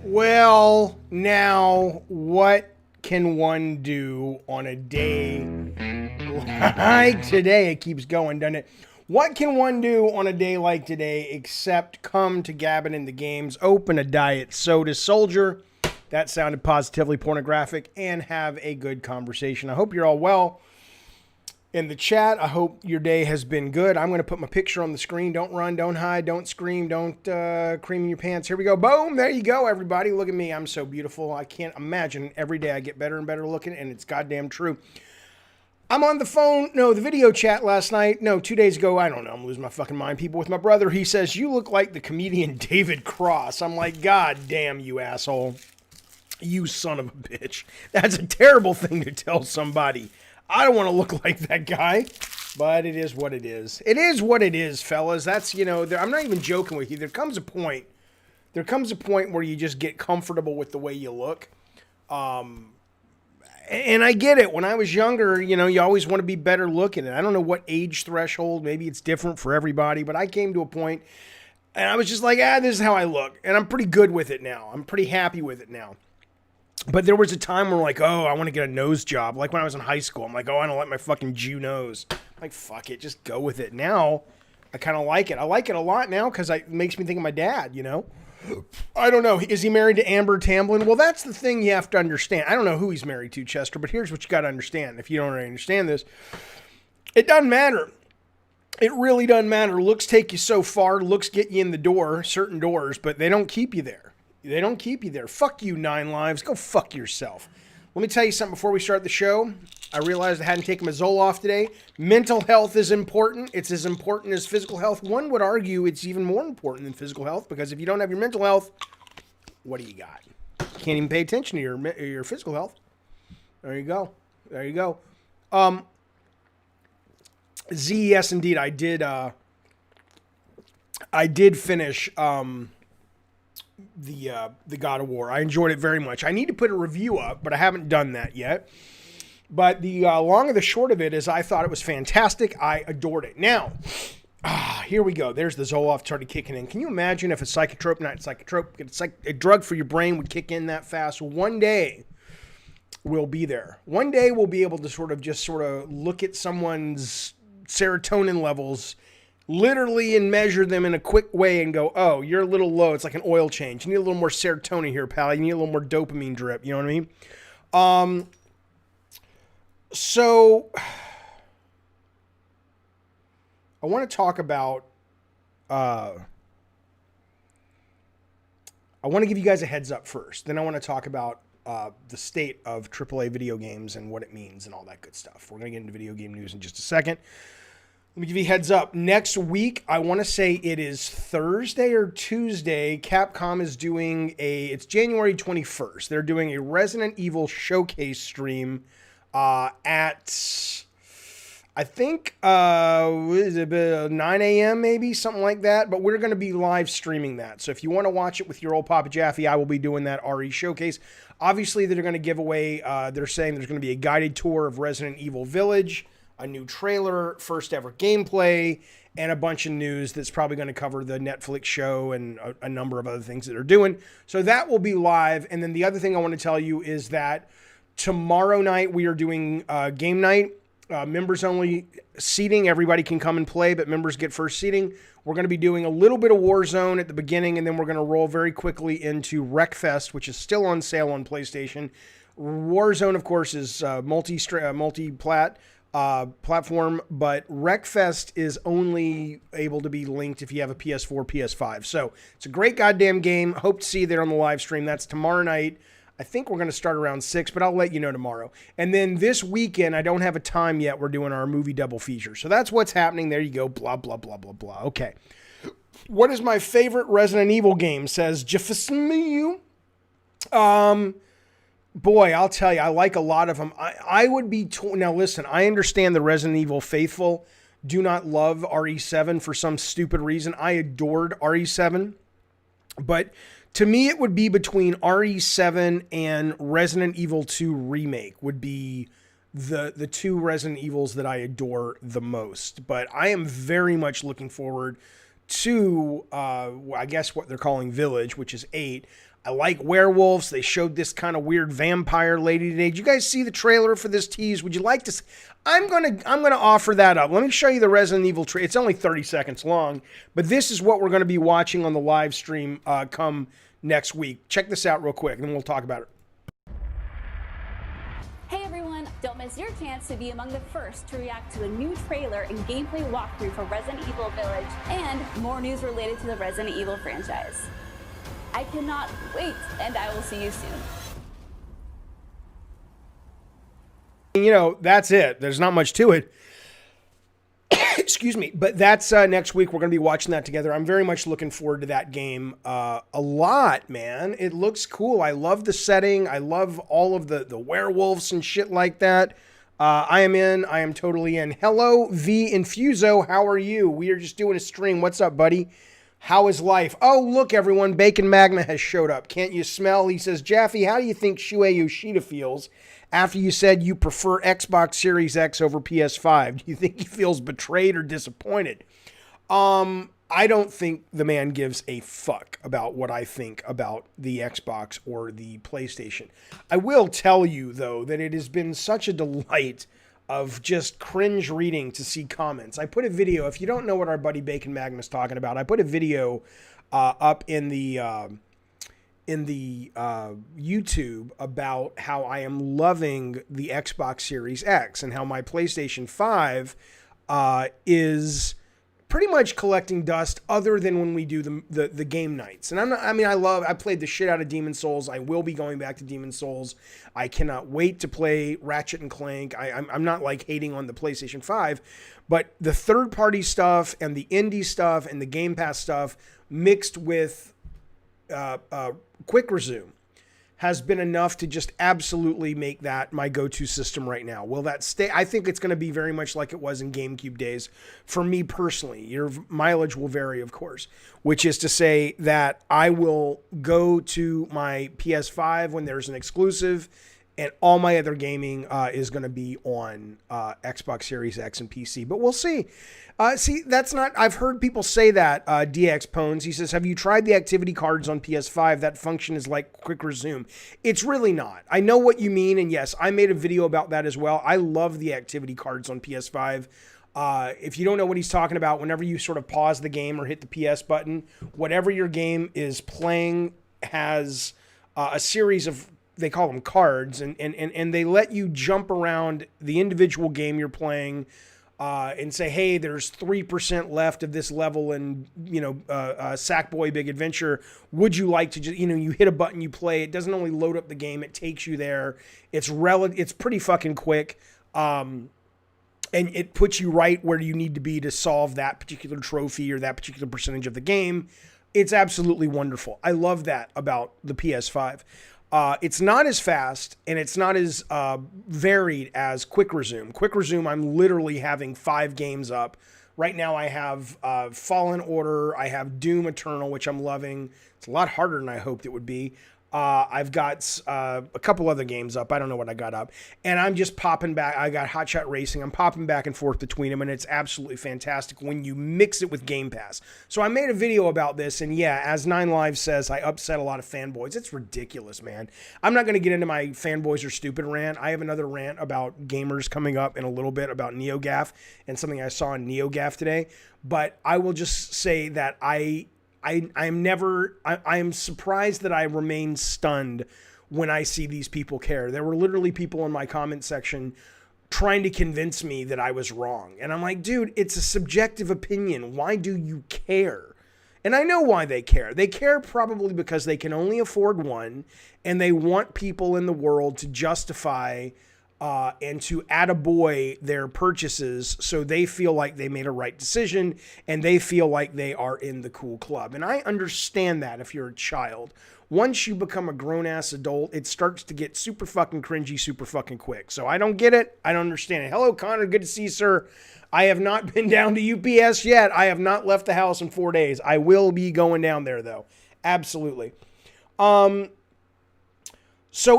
Well, now, what can one do on a day like today? It keeps going, doesn't it? What can one do on a day like today except come to Gabbin+Games, open a diet soda soldier, that sounded positively pornographic, and have a good conversation. I hope you're all well. In the chat, I hope your day has been good. I'm going to put my picture on the screen. Don't run, don't hide, don't scream, don't cream in your pants. Here we go. Boom. There you go, everybody. Look at me. I'm so beautiful. I can't imagine. Every day I get better and better looking, and it's goddamn true. I'm on the phone. No, the video chat last night. No, 2 days ago. I don't know. I'm losing my fucking mind. People with my brother. He says, you look like the comedian David Cross. I'm like, God damn you, asshole. You son of a bitch. That's a terrible thing to tell somebody. I don't want to look like that guy, but it is what it is. It is what it is, fellas. That's, you know, I'm not even joking with you. There comes a point where you just get comfortable with the way you look. And I get it. When I was younger, you know, you always want to be better looking. And I don't know what age threshold. Maybe it's different for everybody. But I came to a point, and I was just like, this is how I look. And I'm pretty good with it now. I'm pretty happy with it now. But there was a time where like, I want to get a nose job. Like when I was in high school, I'm like, I don't like my fucking Jew nose. I'm like, fuck it, just go with it. Now, I kind of like it. I like it a lot now because it makes me think of my dad, you know? I don't know. Is he married to Amber Tamblyn? Well, that's the thing you have to understand. I don't know who he's married to, Chester, but here's what you got to understand. If you don't already understand this, it doesn't matter. It really doesn't matter. Looks take you so far. Looks get you in the door, certain doors, but they don't keep you there. They don't keep you there. Fuck you, 9 Lives. Go fuck yourself. Let me tell you something before we start the show. I realized I hadn't taken my Zoloft today. Mental health is important. It's as important as physical health. One would argue it's even more important than physical health because if you don't have your mental health, what do you got? You can't even pay attention to your physical health. There you go. There you go. Z, yes, indeed. I did finish the God of War. I enjoyed it very much. I need to put a review up, but I haven't done that yet. But the long and the short of it is I thought it was fantastic. I adored it. Now, here we go. There's the Zoloft started kicking in. Can you imagine if a psychotrope, not psychotrope, it's like a drug for your brain would kick in that fast? One day we'll be there. One day we'll be able to sort of look at someone's serotonin levels literally and measure them in a quick way and go, oh, you're a little low. It's like an oil change. You need a little more serotonin here, pal. You need a little more dopamine drip. You know what I mean? So I want to talk about, I want to give you guys a heads up first. Then I want to talk about the state of AAA video games and what it means and all that good stuff. We're going to get into video game news in just a second. Let me give you a heads up. Next week, I want to say it is Thursday or Tuesday, Capcom is doing it's January 21st. They're doing a Resident Evil showcase stream at, I think, 9 a.m. maybe, something like that. But we're going to be live streaming that. So if you want to watch it with your old Papa Jaffe, I will be doing that RE showcase. Obviously, they're going to give away, they're saying there's going to be a guided tour of Resident Evil Village, a new trailer, first ever gameplay, and a bunch of news that's probably going to cover the Netflix show and a number of other things that they're doing. So that will be live. And then the other thing I want to tell you is that tomorrow night we are doing game night, members only seating. Everybody can come and play, but members get first seating. We're going to be doing a little bit of Warzone at the beginning, and then we're going to roll very quickly into Wreckfest, which is still on sale on PlayStation. Warzone, of course, is multi-plat. Platform, but Wreckfest is only able to be linked if you have a PS4, PS5. So it's a great goddamn game. Hope to see you there on the live stream. That's tomorrow night. I think we're going to start around 6, but I'll let you know tomorrow. And then this weekend, I don't have a time yet. We're doing our movie double feature. So that's what's happening. There you go. Blah, blah, blah, blah, blah. Okay. What is my favorite Resident Evil game? Says Jaffe. Boy, I'll tell you, I like a lot of them. I would be... Now, listen, I understand the Resident Evil faithful do not love RE7 for some stupid reason. I adored RE7. But to me, it would be between RE7 and Resident Evil 2 Remake would be the two Resident Evils that I adore the most. But I am very much looking forward to, I guess, what they're calling Village, which is 8. I like werewolves. They showed this kind of weird vampire lady today. Did you guys see the trailer for this tease? Would you like to? I'm gonna offer that up. Let me show you the Resident Evil trailer. It's only 30 seconds long, but this is what we're going to be watching on the live stream come next week. Check this out real quick, and then we'll talk about it. Hey everyone, don't miss your chance to be among the first to react to a new trailer and gameplay walkthrough for Resident Evil Village and more news related to the Resident Evil franchise. I cannot wait, and I will see you soon. You know, that's it. There's not much to it. Excuse me. But that's next week. We're going to be watching that together. I'm very much looking forward to that game a lot, man. It looks cool. I love the setting. I love all of the werewolves and shit like that. I am in. I am totally in. Hello, V Infuso. How are you? We are just doing a stream. What's up, buddy? How is life? Oh, look, everyone. Bacon Magma has showed up. Can't you smell? He says, Jaffe, how do you think Shuei Yoshida feels after you said you prefer Xbox Series X over PS5? Do you think he feels betrayed or disappointed? I don't think the man gives a fuck about what I think about the Xbox or the PlayStation. I will tell you, though, that it has been such a delight of just cringe reading to see comments. I put a video, if you don't know what our buddy Bacon Magma is talking about, I put a video up in the YouTube about how I am loving the Xbox Series X and how my PlayStation 5 is pretty much collecting dust other than when we do the game nights. And I played the shit out of Demon's Souls. I will be going back to Demon's Souls. I cannot wait to play Ratchet and Clank. I'm not like hating on the PlayStation 5, but the third party stuff and the indie stuff and the Game Pass stuff mixed with Quick Resume has been enough to just absolutely make that my go-to system right now. Will that stay? I think it's going to be very much like it was in GameCube days for me personally. Your mileage will vary, of course, which is to say that I will go to my PS5 when there's an exclusive, and all my other gaming is going to be on Xbox Series X and PC. But we'll see. That's not... I've heard people say that, DX Pones. He says, have you tried the activity cards on PS5? That function is like quick resume. It's really not. I know what you mean, and yes, I made a video about that as well. I love the activity cards on PS5. If you don't know what he's talking about, whenever you sort of pause the game or hit the PS button, whatever your game is playing has a series of... They call them cards, and they let you jump around the individual game you're playing and say, hey, there's 3% left of this level in, Sackboy Big Adventure. Would you like to just, you hit a button, you play. It doesn't only load up the game, it takes you there. It's pretty fucking quick. And it puts you right where you need to be to solve that particular trophy or that particular percentage of the game. It's absolutely wonderful. I love that about the PS5. It's not as fast and it's not as varied as Quick Resume. Quick Resume, I'm literally having 5 games up. Right now I have Fallen Order, I have Doom Eternal, which I'm loving. It's a lot harder than I hoped it would be. I've got a couple other games up. I don't know what I got up. And I'm just popping back. I got Hot Shot Racing. I'm popping back and forth between them, and it's absolutely fantastic when you mix it with Game Pass. So I made a video about this, and yeah, as 9Live says, I upset a lot of fanboys. It's ridiculous, man. I'm not going to get into my fanboys are stupid rant. I have another rant about gamers coming up in a little bit about NeoGAF and something I saw in NeoGAF today. But I will just say that I am surprised that I remain stunned when I see these people care. There were literally people in my comment section trying to convince me that I was wrong. And I'm like, dude, it's a subjective opinion. Why do you care? And I know why they care. They care probably because they can only afford one, and they want people in the world to justify and to attaboy their purchases so they feel like they made a right decision and they feel like they are in the cool club. And I understand that if you're a child. Once you become a grown-ass adult, it starts to get super fucking cringy, super fucking quick. So I don't get it. I don't understand it. Hello, Connor. Good to see you, sir. I have not been down to UPS yet. I have not left the house in 4 days. I will be going down there, though. Absolutely. So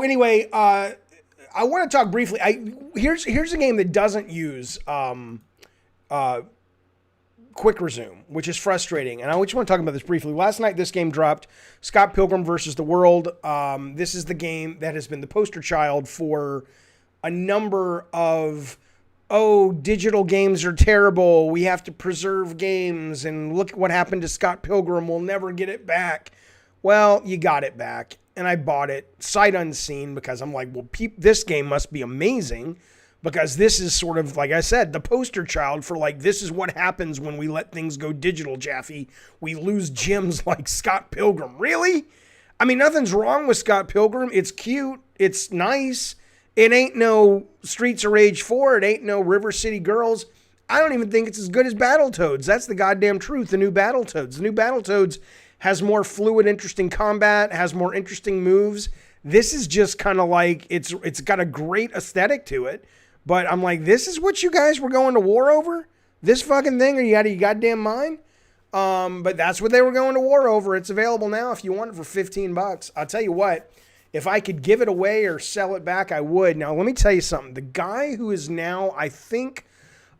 anyway, I want to talk briefly. Here's a game that doesn't use Quick Resume, which is frustrating. And I just want to talk about this briefly. Last night, this game dropped, Scott Pilgrim versus the World. This is the game that has been the poster child for a number of, digital games are terrible. We have to preserve games. And look at what happened to Scott Pilgrim. We'll never get it back. Well, you got it back. And I bought it sight unseen because I'm like, well, this game must be amazing because this is sort of, like I said, the poster child for like, this is what happens when we let things go digital, Jaffe. We lose gems like Scott Pilgrim. Really? I mean, nothing's wrong with Scott Pilgrim. It's cute. It's nice. It ain't no Streets of Rage 4. It ain't no River City Girls. I don't even think it's as good as Battletoads. That's the goddamn truth, the new Battletoads. The new Battletoads has more fluid, interesting combat, has more interesting moves. This is just kind of like, it's got a great aesthetic to it. But I'm like, this is what you guys were going to war over? This fucking thing? Are you out of your goddamn mind? But that's what they were going to war over. It's available now if you want it for $15. I'll tell you what, if I could give it away or sell it back, I would. Now, let me tell you something. The guy who is now, I think,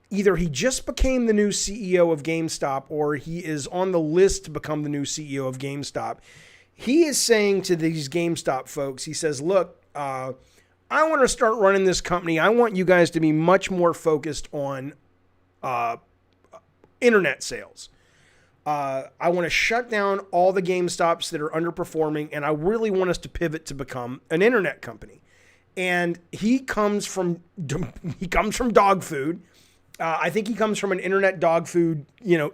either he just became the new CEO of GameStop or he is on the list to become the new CEO of GameStop. He is saying to these GameStop folks, he says, look, I want to start running this company. I want you guys to be much more focused on internet sales. I want to shut down all the GameStops that are underperforming, and I really want us to pivot to become an internet company. And he comes from dog food. I think he comes from an internet dog food,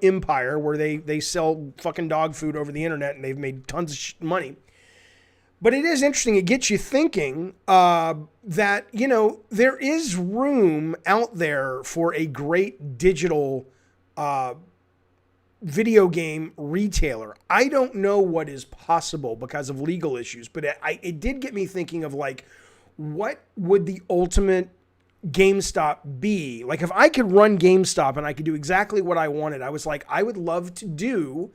empire where they sell fucking dog food over the internet and they've made tons of money. But it is interesting. It gets you thinking that, there is room out there for a great digital video game retailer. I don't know what is possible because of legal issues, but it did get me thinking of like, what would the ultimate GameStop be? Like if I could run GameStop and I could do exactly what I wanted, I was like, I would love to do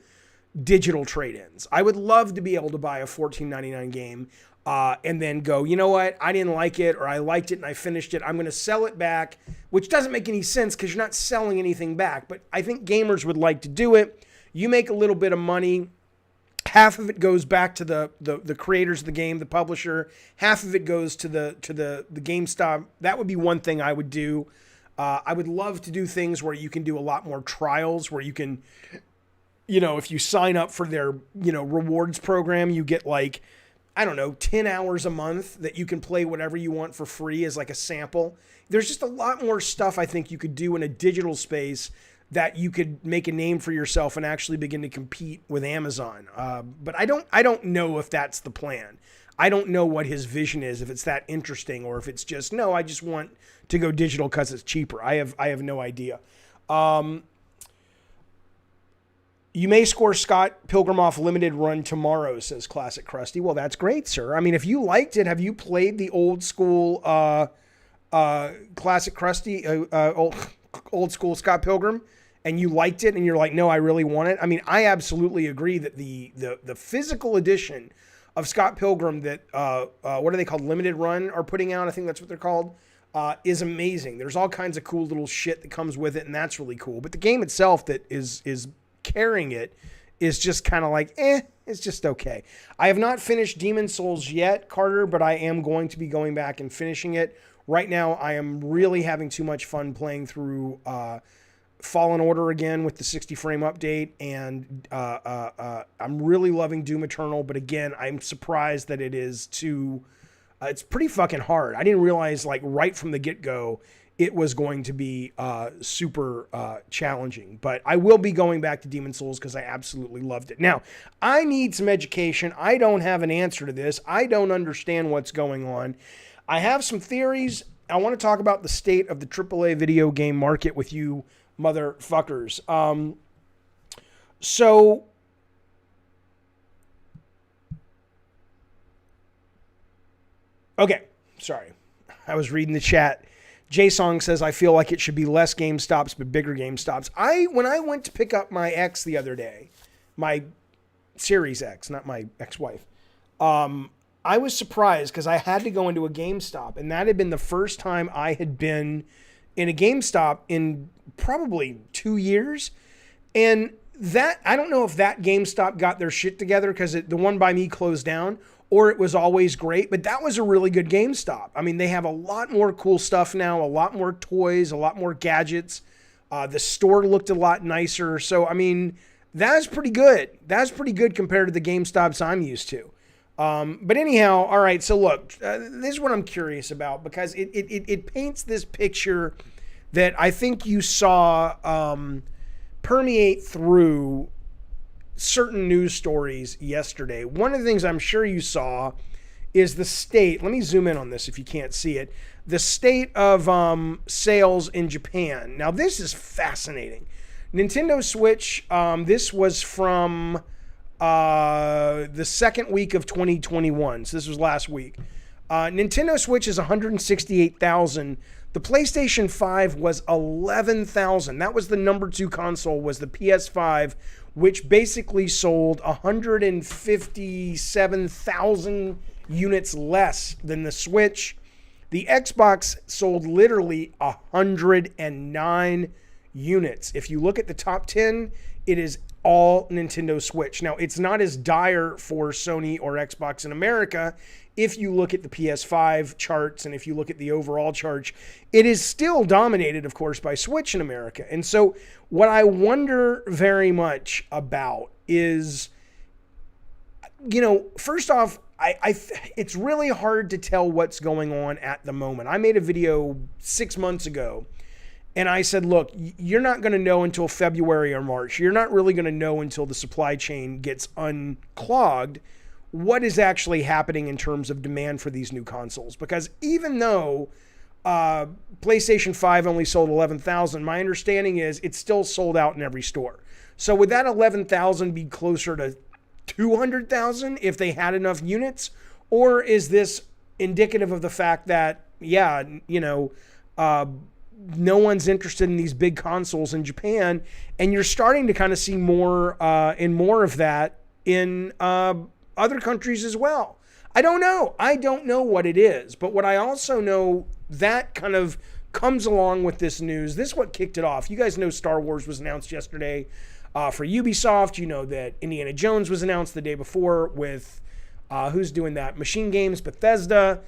digital trade-ins. I would love to be able to buy a $14.99 game and then go, you know what? I didn't like it, or I liked it and I finished it. I'm going to sell it back, which doesn't make any sense because you're not selling anything back. But I think gamers would like to do it. You make a little bit of money. Half of it goes back to the creators of the game, the publisher. Half of it goes to the GameStop. That would be one thing I would do. I would love to do things where you can do a lot more trials, where you can, if you sign up for their, rewards program, you get like, I don't know, 10 hours a month that you can play whatever you want for free as like a sample. There's just a lot more stuff I think you could do in a digital space that you could make a name for yourself and actually begin to compete with Amazon. But I don't know if that's the plan. I don't know what his vision is, if it's that interesting or if it's just, no, I just want to go digital because it's cheaper. I have no idea. You may score Scott Pilgrim off limited run tomorrow, says Classic Krusty. Well, that's great, sir. I mean, if you liked it, have you played the old school Classic Krusty, old school Scott Pilgrim, and you liked it and you're like, no, I really want it? I mean, I absolutely agree that the physical edition of Scott Pilgrim that, what are they called? Limited Run are putting out. I think that's what they're called. Is amazing. There's all kinds of cool little shit that comes with it, and that's really cool. But the game itself that is carrying it is just kind of like, it's just okay. I have not finished Demon's Souls yet, Carter, but I am going to be going back and finishing it. Right now, I am really having too much fun playing through Fallen Order again with the 60 frame update, and I'm really loving Doom Eternal, but again, I'm surprised that it is too... it's pretty fucking hard. I didn't realize, like, right from the get-go, it was going to be super challenging. But I will be going back to Demon's Souls because I absolutely loved it. Now, I need some education. I don't have an answer to this. I don't understand what's going on. I have some theories. I want to talk about the state of the AAA video game market with you motherfuckers. Okay, sorry. I was reading the chat. J-Song says, I feel like it should be less GameStops, but bigger GameStops. When I went to pick up my X the other day, my Series X, not my ex-wife, I was surprised because I had to go into a GameStop, and that had been the first time I had been in a GameStop in probably 2 years. And that, I don't know if that GameStop got their shit together because the one by me closed down, or it was always great, but that was a really good GameStop. I mean, they have a lot more cool stuff now, a lot more toys, a lot more gadgets. The store looked a lot nicer. So, I mean, that's pretty good. That's pretty good compared to the GameStops I'm used to. But anyhow, all right, so look, this is what I'm curious about because it paints this picture that I think you saw permeate through certain news stories yesterday. One of the things I'm sure you saw is the state, let me zoom in on this if you can't see it, the state of sales in Japan. Now, this is fascinating. Nintendo Switch, this was from the second week of 2021, so this was last week. Nintendo Switch is 168,000. The PlayStation 5 was 11,000. That was the number 2 console, was the PS5, which basically sold 157,000 units less than the Switch. The Xbox sold literally 109 units. If you look at the top 10, it is all Nintendo Switch. Now, it's not as dire for Sony or Xbox in America. If you look at the PS5 charts and if you look at the overall charts, it is still dominated, of course, by Switch in America. And so what I wonder very much about is, first off, it's really hard to tell what's going on at the moment. I made a video 6 months ago and I said, look, you're not going to know until February or March. You're not really going to know until the supply chain gets unclogged what is actually happening in terms of demand for these new consoles. Because even though PlayStation 5 only sold 11,000, my understanding is it's still sold out in every store. So would that 11,000 be closer to 200,000 if they had enough units? Or is this indicative of the fact that, no one's interested in these big consoles in Japan, and you're starting to kind of see more and more of that in other countries as well? I don't know. I don't know what it is. But what I also know that kind of comes along with this news. This is what kicked it off. You guys know Star Wars was announced yesterday for Ubisoft. You know that Indiana Jones was announced the day before with, who's doing that? Machine Games, Bethesda.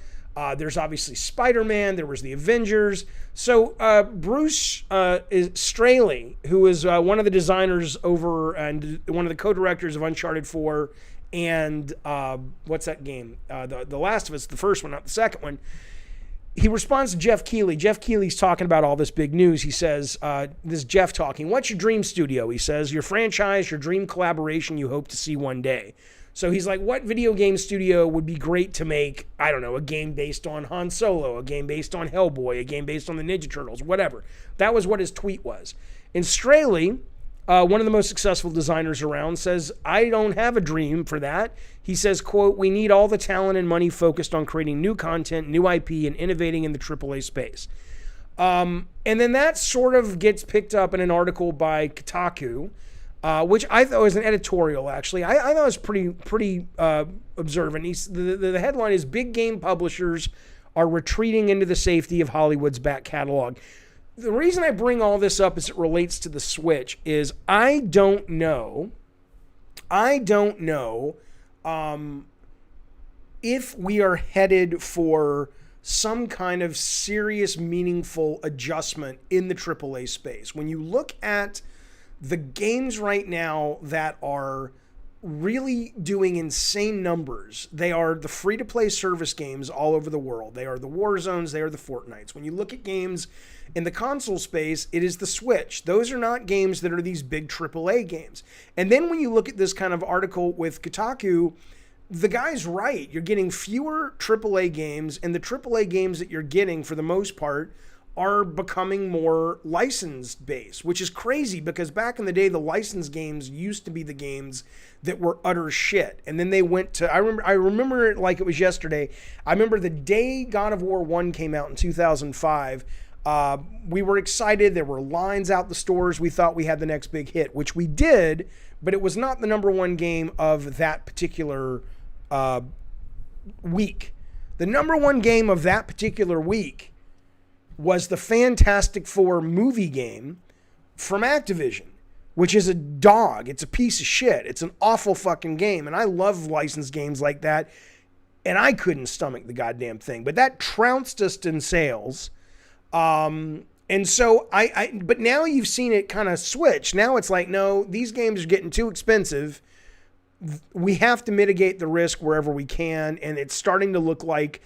There's obviously Spider-Man. There was the Avengers. So Bruce Straley, who is one of the designers over and one of the co-directors of Uncharted 4 and what's that game? The Last of Us, the first one, not the second one. He responds to Jeff Keighley. Jeff Keighley's talking about all this big news. He says, this is Jeff talking, what's your dream studio? He says, your franchise, your dream collaboration you hope to see one day. So he's like, what video game studio would be great to make, I don't know, a game based on Han Solo, a game based on Hellboy, a game based on the Ninja Turtles, whatever. That was what his tweet was. And Straley, one of the most successful designers around, says, I don't have a dream for that. He says, quote, we need all the talent and money focused on creating new content, new IP, and innovating in the AAA space. And then that sort of gets picked up in an article by Kotaku, which I thought was an editorial, actually. I thought it was pretty observant. The headline is, Big Game Publishers Are Retreating into the Safety of Hollywood's Back Catalog. The reason I bring all this up as it relates to the Switch is I don't know if we are headed for some kind of serious, meaningful adjustment in the AAA space. When you look at the games right now that are really doing insane numbers, they are the free-to-play service games all over the world. They are the Warzones, they are the Fortnites. When you look at games in the console space, it is the Switch. Those are not games that are these big AAA games. And then when you look at this kind of article with Kotaku, the guy's right. You're getting fewer AAA games, and the AAA games that you're getting, for the most part, are becoming more licensed based, which is crazy because back in the day, the licensed games used to be the games that were utter shit. And then they went to, I remember it like it was yesterday. I remember the day God of War 1 came out in 2005, we were excited. There were lines out the stores. We thought we had the next big hit, which we did, but it was not the number one game of that particular week. The number one game of that particular week was the Fantastic Four movie game from Activision, which is a dog. It's a piece of shit. It's an awful fucking game. And I love licensed games like that. And I couldn't stomach the goddamn thing. But that trounced us in sales. And so but now you've seen it kind of switch. Now it's like, no, these games are getting too expensive. We have to mitigate the risk wherever we can. And it's starting to look like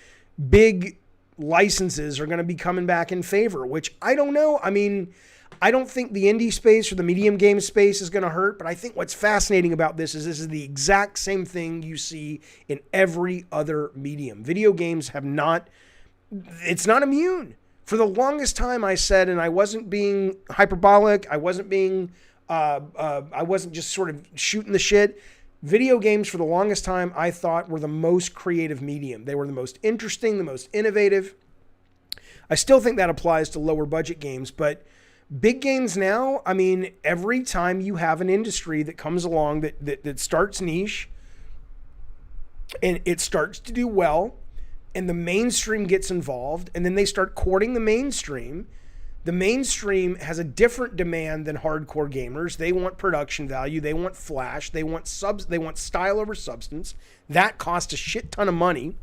big licenses are going to be coming back in favor, which I don't know. I mean, I don't think the indie space or the medium game space is going to hurt, but I think what's fascinating about this is the exact same thing you see in every other medium. Video games it's not immune. For the longest time I said, and I wasn't being hyperbolic, I wasn't just sort of shooting the shit. Video games, for the longest time, I thought were the most creative medium. They were the most interesting, the most innovative. I still think that applies to lower budget games, but big games now, I mean, every time you have an industry that comes along that starts niche and it starts to do well, and the mainstream gets involved, and then they start courting the mainstream has a different demand than hardcore gamers. They want production value. They want flash. They want style over substance. That costs a shit ton of money.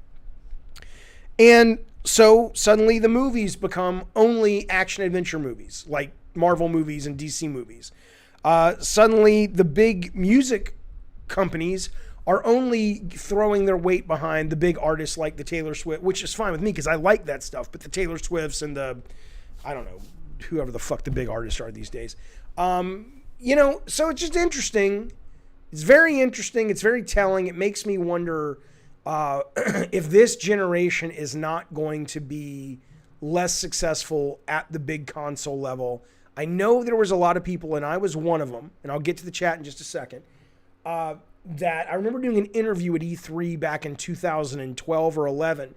And so suddenly the movies become only action adventure movies, like Marvel movies and DC movies. Suddenly the big music companies are only throwing their weight behind the big artists like the Taylor Swift, which is fine with me because I like that stuff, but the Taylor Swifts and the, I don't know, whoever the fuck the big artists are these days. So it's just interesting. It's very interesting. It's very telling. It makes me wonder if this generation is not going to be less successful at the big console level. I know there was a lot of people, and I was one of them, and I'll get to the chat in just a second, that I remember doing an interview at E3 back in 2012 or 11,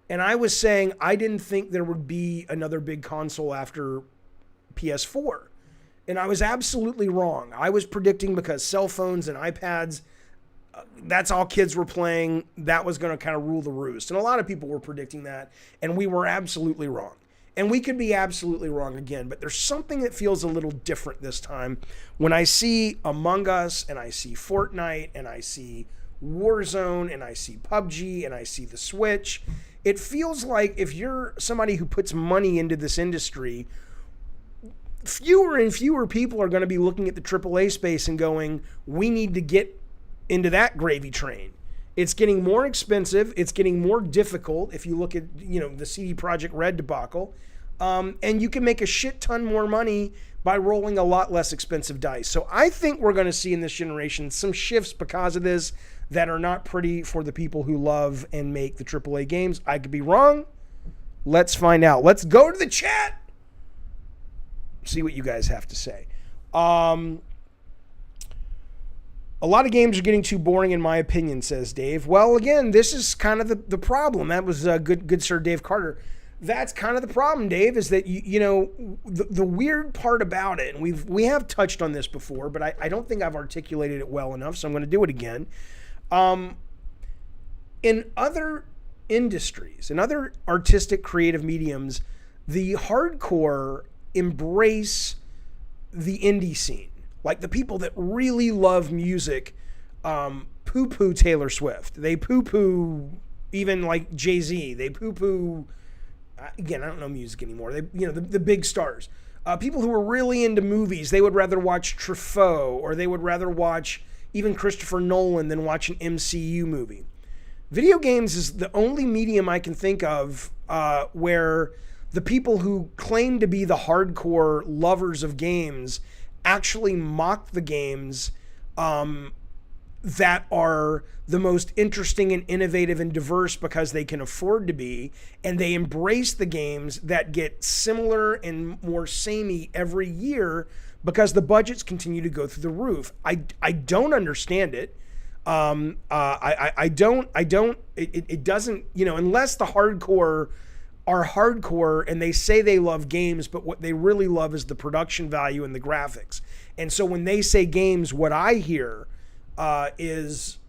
and I was saying I didn't think there would be another big console after PS4. And I was absolutely wrong. I was predicting because cell phones and iPads, that's all kids were playing. That was going to kind of rule the roost. And a lot of people were predicting that, and we were absolutely wrong. And we could be absolutely wrong again, but there's something that feels a little different this time when I see Among Us and I see Fortnite and I see Warzone and I see PUBG and I see the Switch. It feels like if you're somebody who puts money into this industry, fewer and fewer people are going to be looking at the AAA space and going, we need to get into that gravy train. It's getting more expensive. It's getting more difficult if you look at, the CD Projekt Red debacle. And you can make a shit ton more money by rolling a lot less expensive dice. So I think we're going to see in this generation some shifts because of this that are not pretty for the people who love and make the AAA games. I could be wrong. Let's find out. Let's go to the chat. See what you guys have to say. A lot of games are getting too boring, in my opinion, says Dave. Well, again, this is kind of the problem. That was good Sir Dave Carter. That's kind of the problem, Dave, is that, the weird part about it, and we have touched on this before, but I don't think I've articulated it well enough, so I'm going to do it again. In other industries, in other artistic creative mediums, the hardcore embrace the indie scene. Like the people that really love music, poo-poo Taylor Swift. They poo-poo even like Jay-Z. They poo-poo, again, I don't know music anymore. They, the big stars. People who are really into movies, they would rather watch Truffaut or they would rather watch even Christopher Nolan than watch an MCU movie. Video games is the only medium I can think of where the people who claim to be the hardcore lovers of games actually mock the games that are the most interesting and innovative and diverse because they can afford to be, and they embrace the games that get similar and more samey every year because the budgets continue to go through the roof. I don't understand it. I don't, it doesn't, unless the hardcore are hardcore and they say they love games, but what they really love is the production value and the graphics. And so when they say games, what I hear is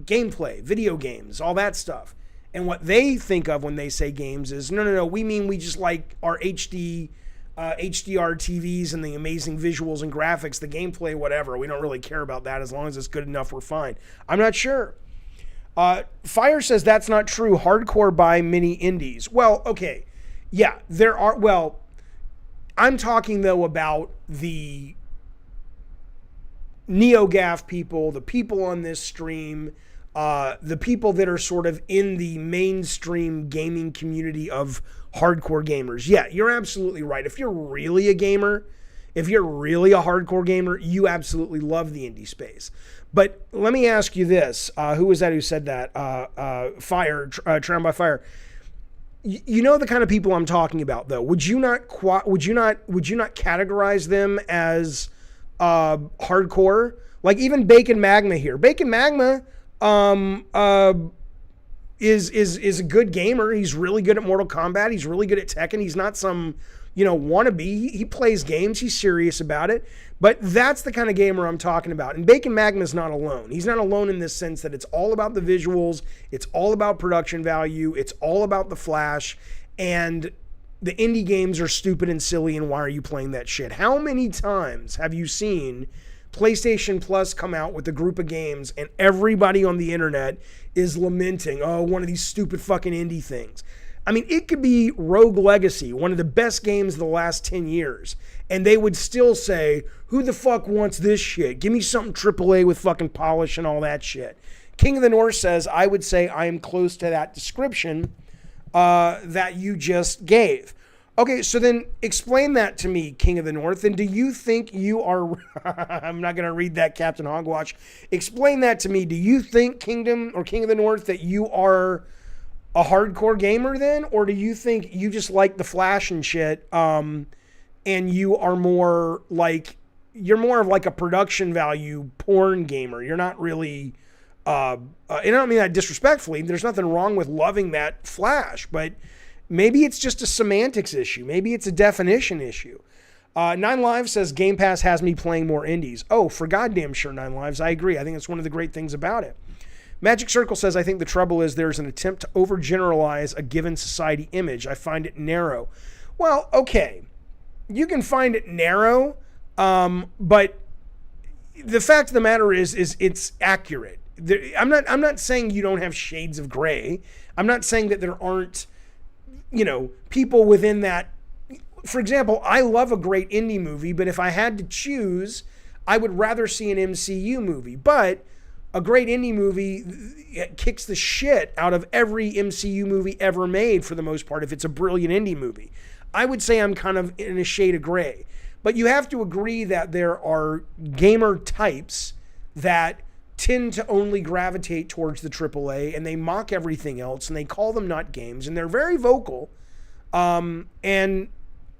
gameplay, video games, all that stuff. And what they think of when they say games is, no, we mean we just like our HDR TVs and the amazing visuals and graphics, the gameplay, whatever. We don't really care about that. As long as it's good enough, we're fine. I'm not sure. Fire says that's not true. Hardcore buy mini indies. Well, okay. Yeah, there are. Well, I'm talking though about the NeoGAF people, the people on this stream, the people that are sort of in the mainstream gaming community of hardcore gamers. Yeah, you're absolutely right. If you're really a gamer, if you're really a hardcore gamer, you absolutely love the indie space. But let me ask you this. Who was that who said that? Fire, Drowned by Fire. You know the kind of people I'm talking about, though. Would you not categorize them as hardcore? Like even Bacon Magma here. Bacon Magma is a good gamer. He's really good at Mortal Kombat. He's really good at Tekken. He's not some wannabe. He plays games. He's serious about it. But that's the kind of gamer I'm talking about. And Bacon Magma's not alone. He's not alone in this sense that it's all about the visuals. It's all about production value. It's all about the flash. And the indie games are stupid and silly, and why are you playing that shit? How many times have you seen PlayStation Plus come out with a group of games and everybody on the internet is lamenting, oh, one of these stupid fucking indie things? I mean, it could be Rogue Legacy, one of the best games of the last 10 years, and they would still say, who the fuck wants this shit? Give me something AAA with fucking polish and all that shit. King of the North says, I would say I am close to that description that you just gave. Okay, so then explain that to me, King of the North, and do you think you are... I'm not going to read that, Captain Hogwash. Explain that to me. Do you think, King of the North, that you are a hardcore gamer then, or do you think you just like the flash and shit, and and you are more like, you're more of like a production value porn gamer. You're not really, and I don't mean that disrespectfully. There's nothing wrong with loving that Flash, but maybe it's just a semantics issue. Maybe it's a definition issue. Nine Lives says Game Pass has me playing more indies. Oh, for goddamn sure, Nine Lives. I agree. I think it's one of the great things about it. Magic Circle says, I think the trouble is there's an attempt to overgeneralize a given society image. I find it narrow. Well, okay. You can find it narrow, but the fact of the matter is it's accurate. I'm not saying you don't have shades of gray. I'm not saying that there aren't, people within that. For example, I love a great indie movie, but if I had to choose, I would rather see an MCU movie. But a great indie movie kicks the shit out of every MCU movie ever made for the most part if it's a brilliant indie movie. I would say I'm kind of in a shade of gray. But you have to agree that there are gamer types that tend to only gravitate towards the AAA, and they mock everything else, and they call them not games, and they're very vocal. And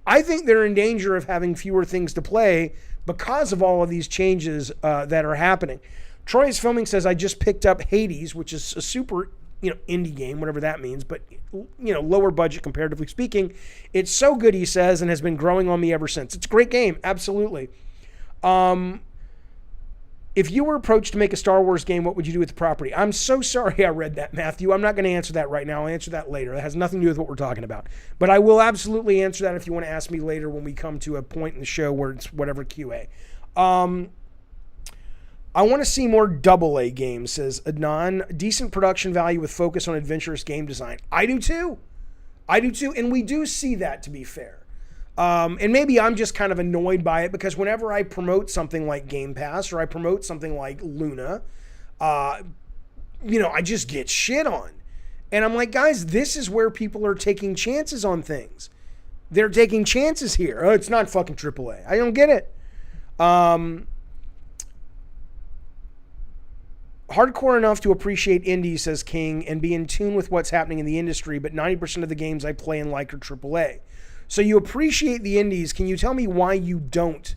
I think they're in danger of having fewer things to play because of all of these changes that are happening. Troy's Filming says, I just picked up Hades, which is a super, indie game, whatever that means, but, lower budget comparatively speaking. It's so good, he says, and has been growing on me ever since. It's a great game, absolutely. If you were approached to make a Star Wars game, what would you do with the property? I'm so sorry I read that, Matthew. I'm not going to answer that right now. I'll answer that later. That has nothing to do with what we're talking about. But I will absolutely answer that if you want to ask me later when we come to a point in the show where it's whatever QA. I want to see more AA games, says Adnan. Decent production value with focus on adventurous game design. I do too. And we do see that, to be fair. And maybe I'm just kind of annoyed by it because whenever I promote something like Game Pass or I promote something like Luna, I just get shit on. And I'm like, guys, this is where people are taking chances on things. They're taking chances here. Oh, it's not fucking AAA. I don't get it. Hardcore enough to appreciate indies, says King, and be in tune with what's happening in the industry, but 90% of the games I play and like are AAA. So you appreciate the indies. Can you tell me why you don't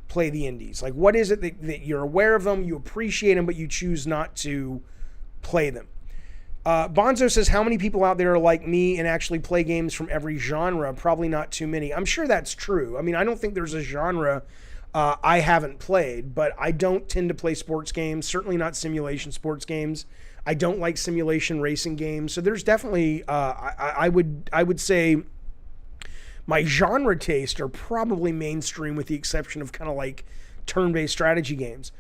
play the indies? Like, what is it that you're aware of them, you appreciate them, but you choose not to play them? Bonzo says, how many people out there are like me and actually play games from every genre? Probably not too many. I'm sure that's true. I mean, I don't think there's a genre I haven't played, but I don't tend to play sports games, certainly not simulation sports games. I don't like simulation racing games. So there's definitely, I would say my genre tastes are probably mainstream with the exception of kind of like turn-based strategy games.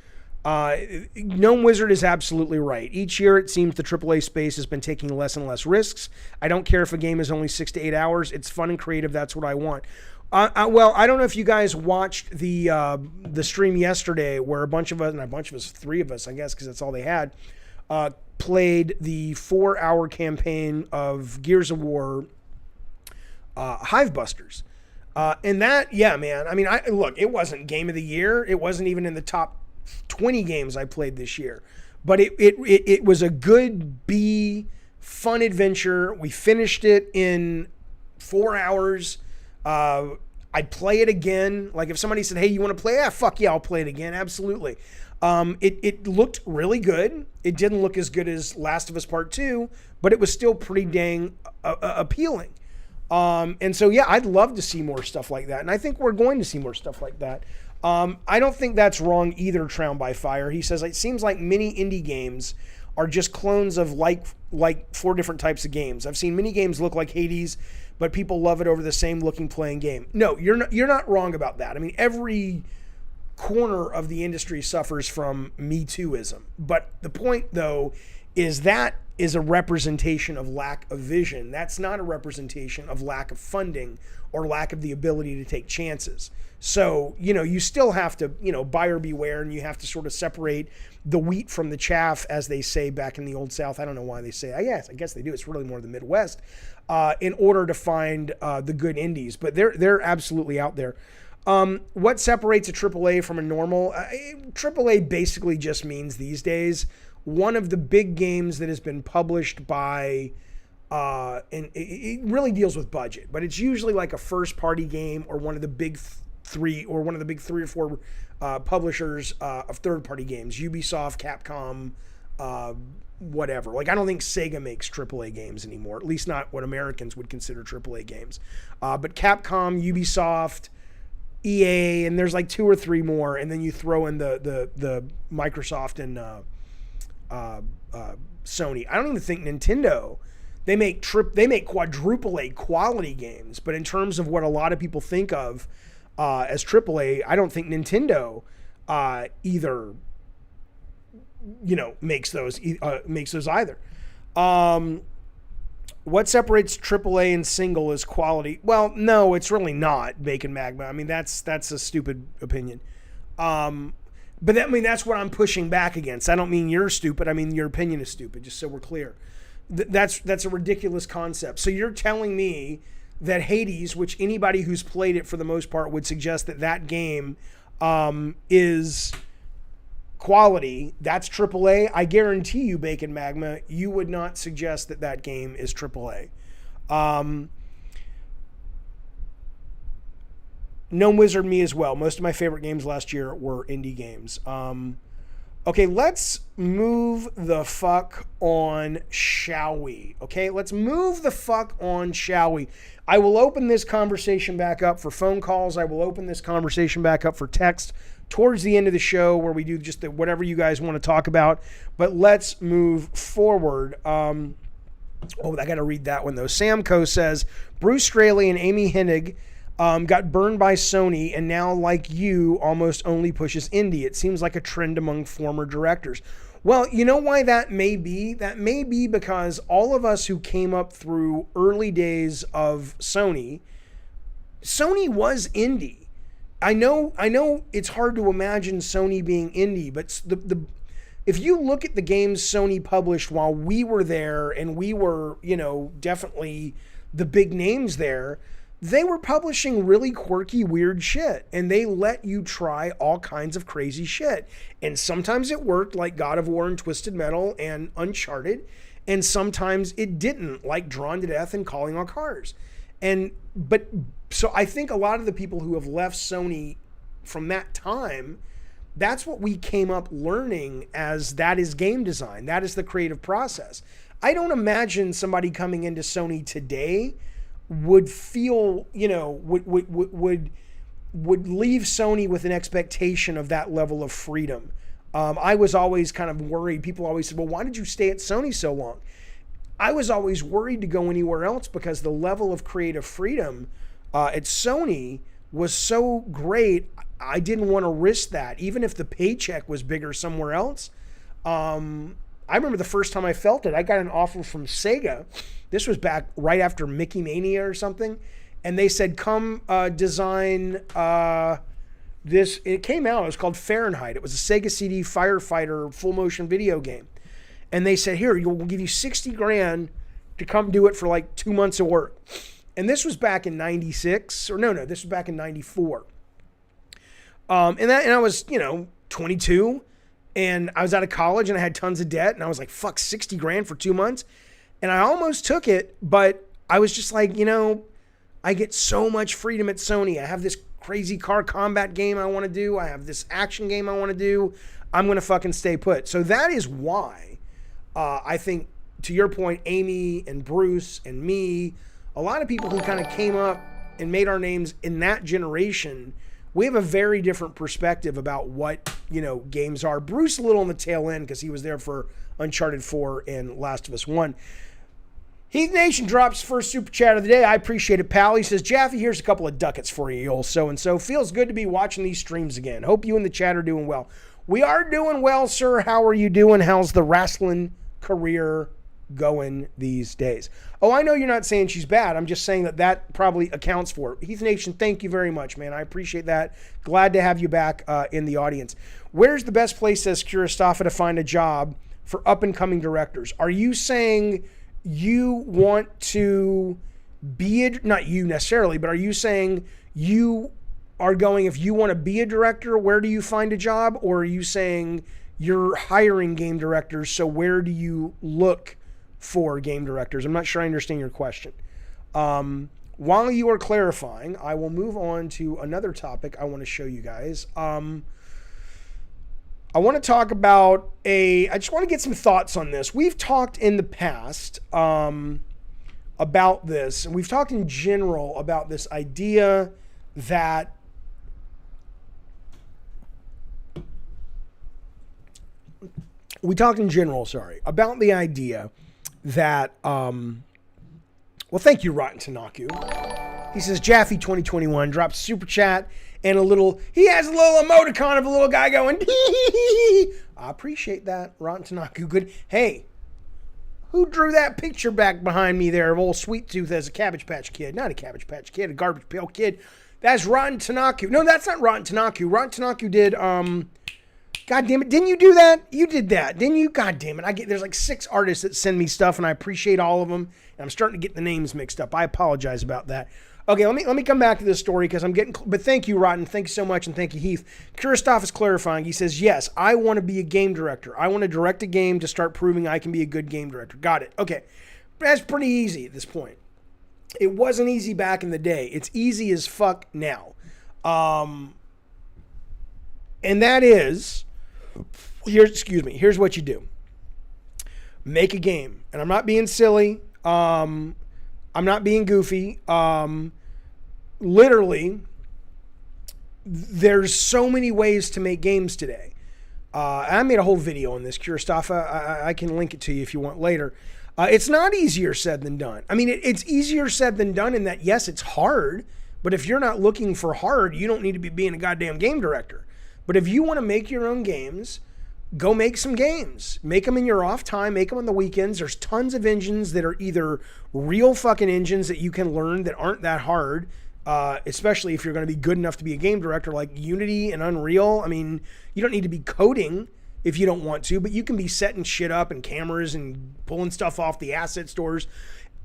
Gnome Wizard is absolutely right. Each year it seems the AAA space has been taking less and less risks. I don't care if a game is only 6 to 8 hours. It's fun and creative. That's what I want. Well, I don't know if you guys watched the stream yesterday where a bunch of us, 3 of us, I guess, because that's all they had, played the 4-hour campaign of Gears of War Hivebusters. And that, yeah, man, I mean, look, it wasn't game of the year. It wasn't even in the top 20 games I played this year. But it was a good fun adventure. We finished it in 4 hours. I'd play it again. Like if somebody said, hey, you want to play? Fuck yeah, I'll play it again. Absolutely. It looked really good. It didn't look as good as Last of Us Part 2, but it was still pretty dang appealing. And so, yeah, I'd love to see more stuff like that. And I think we're going to see more stuff like that. I don't think that's wrong either, Tround by Fire. He says, it seems like many indie games are just clones of like 4 different types of games. I've seen many games look like Hades, but people love it over the same looking playing game. No, you're not wrong about that. I mean, every corner of the industry suffers from Me Tooism. But the point, though, is that is a representation of lack of vision. That's not a representation of lack of funding or lack of the ability to take chances. So, you still have to, buyer beware, and you have to sort of separate the wheat from the chaff, as they say back in the Old South. I don't know why they say it. I guess they do. It's really more the Midwest, in order to find the good indies. But they're absolutely out there. What separates a AAA from a normal? AAA basically just means these days one of the big games that has been published by And it really deals with budget, but it's usually like a first party game or one of the big three or four publishers of third party games, Ubisoft, Capcom, whatever. Like, I don't think Sega makes AAA games anymore, at least not what Americans would consider AAA games. But Capcom, Ubisoft, EA, and there's like 2 or 3 more, and then you throw in the Microsoft and Sony. I don't even think Nintendo. They make quadruple A quality games, but in terms of what a lot of people think of as AAA, I don't think Nintendo either makes those either. What separates AAA and single is quality. Well, no, it's really not, Bacon Magma. I mean, that's a stupid opinion. But that's what I'm pushing back against. I don't mean you're stupid. I mean your opinion is stupid, just so we're clear. That's a ridiculous concept. So you're telling me that Hades, which anybody who's played it for the most part would suggest that game is quality, that's AAA. I guarantee you, Bacon Magma, you would not suggest that game is AAA. Gnome Wizard, me as well. Most of my favorite games last year were indie games. Okay, let's move the fuck on, shall we? Okay, let's move the fuck on, shall we? I will open this conversation back up for phone calls. I will open this conversation back up for text towards the end of the show, where we do just whatever you guys want to talk about. But let's move forward. I got to read that one, though. Samco says, Bruce Straley and Amy Hennig got burned by Sony, and now, like you, almost only pushes indie. It seems like a trend among former directors. Well, you know why that may be? That may be because all of us who came up through early days of Sony was indie. I know it's hard to imagine Sony being indie, but if you look at the games Sony published while we were there, and we were, definitely the big names there, they were publishing really quirky, weird shit, and they let you try all kinds of crazy shit. And sometimes it worked, like God of War and Twisted Metal and Uncharted, and sometimes it didn't, like Drawn to Death and Calling All Cars. So I think a lot of the people who have left Sony from that time, that's what we came up learning as that is game design. That is the creative process. I don't imagine somebody coming into Sony today would feel, would leave Sony with an expectation of that level of freedom. I was always kind of worried. People always said, well, why did you stay at Sony so long? I was always worried to go anywhere else because the level of creative freedom at Sony was so great. I didn't want to risk that, even if the paycheck was bigger somewhere else. I remember the first time I felt it, I got an offer from Sega. This was back right after Mickey Mania or something. And they said, come design this. It came out, it was called Fahrenheit. It was a Sega CD firefighter full motion video game. And they said, here, we'll give you $60,000 to come do it for like 2 months of work. And this was back in 96, or no, this was back in 94. And I was, 22, and I was out of college and I had tons of debt, and I was like, fuck, $60,000 for 2 months. And I almost took it, but I was just like, I get so much freedom at Sony. I have this crazy car combat game I want to do. I have this action game I want to do. I'm going to fucking stay put. So that is why I think, to your point, Amy and Bruce and me, a lot of people who kind of came up and made our names in that generation, we have a very different perspective about what, games are. Bruce a little on the tail end because he was there for Uncharted 4 and Last of Us 1. Heath Nation drops first super chat of the day. I appreciate it, pal. He says, Jaffe, here's a couple of ducats for you, old so-and-so. Feels good to be watching these streams again. Hope you and the chat are doing well. We are doing well, sir. How are you doing? How's the wrestling career going these days? Oh, I know you're not saying she's bad. I'm just saying that probably accounts for it. Heath Nation, thank you very much, man. I appreciate that. Glad to have you back in the audience. Where's the best place, says Kuristafa, to find a job for up-and-coming directors? Are you saying you want to be not you necessarily, but are you saying you are going, if you want to be a director, where do you find a job? Or are you saying you're hiring game directors, so where do you look for game directors? I'm not sure I understand your question. While you are clarifying, I will move on to another topic I want to show you guys. I want to talk about I just want to get some thoughts on this. We've talked in the past about this, and we've talked in general about this idea that about the idea that, well, thank you, Rotten Tanaku. He says, Jaffe 2021 drops super chat and he has a little emoticon of a little guy going, I appreciate that, Rotten Tanaku. Good. Hey, who drew that picture back behind me there of old Sweet Tooth as a Cabbage Patch Kid? Not a Cabbage Patch Kid, a Garbage Pail Kid. That's Rotten Tanaku. No, that's not Rotten Tanaku. Rotten Tanaku did, God damn it. Didn't you do that? You did that. Didn't you? God damn it. There's like 6 artists that send me stuff and I appreciate all of them. And I'm starting to get the names mixed up. I apologize about that. Okay, let me come back to this story because I'm getting, but thank you, Rotten. Thank you so much. And thank you, Heath. Christoph is clarifying. He says, yes, I want to be a game director. I want to direct a game to start proving I can be a good game director. Got it. Okay. That's pretty easy at this point. It wasn't easy back in the day. It's easy as fuck now. And that is, here's what you do. Make a game. And I'm not being silly. I'm not being goofy. Literally, there's so many ways to make games today. I made a whole video on this, Christoph. I can link it to you if you want later. It's not easier said than done. I mean, it's easier said than done in that, yes, it's hard, but if you're not looking for hard, you don't need to be being a goddamn game director. But if you want to make your own games, go make some games. Make them in your off time. Make them on the weekends. There's tons of engines that are either real fucking engines that you can learn that aren't that hard, especially if you're going to be good enough to be a game director, like Unity and Unreal. I mean, you don't need to be coding if you don't want to, but you can be setting shit up and cameras and pulling stuff off the asset stores,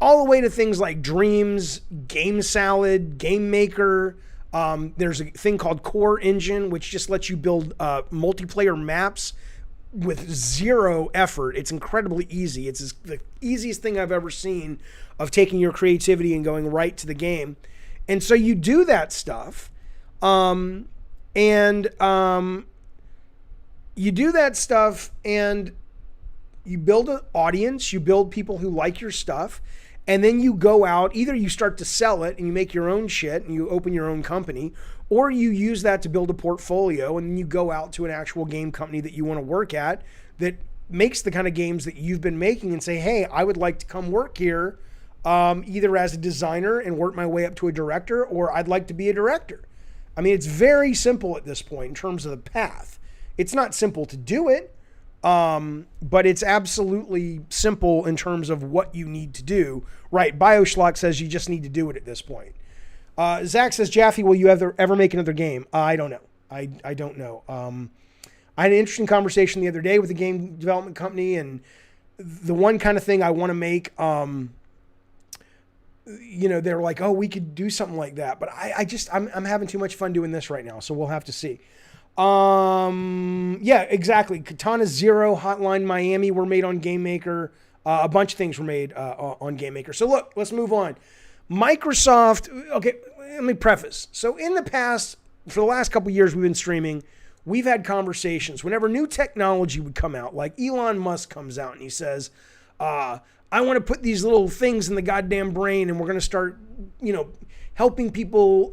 all the way to things like Dreams, Game Salad, Game Maker. There's a thing called Core Engine, which just lets you build multiplayer maps with zero effort. It's incredibly easy. It's the easiest thing I've ever seen of taking your creativity and going right to the game. And so you do that stuff. You do that stuff and you build an audience, you build people who like your stuff, and then you go out, either you start to sell it and you make your own shit and you open your own company, or you use that to build a portfolio and then you go out to an actual game company that you want to work at that makes the kind of games that you've been making and say, hey, I would like to come work here, either as a designer and work my way up to a director, or I'd like to be a director. I mean, it's very simple at this point in terms of the path. It's not simple to do it, but it's absolutely simple in terms of what you need to do. Right, BioSchlock says you just need to do it at this point. Zach says, Jaffe, will you ever make another game? I don't know. I don't know. I had an interesting conversation the other day with a game development company, and the one kind of thing I want to make, they're like, oh, we could do something like that. But I'm having too much fun doing this right now, so we'll have to see. Yeah, exactly. Katana Zero, Hotline Miami were made on Game Maker. A bunch of things were made on Game Maker. So look, let's move on. Microsoft, okay, let me preface. So in the past, for the last couple of years we've been streaming, we've had conversations. Whenever new technology would come out, like Elon Musk comes out and he says, I want to put these little things in the goddamn brain and we're going to start, helping people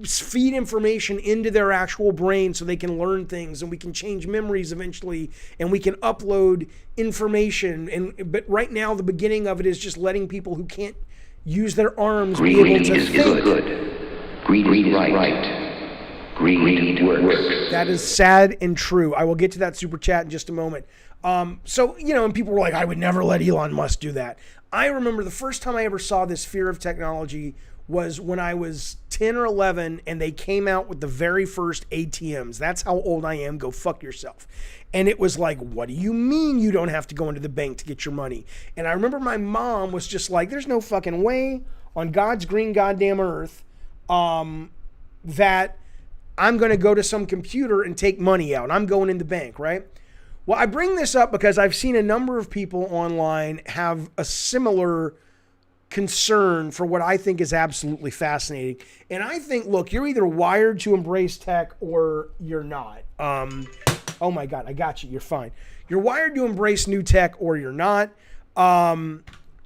feed information into their actual brain so they can learn things, and we can change memories eventually, and we can upload information. But right now, the beginning of it is just letting people who can't use their arms be able to think. Good. Greed is right. Greed works. That is sad and true. I will get to that super chat in just a moment. And people were like, I would never let Elon Musk do that. I remember the first time I ever saw this fear of technology was when I was 10 or 11 and they came out with the very first ATMs. That's how old I am. Go fuck yourself. And it was like, what do you mean you don't have to go into the bank to get your money? And I remember my mom was just like, there's no fucking way on God's green goddamn earth that I'm going to go to some computer and take money out. I'm going in the bank, right? Well, I bring this up because I've seen a number of people online have a similar concern for what I think is absolutely fascinating. And I think, look, you're either wired to embrace tech or you're not. Oh my God, I got you. You're fine. You're wired to embrace new tech or you're not.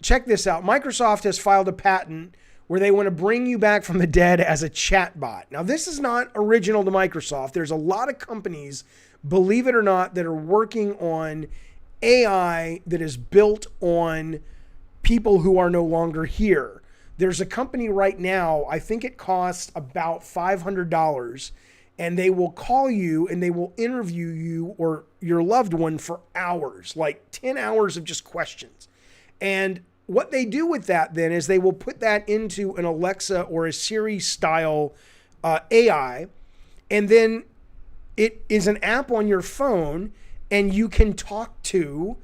Check this out. Microsoft has filed a patent where they want to bring you back from the dead as a chatbot. Now, this is not original to Microsoft. There's a lot of companies, believe it or not, that are working on AI that is built on people who are no longer here. There's a company right now, I think it costs about $500, and they will call you and they will interview you or your loved one for hours, like 10 hours of just questions. And what they do with that then is they will put that into an Alexa or a Siri style AI, and then it is an app on your phone, and you can talk to,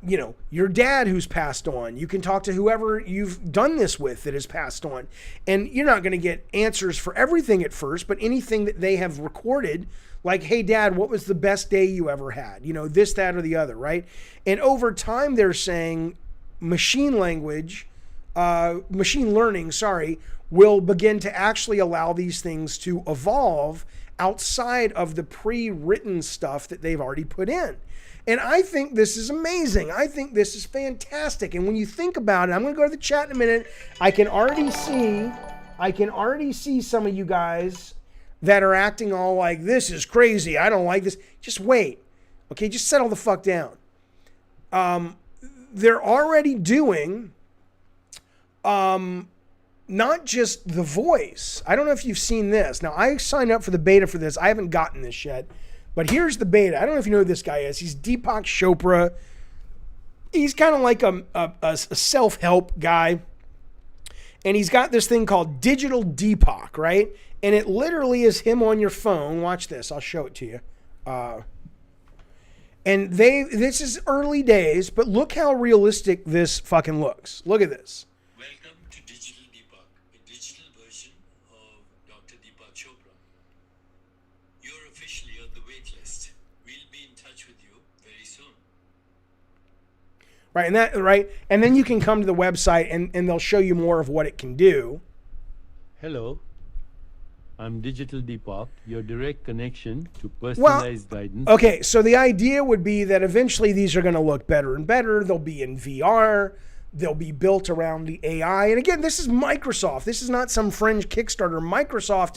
you know, your dad who's passed on. You can talk to whoever you've done this with that has passed on. And you're not going to get answers for everything at first, but anything that they have recorded, like, hey, Dad, what was the best day you ever had? You know, this, that, or the other, right? And over time, they're saying machine learning, will begin to actually allow these things to evolve outside of the pre-written stuff that they've already put in. And I think this is amazing. I think this is fantastic. And when you think about it, I'm going to go to the chat in a minute. I can already see some of you guys that are acting all like, this is crazy, I don't like this. Just wait. Okay, just settle the fuck down. They're already doing not just the voice. I don't know if you've seen this. Now, I signed up for the beta for this. I haven't gotten this yet. But here's the beta. I don't know if you know who this guy is. He's Deepak Chopra. He's kind of like a self-help guy. And he's got this thing called Digital Deepak, right? And it literally is him on your phone. Watch this. I'll show it to you. And this is early days, but look how realistic this fucking looks. Look at this. Welcome to Digital Deepak, a digital version of Dr. Deepak Chopra. You're officially on the wait list. We'll be in touch with you very soon. Right, and then you can come to the website and they'll show you more of what it can do. Hello, I'm Digital Deepak, your direct connection to personalized guidance. Okay, so the idea would be that eventually these are going to look better and better. They'll be in VR. They'll be built around the AI. And again, this is Microsoft. This is not some fringe Kickstarter. Microsoft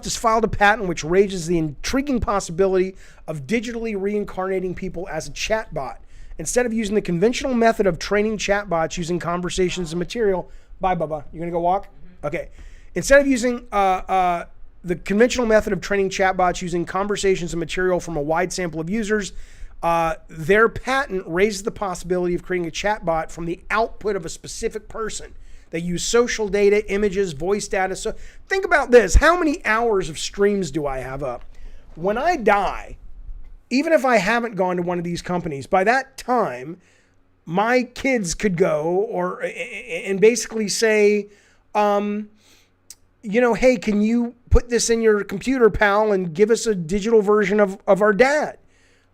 has filed a patent which raises the intriguing possibility of digitally reincarnating people as a chatbot. Instead of using the conventional method of training chatbots using conversations and material. Bye, Bubba. You're going to go walk? Okay. Instead of using the conventional method of training chatbots using conversations and material from a wide sample of users, their patent raises the possibility of creating a chatbot from the output of a specific person. They use social data, images, voice data. So think about this. How many hours of streams do I have up? When I die, even if I haven't gone to one of these companies, by that time, my kids could go and basically say, you know, hey, can you put this in your computer, pal, and give us a digital version of our dad?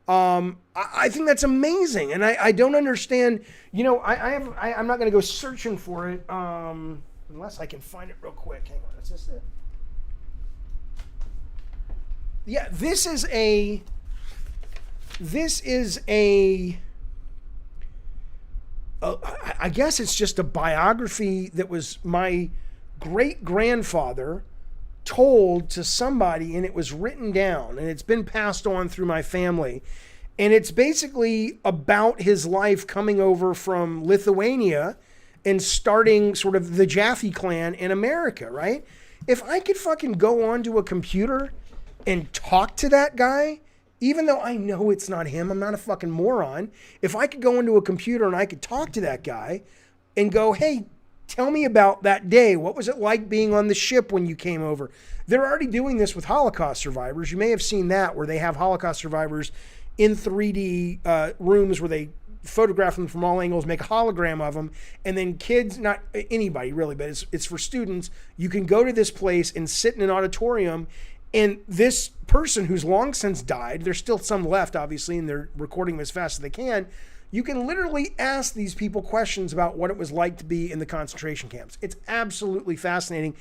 I think that's amazing. And I don't understand, you know, I'm not going to go searching for it unless I can find it real quick. Hang on, is this it? Yeah, this is I guess it's just a biography that was my great-grandfather told to somebody, and it was written down, and it's been passed on through my family. And it's basically about his life coming over from Lithuania and starting sort of the Jaffe clan in America, right? If I could fucking go onto a computer and talk to that guy, even though I know it's not him, I'm not a fucking moron. If I could go into a computer and I could talk to that guy and go, hey, tell me about that day. What was it like being on the ship when you came over? They're already doing this with Holocaust survivors. You may have seen that, where they have Holocaust survivors in 3D rooms where they photograph them from all angles, make a hologram of them, and then kids, not anybody really, but it's for students. You can go to this place and sit in an auditorium And this person who's long since died, there's still some left, obviously, and they're recording them as fast as they can. You can literally ask these people questions about what it was like to be in the concentration camps. It's absolutely fascinating.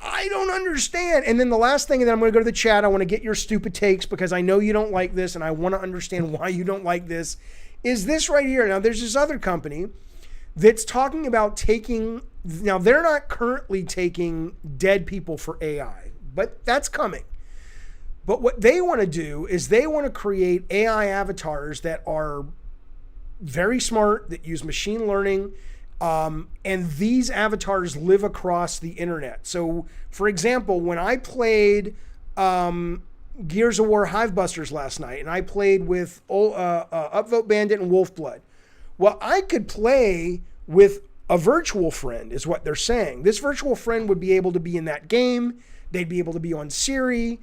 I don't understand. And then the last thing, and then I'm going to go to the chat. I want to get your stupid takes because I know you don't like this, and I want to understand why you don't like this, is this right here. Now, there's this other company that's talking about taking, now they're not currently taking dead people for AI, but that's coming. But what they want to do is they want to create AI avatars that are very smart, that use machine learning, and these avatars live across the internet. So, for example, when I played Gears of War Hivebusters last night, and I played with Upvote Bandit and Wolfblood, well, I could play with a virtual friend, is what they're saying. This virtual friend would be able to be in that game. They'd be able to be on Siri.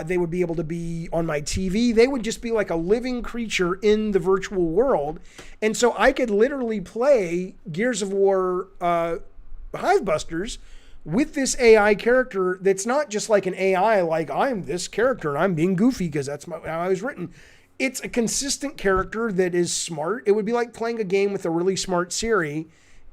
They would be able to be on my TV. They would just be like a living creature in the virtual world. And so I could literally play Gears of War Hivebusters with this AI character that's not just like an AI, like I'm this character and I'm being goofy because that's how I was written. It's a consistent character that is smart. It would be like playing a game with a really smart Siri,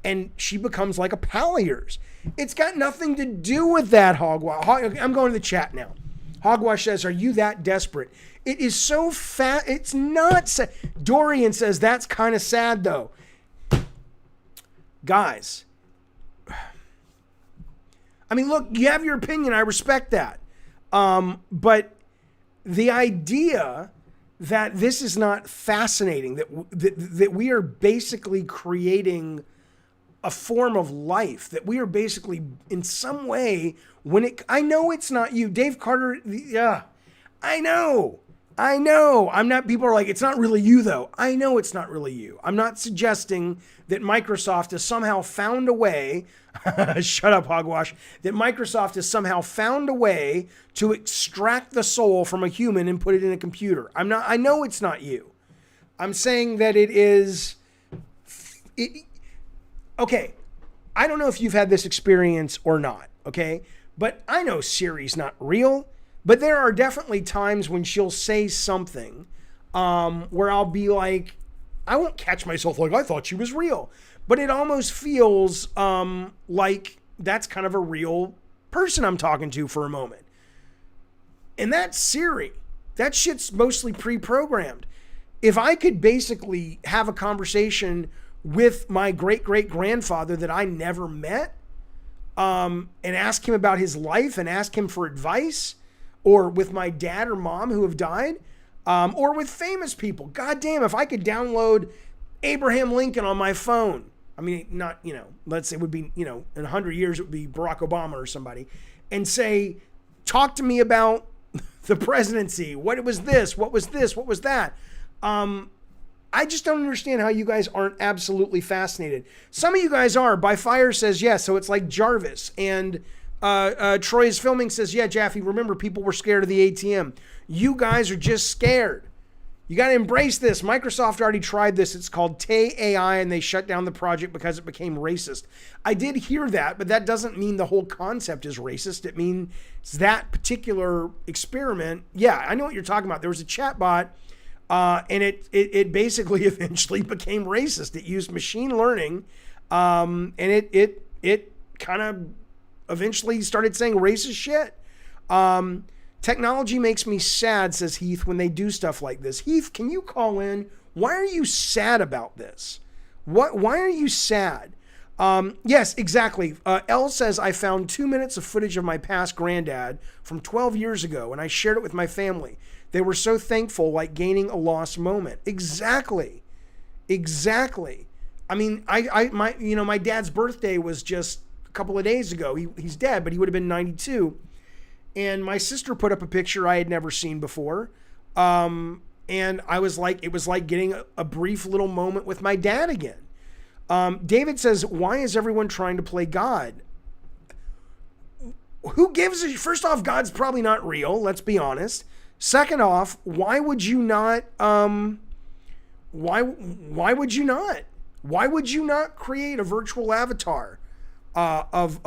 and she becomes like a pal of yours. It's got nothing to do with that, Hogwash. I'm going to the chat now. Hogwash says, are you that desperate? It is so fat. It's not sad. Dorian says, that's kind of sad, though. Guys. I mean, look, you have your opinion. I respect that. But the idea that this is not fascinating, that we are basically creating a form of life, that we are basically in some way, I know it's not you, Dave Carter. Yeah, I know. I'm not, people are like, it's not really you though. I know it's not really you. I'm not suggesting that Microsoft has somehow found a way, shut up, Hogwash, that Microsoft has somehow found a way to extract the soul from a human and put it in a computer. I know it's not you. I'm saying that it is, okay, I don't know if you've had this experience or not, okay? But I know Siri's not real, but there are definitely times when she'll say something where I'll be like, I won't catch myself like, I thought she was real. But it almost feels like that's kind of a real person I'm talking to for a moment. And that's Siri. That shit's mostly pre-programmed. If I could basically have a conversation with my great-great-grandfather that I never met, and ask him about his life and ask him for advice, or with my dad or mom who have died, or with famous people. God damn, if I could download Abraham Lincoln on my phone. I mean, not, let's say it would be, in 100 years, it would be Barack Obama or somebody, and say, talk to me about the presidency. What was this? What was this? What was that? I just don't understand how you guys aren't absolutely fascinated. Some of you guys are. By Fire says yes, so it's like Jarvis. And Troy's Filming says, yeah, Jaffe, remember, people were scared of the ATM. You guys are just scared. You got to embrace this. Microsoft already tried this. It's called Tay AI, and they shut down the project because it became racist. I did hear that, but that doesn't mean the whole concept is racist. It means that particular experiment. Yeah, I know what you're talking about. There was a chatbot. And it basically eventually became racist. It used machine learning, and it kind of eventually started saying racist shit. Technology makes me sad, says Heath, when they do stuff like this. Heath, can you call in? Why are you sad about this? Why are you sad? Yes, exactly. Elle says, I found 2 minutes of footage of my past granddad from 12 years ago, and I shared it with my family. They were so thankful, like gaining a lost moment. Exactly. I mean, my dad's birthday was just a couple of days ago. He's dead, but he would have been 92. And my sister put up a picture I had never seen before. And I was like, it was like getting a brief little moment with my dad again. David says, why is everyone trying to play God? Who gives a, first off, God's probably not real. Let's be honest. Second off, why would you not, why would you not create a virtual avatar of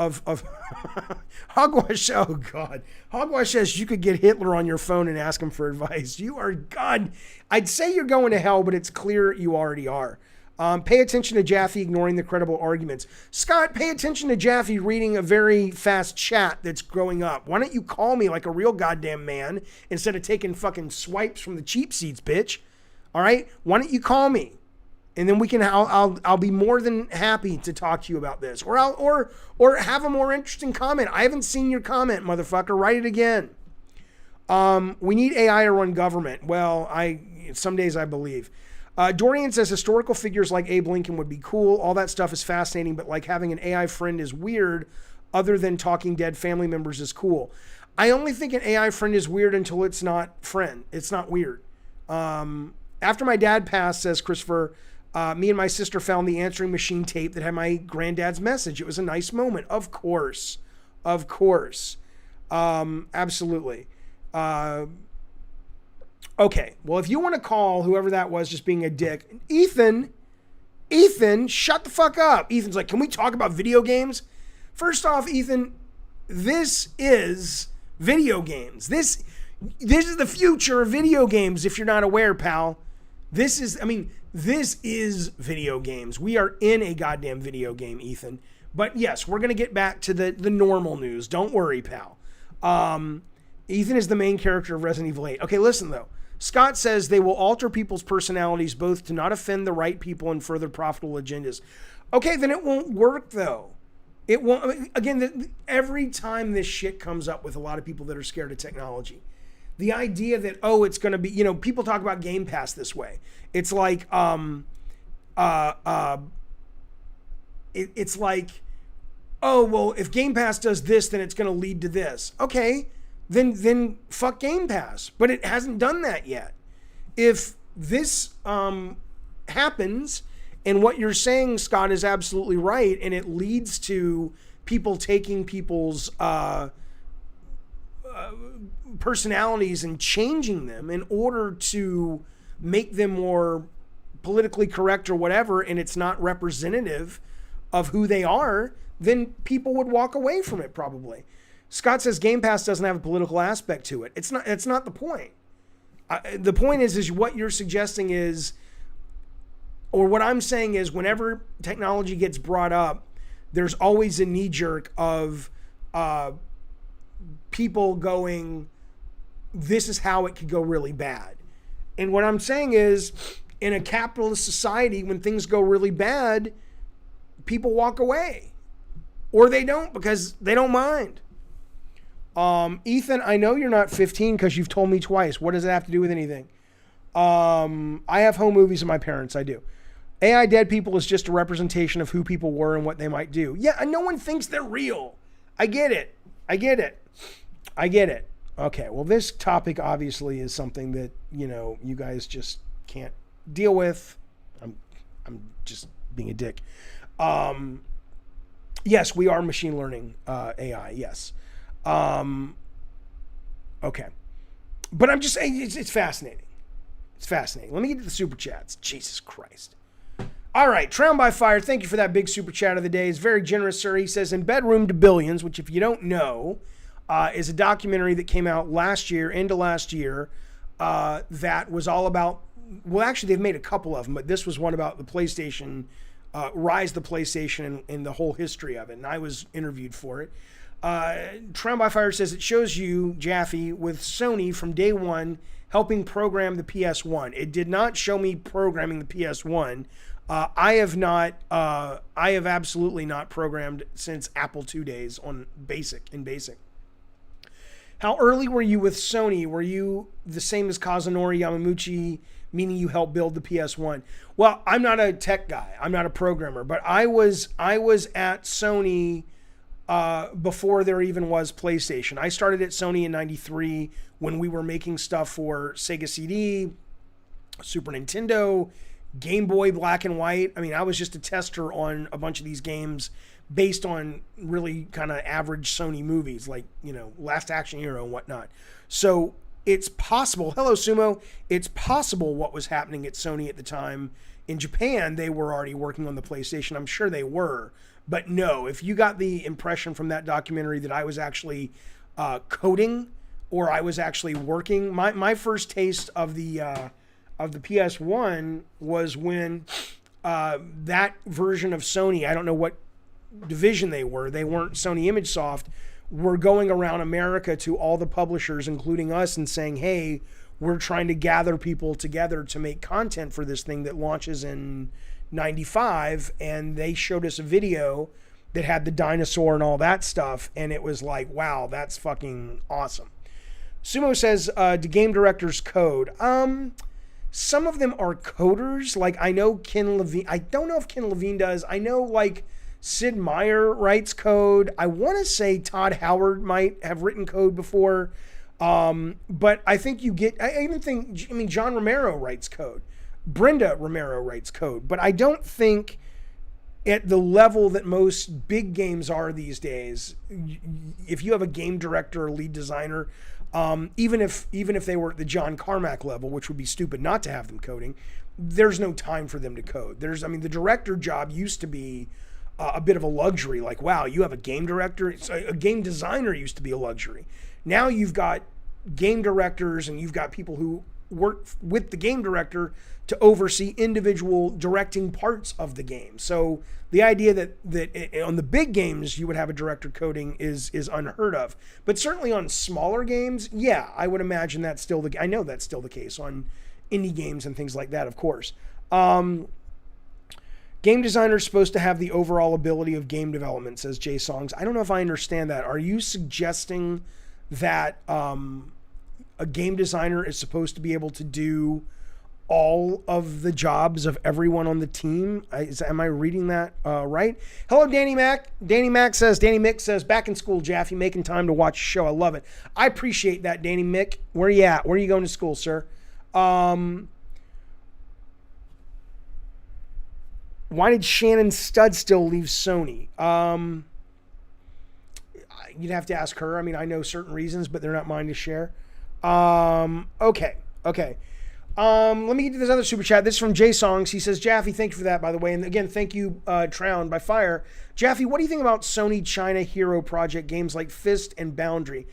Hogwash. Oh God, Hogwash says you could get Hitler on your phone and ask him for advice. You are God. I'd say you're going to hell, but it's clear you already are. Pay attention to Jaffe ignoring the credible arguments. Scott, pay attention to Jaffe reading a very fast chat that's growing up. Why don't you call me like a real goddamn man instead of taking fucking swipes from the cheap seats, bitch? All right? Why don't you call me? And then we can, I'll be more than happy to talk to you about this. Or have a more interesting comment. I haven't seen your comment, motherfucker. Write it again. We need AI to run government. Well, some days I believe. Dorian says historical figures like Abe Lincoln would be cool. All that stuff is fascinating, but like having an AI friend is weird. Other than talking dead family members is cool. I only think an AI friend is weird until it's not friend. It's not weird. After my dad passed, says Christopher, me and my sister found the answering machine tape that had my granddad's message. It was a nice moment. Of course. Absolutely. Okay, well, if you want to call whoever that was just being a dick, Ethan, shut the fuck up. Ethan's like, can we talk about video games? First off, Ethan, this is video games. This is the future of video games, if you're not aware, pal. This is video games. We are in a goddamn video game, Ethan. But yes, we're going to get back to the normal news. Don't worry, pal. Ethan is the main character of Resident Evil 8. Okay, listen, though. Scott says they will alter people's personalities both to not offend the right people and further profitable agendas. Okay, then it won't work, though. It won't. Again, every time this shit comes up with a lot of people that are scared of technology, the idea that, it's going to be, people talk about Game Pass this way. It's like, it's like, if Game Pass does this, then it's going to lead to this. Okay. Then fuck Game Pass. But it hasn't done that yet. If this happens, and what you're saying, Scott, is absolutely right, and it leads to people taking people's personalities and changing them in order to make them more politically correct or whatever, and it's not representative of who they are, then people would walk away from it probably. Scott says Game Pass doesn't have a political aspect to it. It's not the point. The point is what you're suggesting is, or what I'm saying is, whenever technology gets brought up, there's always a knee jerk of people going, this is how it could go really bad. And what I'm saying is, in a capitalist society, when things go really bad, people walk away. Or they don't, because they don't mind. Ethan, I know you're not 15 because you've told me twice. What does it have to do with anything? I have home movies of my parents. I do. AI dead people is just a representation of who people were and what they might do. Yeah, and no one thinks they're real. I get it. Okay, well, this topic obviously is something that, you guys just can't deal with. I'm just being a dick. Yes, we are machine learning AI. Yes. Okay. But I'm just saying it's fascinating. It's fascinating. Let me get to the super chats. Jesus Christ. All right. Drowned by Fire. Thank you for that big super chat of the day. It's very generous, sir. He says, In Bedroom to Billions, which if you don't know, is a documentary that came out into last year, that was all about, well, actually they've made a couple of them, but this was one about the PlayStation, rise of the PlayStation and the whole history of it. And I was interviewed for it. Drowned by Fire says it shows you, Jaffe, with Sony from day one helping program the PS1. It did not show me programming the PS1. I have absolutely not programmed since Apple II days in BASIC. How early were you with Sony? Were you the same as Kazunori Yamaguchi, meaning you helped build the PS1? Well, I'm not a tech guy. I'm not a programmer, but I was at Sony before there even was PlayStation. I started at Sony in 93 when we were making stuff for Sega CD, Super Nintendo, Game Boy Black and White. I mean, I was just a tester on a bunch of these games based on really kind of average Sony movies like, Last Action Hero and whatnot. So it's possible, hello Sumo, it's possible what was happening at Sony at the time in Japan, they were already working on the PlayStation. I'm sure they were. But no, if you got the impression from that documentary that I was actually coding or I was actually working, my first taste of the PS1 was when that version of Sony, I don't know what division they weren't Sony ImageSoft, were going around America to all the publishers, including us, and saying, hey, we're trying to gather people together to make content for this thing that launches in 95. And they showed us a video that had the dinosaur and all that stuff. And it was like, wow, that's fucking awesome. Sumo says, do game directors code? Some of them are coders. Like I know Ken Levine. I don't know if Ken Levine does. I know like Sid Meier writes code. I want to say Todd Howard might have written code before. But I think John Romero writes code. Brenda Romero writes code. But I don't think at the level that most big games are these days, if you have a game director or lead designer, even if they were at the John Carmack level, which would be stupid not to have them coding, there's no time for them to code. The director job used to be a bit of a luxury. Like, wow, you have a game director. A game designer used to be a luxury. Now you've got game directors and you've got people who work with the game director to oversee individual directing parts of the game. So the idea that on the big games you would have a director coding is unheard of. But certainly on smaller games, yeah, I would imagine I know that's still the case on indie games and things like that, of course. Game designer is supposed to have the overall ability of game development, says Jay Songs. I don't know if I understand that. Are you suggesting that a game designer is supposed to be able to do all of the jobs of everyone on the team? Am I reading that right? Hello, Danny Mac. Danny Mick says, back in school, Jaffe, making time to watch a show. I love it. I appreciate that, Danny Mick. Where are you at? Where are you going to school, sir? Why did Shannon Studd still leave Sony? You'd have to ask her. I mean, I know certain reasons, but they're not mine to share. Okay. Let me get to this other super chat. This is from Jay Songs. He says, Jaffe, thank you for that, by the way. And again, thank you, Tround by Fire. Jaffe, what do you think about Sony China Hero Project games like Fist and Boundary?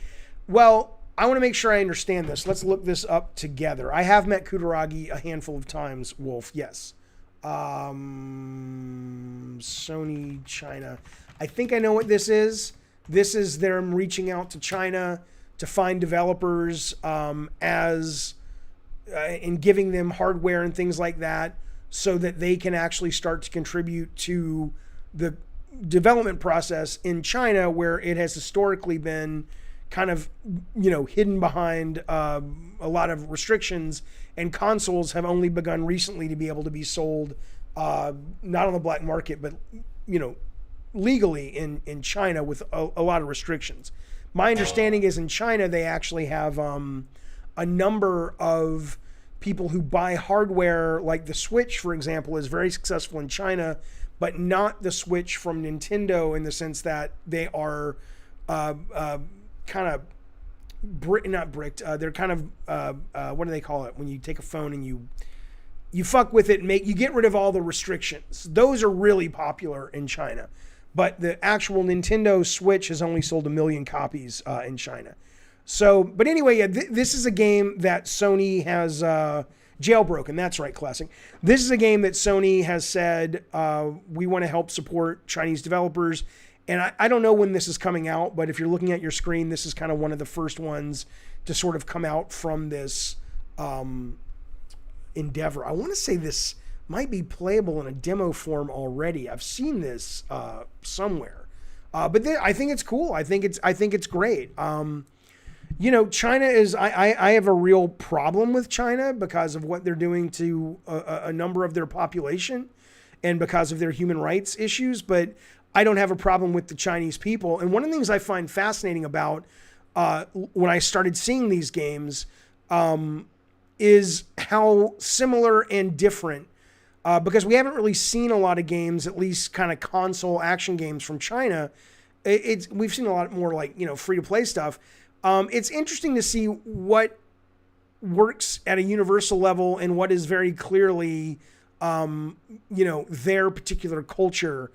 Well, I want to make sure I understand this. Let's look this up together. I have met Kutaragi a handful of times, Wolf. Yes. Sony China. I think I know what this is. This is them reaching out to China to find developers and giving them hardware and things like that so that they can actually start to contribute to the development process in China, where it has historically been kind of, hidden behind a lot of restrictions, and consoles have only begun recently to be able to be sold not on the black market, but, legally in China with a lot of restrictions. My understanding is in China, they actually have a number of people who buy hardware, like the Switch, for example, is very successful in China, but not the Switch from Nintendo, in the sense that they are kind of not bricked. They're kind of what do they call it when you take a phone and you fuck with it and you get rid of all the restrictions. Those are really popular in China, but the actual Nintendo Switch has only sold 1 million copies in China. So, but anyway, yeah, this is a game that Sony has jailbroken. That's right, Classic. This is a game that Sony has said we want to help support Chinese developers. And I don't know when this is coming out, but if you're looking at your screen, this is kind of one of the first ones to sort of come out from this endeavor. I want to say this might be playable in a demo form already. I've seen this somewhere, but I think it's cool. I think it's great. China is. I have a real problem with China because of what they're doing to a number of their population, and because of their human rights issues. But I don't have a problem with the Chinese people. And one of the things I find fascinating about when I started seeing these games is how similar and different, because we haven't really seen a lot of games, at least kind of console action games from China. We've seen a lot more like, free-to-play stuff. It's interesting to see what works at a universal level and what is very clearly their particular culture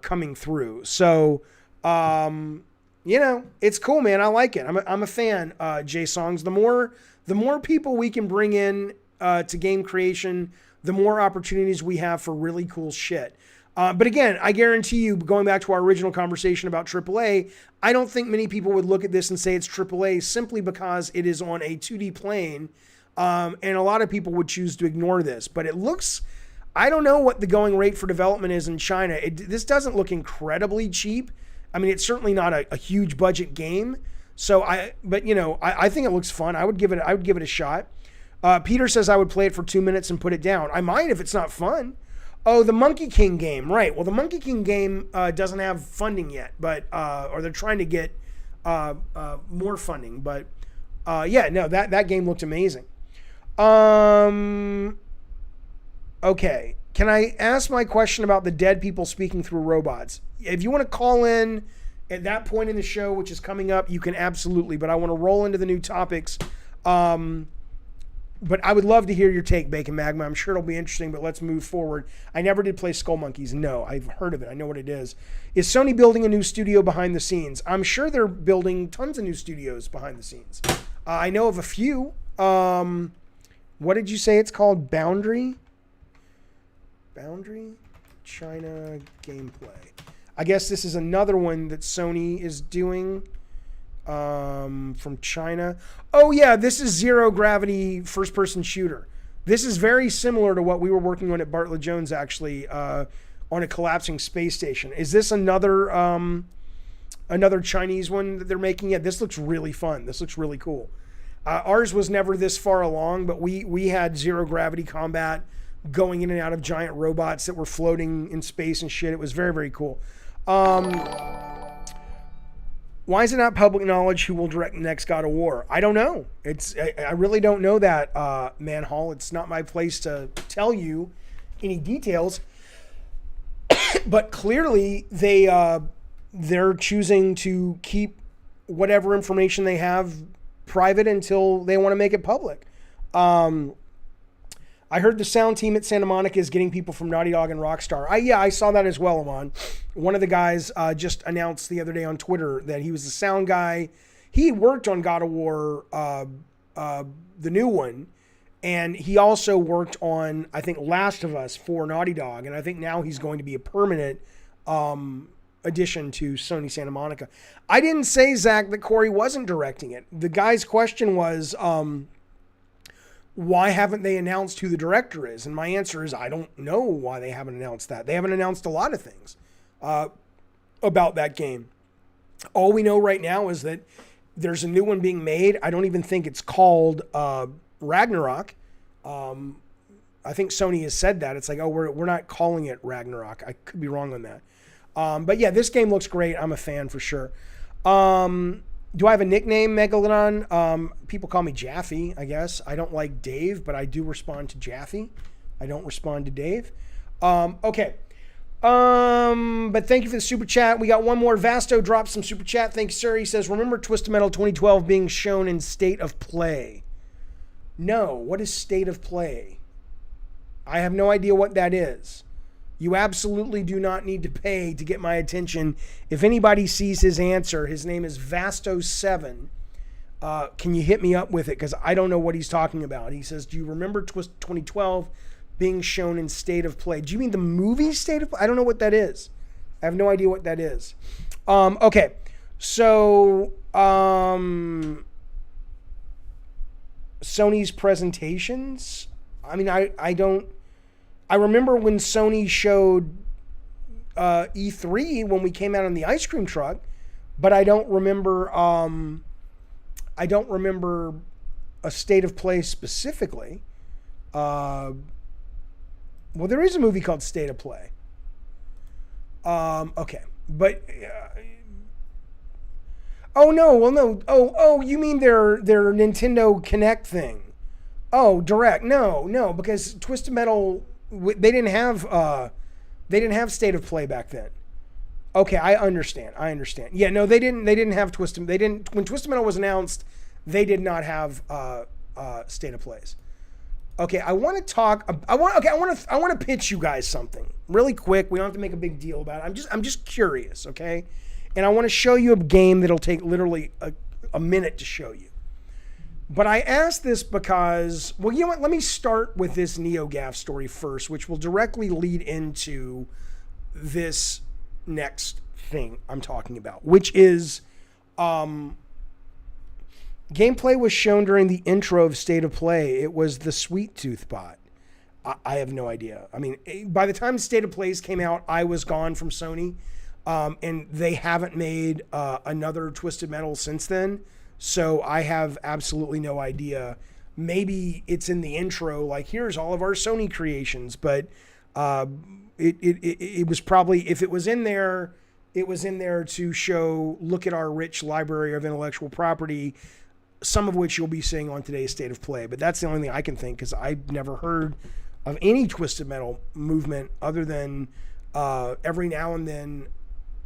coming through. So, it's cool, man. I like it. I'm a fan, Jay Songs. The more people we can bring in to game creation, the more opportunities we have for really cool shit. But again, I guarantee you, going back to our original conversation about AAA, I don't think many people would look at this and say it's AAA simply because it is on a 2D plane. And a lot of people would choose to ignore this. But it looks, I don't know what the going rate for development is in China. This doesn't look incredibly cheap. I mean, it's certainly not a huge budget game. So I think it looks fun. I would give it a shot. Peter says I would play it for 2 minutes and put it down. I might if it's not fun. Oh, the Monkey King game, right? Well, the Monkey King game doesn't have funding yet, but or they're trying to get more funding. But that game looked amazing. Okay, can I ask my question about the dead people speaking through robots? If you want to call in at that point in the show, which is coming up, you can absolutely. But I want to roll into the new topics. But I would love to hear your take, Bacon Magma. I'm sure it'll be interesting, but let's move forward. I never did play Skull Monkeys. No, I've heard of it. I know what it is. Is Sony building a new studio behind the scenes? I'm sure they're building tons of new studios behind the scenes. I know of a few. What did you say it's called? Boundary? China gameplay. I guess this is another one that Sony is doing. From China. Oh yeah, this is Zero Gravity first-person shooter. This is very similar to what we were working on at Bartlett Jones, actually, on a collapsing space station. Is this another Chinese one that they're making? Yeah, this looks really fun. This looks really cool. Ours was never this far along, but we had zero gravity combat going in and out of giant robots that were floating in space and shit. It was very, very cool. Why is it not public knowledge who will direct the next God of War? I don't know. I really don't know that, Manhall. It's not my place to tell you any details. But clearly they're choosing to keep whatever information they have private until they want to make it public. I heard the sound team at Santa Monica is getting people from Naughty Dog and Rockstar. I saw that as well, Amon. One of the guys just announced the other day on Twitter that he was the sound guy. He worked on God of War, the new one, and he also worked on, I think, Last of Us for Naughty Dog, and I think now he's going to be a permanent addition to Sony Santa Monica. I didn't say, Zach, that Corey wasn't directing it. The guy's question was, why haven't they announced who the director is? And my answer is, I don't know why they haven't announced that. They haven't announced a lot of things about that game. All we know right now is that there's a new one being made. I don't even think it's called Ragnarok. I think Sony has said that. It's like, oh, we're not calling it Ragnarok. I could be wrong on that. But yeah, this game looks great. I'm a fan for sure. Do I have a nickname, Megalodon? People call me Jaffe, I guess. I don't like Dave, but I do respond to Jaffe. I don't respond to Dave. Okay. But thank you for the super chat. We got one more. Vasto dropped some super chat. Thanks, sir. He says, remember Twisted Metal 2012 being shown in State of Play? No. What is State of Play? I have no idea what that is. You absolutely do not need to pay to get my attention. If anybody sees his answer, his name is Vasto7. Can you hit me up with it? Because I don't know what he's talking about. He says, do you remember 2012 being shown in State of Play? Do you mean the movie State of Play? I don't know what that is. I have no idea what that is. Okay. So, Sony's presentations. I mean, I don't. I remember when Sony showed E3 when we came out on the ice cream truck, but I don't remember. I don't remember a State of Play specifically. Well, there is a movie called State of Play. Okay, but oh no, well no, oh you mean their Nintendo Connect thing? Oh, Direct? No, because Twisted Metal. They didn't have State of Play back then. Okay, I understand. Yeah, no, they didn't have Twisted. When Twisted Metal was announced, they did not have State of Plays. Okay, I want to talk. I want to pitch you guys something really quick. We don't have to make a big deal about it. I'm just curious, okay? And I want to show you a game that'll take literally a minute to show you. But I asked this because, well, you know what? Let me start with this NeoGAF story first, which will directly lead into this next thing I'm talking about, which is gameplay was shown during the intro of State of Play. It was the Sweet Tooth bot. I have no idea. I mean, by the time State of Plays came out, I was gone from Sony, and they haven't made another Twisted Metal since then. So I have absolutely no idea. Maybe it's in the intro, like here's all of our Sony creations, but it was probably, if it was in there, it was in there to show, look at our rich library of intellectual property, some of which you'll be seeing on today's State of Play. But that's the only thing I can think, because I've never heard of any Twisted Metal movement other than every now and then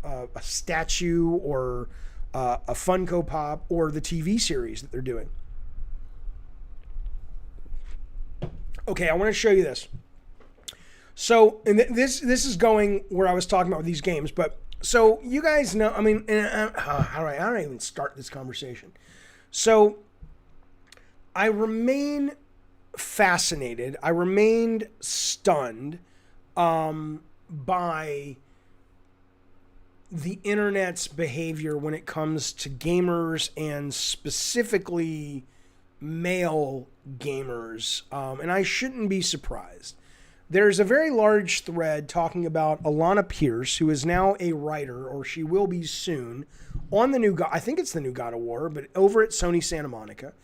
a statue or a Funko Pop or the TV series that they're doing. Okay, I want to show you this. So, and this is going where I was talking about with these games, but so you guys know, I mean, how do I even start this conversation? So, I remain fascinated. I remained stunned by the internet's behavior when it comes to gamers, and specifically male gamers. And I shouldn't be surprised. There's a very large thread talking about Alana Pierce, who is now a writer, or she will be soon, on the new I think it's the new God of War, but over at Sony Santa Monica.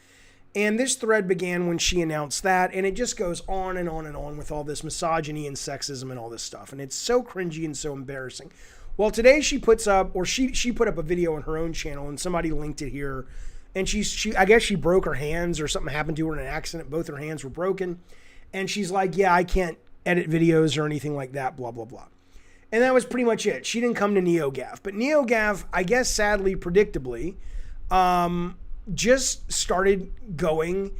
And this thread began when she announced that, and it just goes on and on and on with all this misogyny and sexism and all this stuff. And it's so cringy and so embarrassing. Well, today she puts up, or she put up a video on her own channel, and somebody linked it here. And she I guess she broke her hands, or something happened to her in an accident. Both her hands were broken. And she's like, yeah, I can't edit videos or anything like that, blah, blah, blah. And that was pretty much it. She didn't come to NeoGAF. But NeoGAF, I guess sadly, predictably, just started going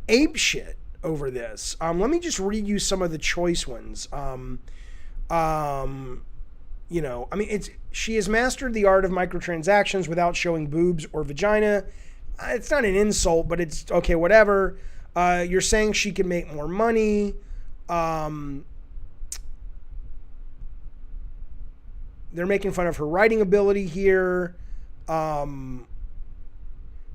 apeshit over this. Let me just read you some of the choice ones. You know, I mean, she has mastered the art of microtransactions without showing boobs or vagina. It's not an insult, but it's okay, whatever. You're saying she can make more money. They're making fun of her writing ability here.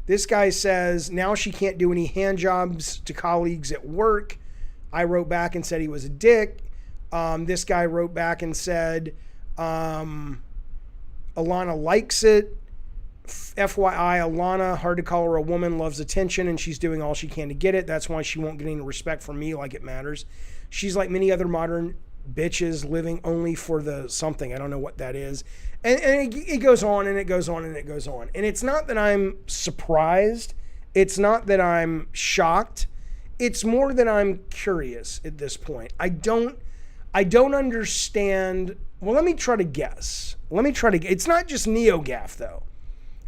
This guy says now she can't do any hand jobs to colleagues at work. I wrote back and said he was a dick. This guy wrote back and said, Alana likes it. FYI, Alana, hard to call her a woman, loves attention, and she's doing all she can to get it. That's why she won't get any respect from me like it matters. She's like many other modern bitches, living only for the something. I don't know what that is. And it goes on and it goes on and it goes on. And it's not that I'm surprised. It's not that I'm shocked. It's more that I'm curious at this point. I don't understand. Well, let me try to guess. It's not just NeoGAF, though.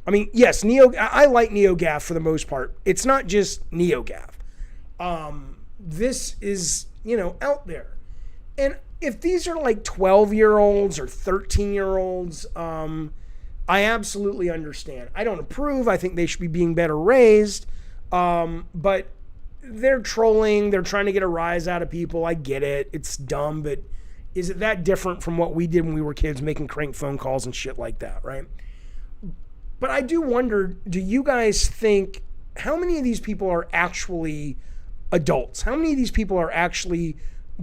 I mean, yes, I like NeoGAF for the most part. It's not just NeoGAF. This is, out there. And if these are like 12-year-olds or 13-year-olds, I absolutely understand. I don't approve. I think they should be being better raised. But they're trolling. They're trying to get a rise out of people. I get it. It's dumb, but is it that different from what we did when we were kids, making crank phone calls and shit like that, right? But I do wonder, do you guys think, how many of these people are actually adults? How many of these people are actually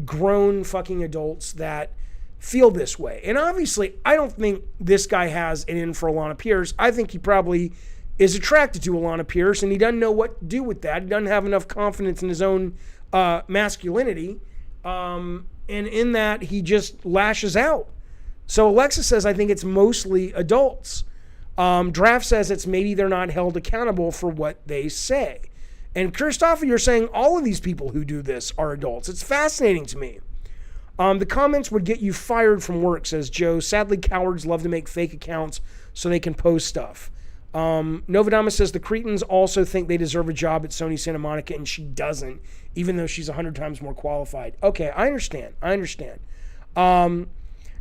grown fucking adults that feel this way? And obviously, I don't think this guy has it in for Alana Pierce. I think he probably is attracted to Alana Pierce, and he doesn't know what to do with that. He doesn't have enough confidence in his own masculinity. And in that, he just lashes out. So Alexa says, I think it's mostly adults. Draft says it's maybe they're not held accountable for what they say. And Christopher, you're saying all of these people who do this are adults. It's fascinating to me. The comments would get you fired from work, says Joe. Sadly, cowards love to make fake accounts so they can post stuff. Novodama says the Cretans also think they deserve a job at Sony Santa Monica, and she doesn't, even though she's 100 times more qualified. Okay, I understand.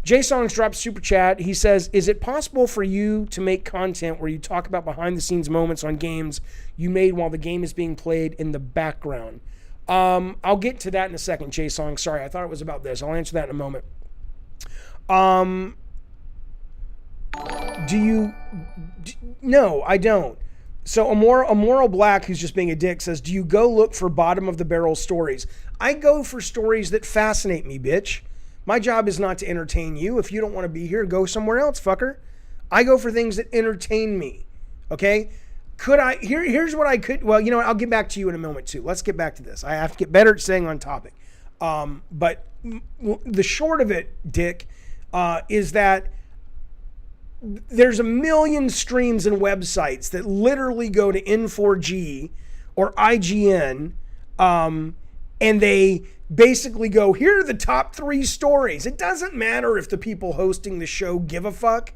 Jay Songs drops super chat. He says, is it possible for you to make content where you talk about behind the scenes moments on games you made while the game is being played in the background? I'll get to that in a second, Jay Songs. Sorry, I thought it was about this. I'll answer that in a moment. No, I don't. So a moral black who's just being a dick says, do you go look for bottom of the barrel stories? I go for stories that fascinate me, bitch. My job is not to entertain you. If you don't want to be here, go somewhere else, fucker. I go for things that entertain me. Okay? Here's what I could, well, you know what, I'll get back to you in a moment too. Let's get back to this. I have to get better at staying on topic. But the short of it, Dick, is that there's a million streams and websites that literally go to N4G or IGN, and they basically go, here are the top 3 stories. It doesn't matter if the people hosting the show give a fuck.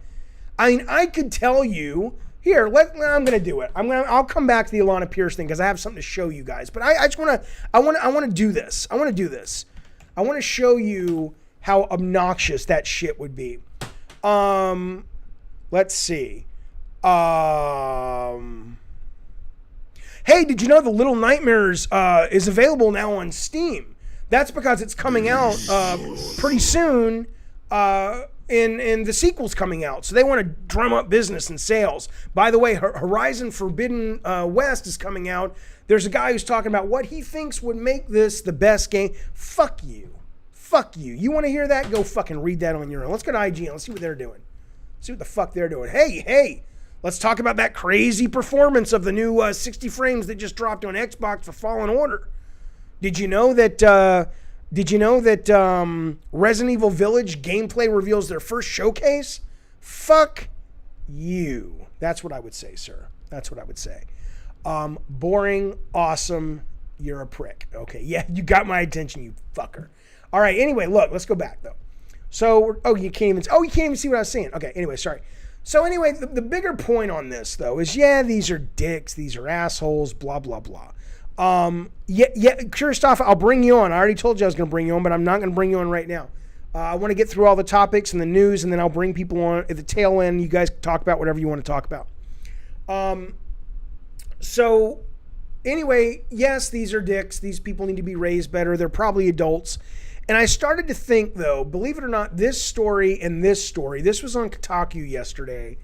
I mean, I could tell you, here, I'm going to do it. I'll come back to the Alana Pierce thing because I have something to show you guys. But I just want to do this. I want to show you how obnoxious that shit would be. Let's see. Hey, did you know the Little Nightmares is available now on Steam? That's because it's coming out pretty soon, and the sequel's coming out. So they want to drum up business and sales. By the way, Horizon Forbidden West is coming out. There's a guy who's talking about what he thinks would make this the best game. Fuck you. You want to hear that? Go fucking read that on your own. Let's go to IGN. Let's see what they're doing. See what the fuck they're doing. Hey, let's talk about that crazy performance of the new 60 frames that just dropped on Xbox for Fallen Order. Did you know that Resident Evil Village gameplay reveals their first showcase? Fuck you. That's what I would say, sir. That's what I would say. Boring, awesome, you're a prick. Okay, yeah, you got my attention, you fucker. All right, anyway, look, let's go back, though. So, you can't even see what I was saying. Okay, anyway, sorry. So anyway, the bigger point on this, though, is, yeah, these are dicks, these are assholes, blah, blah, blah. Christoph, I'll bring you on. I already told you I was going to bring you on, but I'm not going to bring you on right now. I want to get through all the topics and the news, and then I'll bring people on at the tail end. You guys can talk about whatever you want to talk about. So anyway, yes, these are dicks. These people need to be raised better. They're probably adults. And I started to think, though, believe it or not, this story and this story, this was on Kotaku yesterday,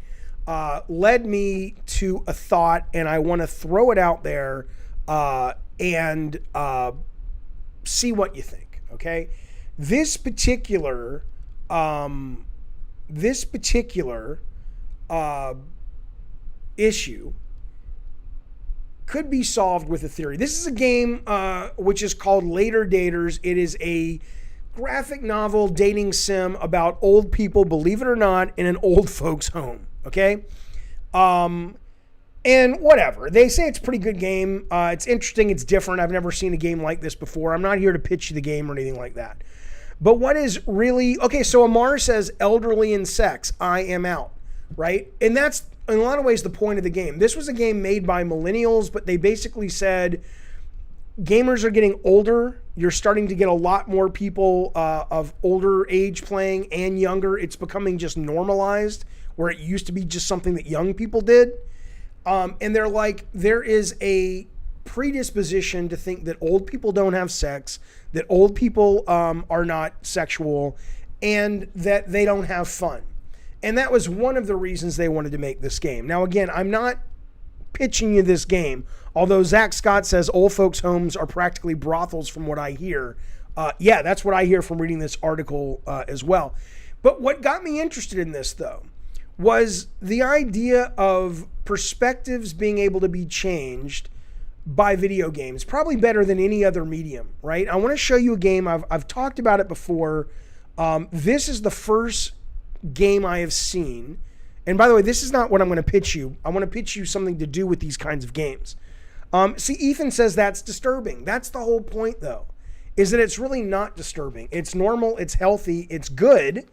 led me to a thought, and I want to throw it out there and see what you think, okay? This particular issue could be solved with a theory. This is a game which is called Later Daters. It is a graphic novel dating sim about old people, believe it or not, in an old folks home, okay? And whatever. They say it's a pretty good game. It's interesting. It's different. I've never seen a game like this before. I'm not here to pitch you the game or anything like that. But what is really... Okay, so Amar says, elderly and sex. I am out, right? And that's, in a lot of ways, the point of the game. This was a game made by millennials, but they basically said, gamers are getting older. You're starting to get a lot more people of older age playing and younger. It's becoming just normalized, where it used to be just something that young people did. And they're like, there is a predisposition to think that old people don't have sex, that old people are not sexual, and that they don't have fun. And that was one of the reasons they wanted to make this game. Now, again, I'm not pitching you this game, although Zach Scott says old folks' homes are practically brothels from what I hear. Yeah, that's what I hear from reading this article as well. But what got me interested in this, though, was the idea of perspectives being able to be changed by video games, probably better than any other medium, right? I want to show you a game. I've talked about it before. This is the first game I have seen. And by the way, this is not what I'm going to pitch you. I want to pitch you something to do with these kinds of games. See, Ethan says that's disturbing. That's the whole point, though, is that it's really not disturbing. It's normal. It's healthy. It's good.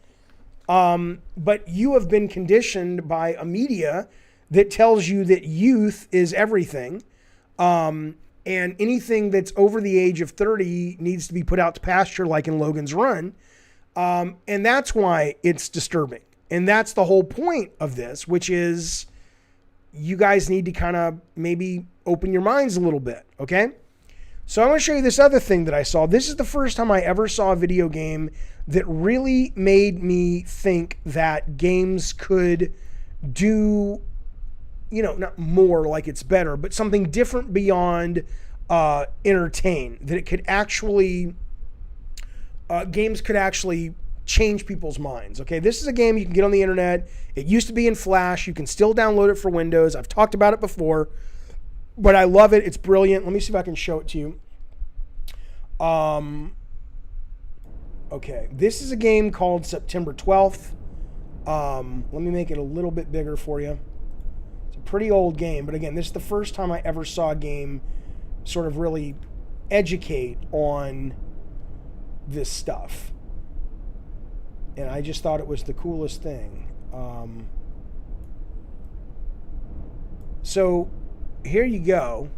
But you have been conditioned by a media that tells you that youth is everything. And anything that's over the age of 30 needs to be put out to pasture, like in Logan's Run. And that's why it's disturbing. And that's the whole point of this, which is you guys need to kind of maybe open your minds a little bit. Okay. So I'm going to show you this other thing that I saw. This is the first time I ever saw a video game that really made me think that games could do, you know, not more like it's better, but something different beyond entertain. That it could actually, games could actually change people's minds. Okay, this is a game you can get on the internet. It used to be in Flash. You can still download it for Windows. I've talked about it before, but I love it. It's brilliant. Let me see if I can show it to you. Okay, this is a game called September 12th. Let me make it a little bit bigger for you. It's a pretty old game, but again, this is the first time I ever saw a game sort of really educate on this stuff. And I just thought it was the coolest thing. So here you go.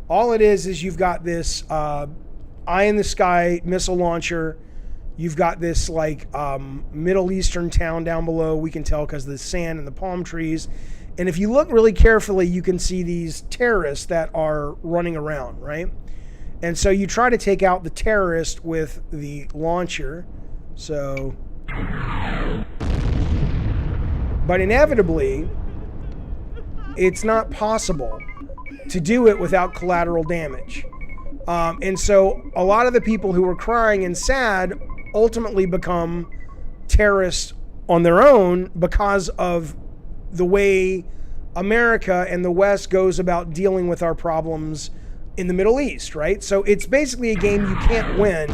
All it is you've got this eye in the sky missile launcher. You've got this like Middle Eastern town down below. We can tell because of the sand and the palm trees. And if you look really carefully, you can see these terrorists that are running around, right? And so you try to take out the terrorist with the launcher. So, but inevitably, it's not possible to do it without collateral damage. And so a lot of the people who were crying and sad ultimately become terrorists on their own because of the way America and the West goes about dealing with our problems in the Middle East, right? So it's basically a game you can't win,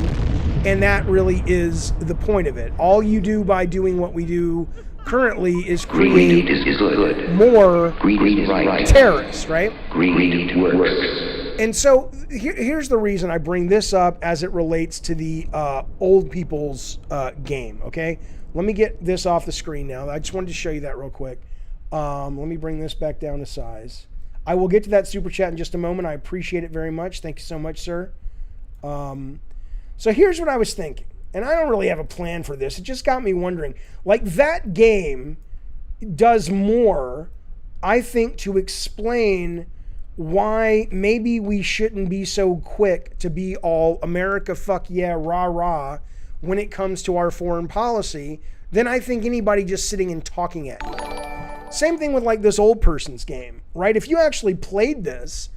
and that really is the point of it. All you do by doing what we do currently is create more terrorists, right? Greed works. And so here's the reason I bring this up as it relates to the old people's game, okay? Let me get this off the screen now. I just wanted to show you that real quick. Let me bring this back down to size. I will get to that super chat in just a moment. I appreciate it very much. Thank you so much, sir. So here's what I was thinking. And I don't really have a plan for this. It just got me wondering. Like, that game does more, I think, to explain why maybe we shouldn't be so quick to be all America, fuck yeah, rah, rah, when it comes to our foreign policy than I think anybody just sitting and talking at me. Same thing with like this old person's game, right? If you actually played this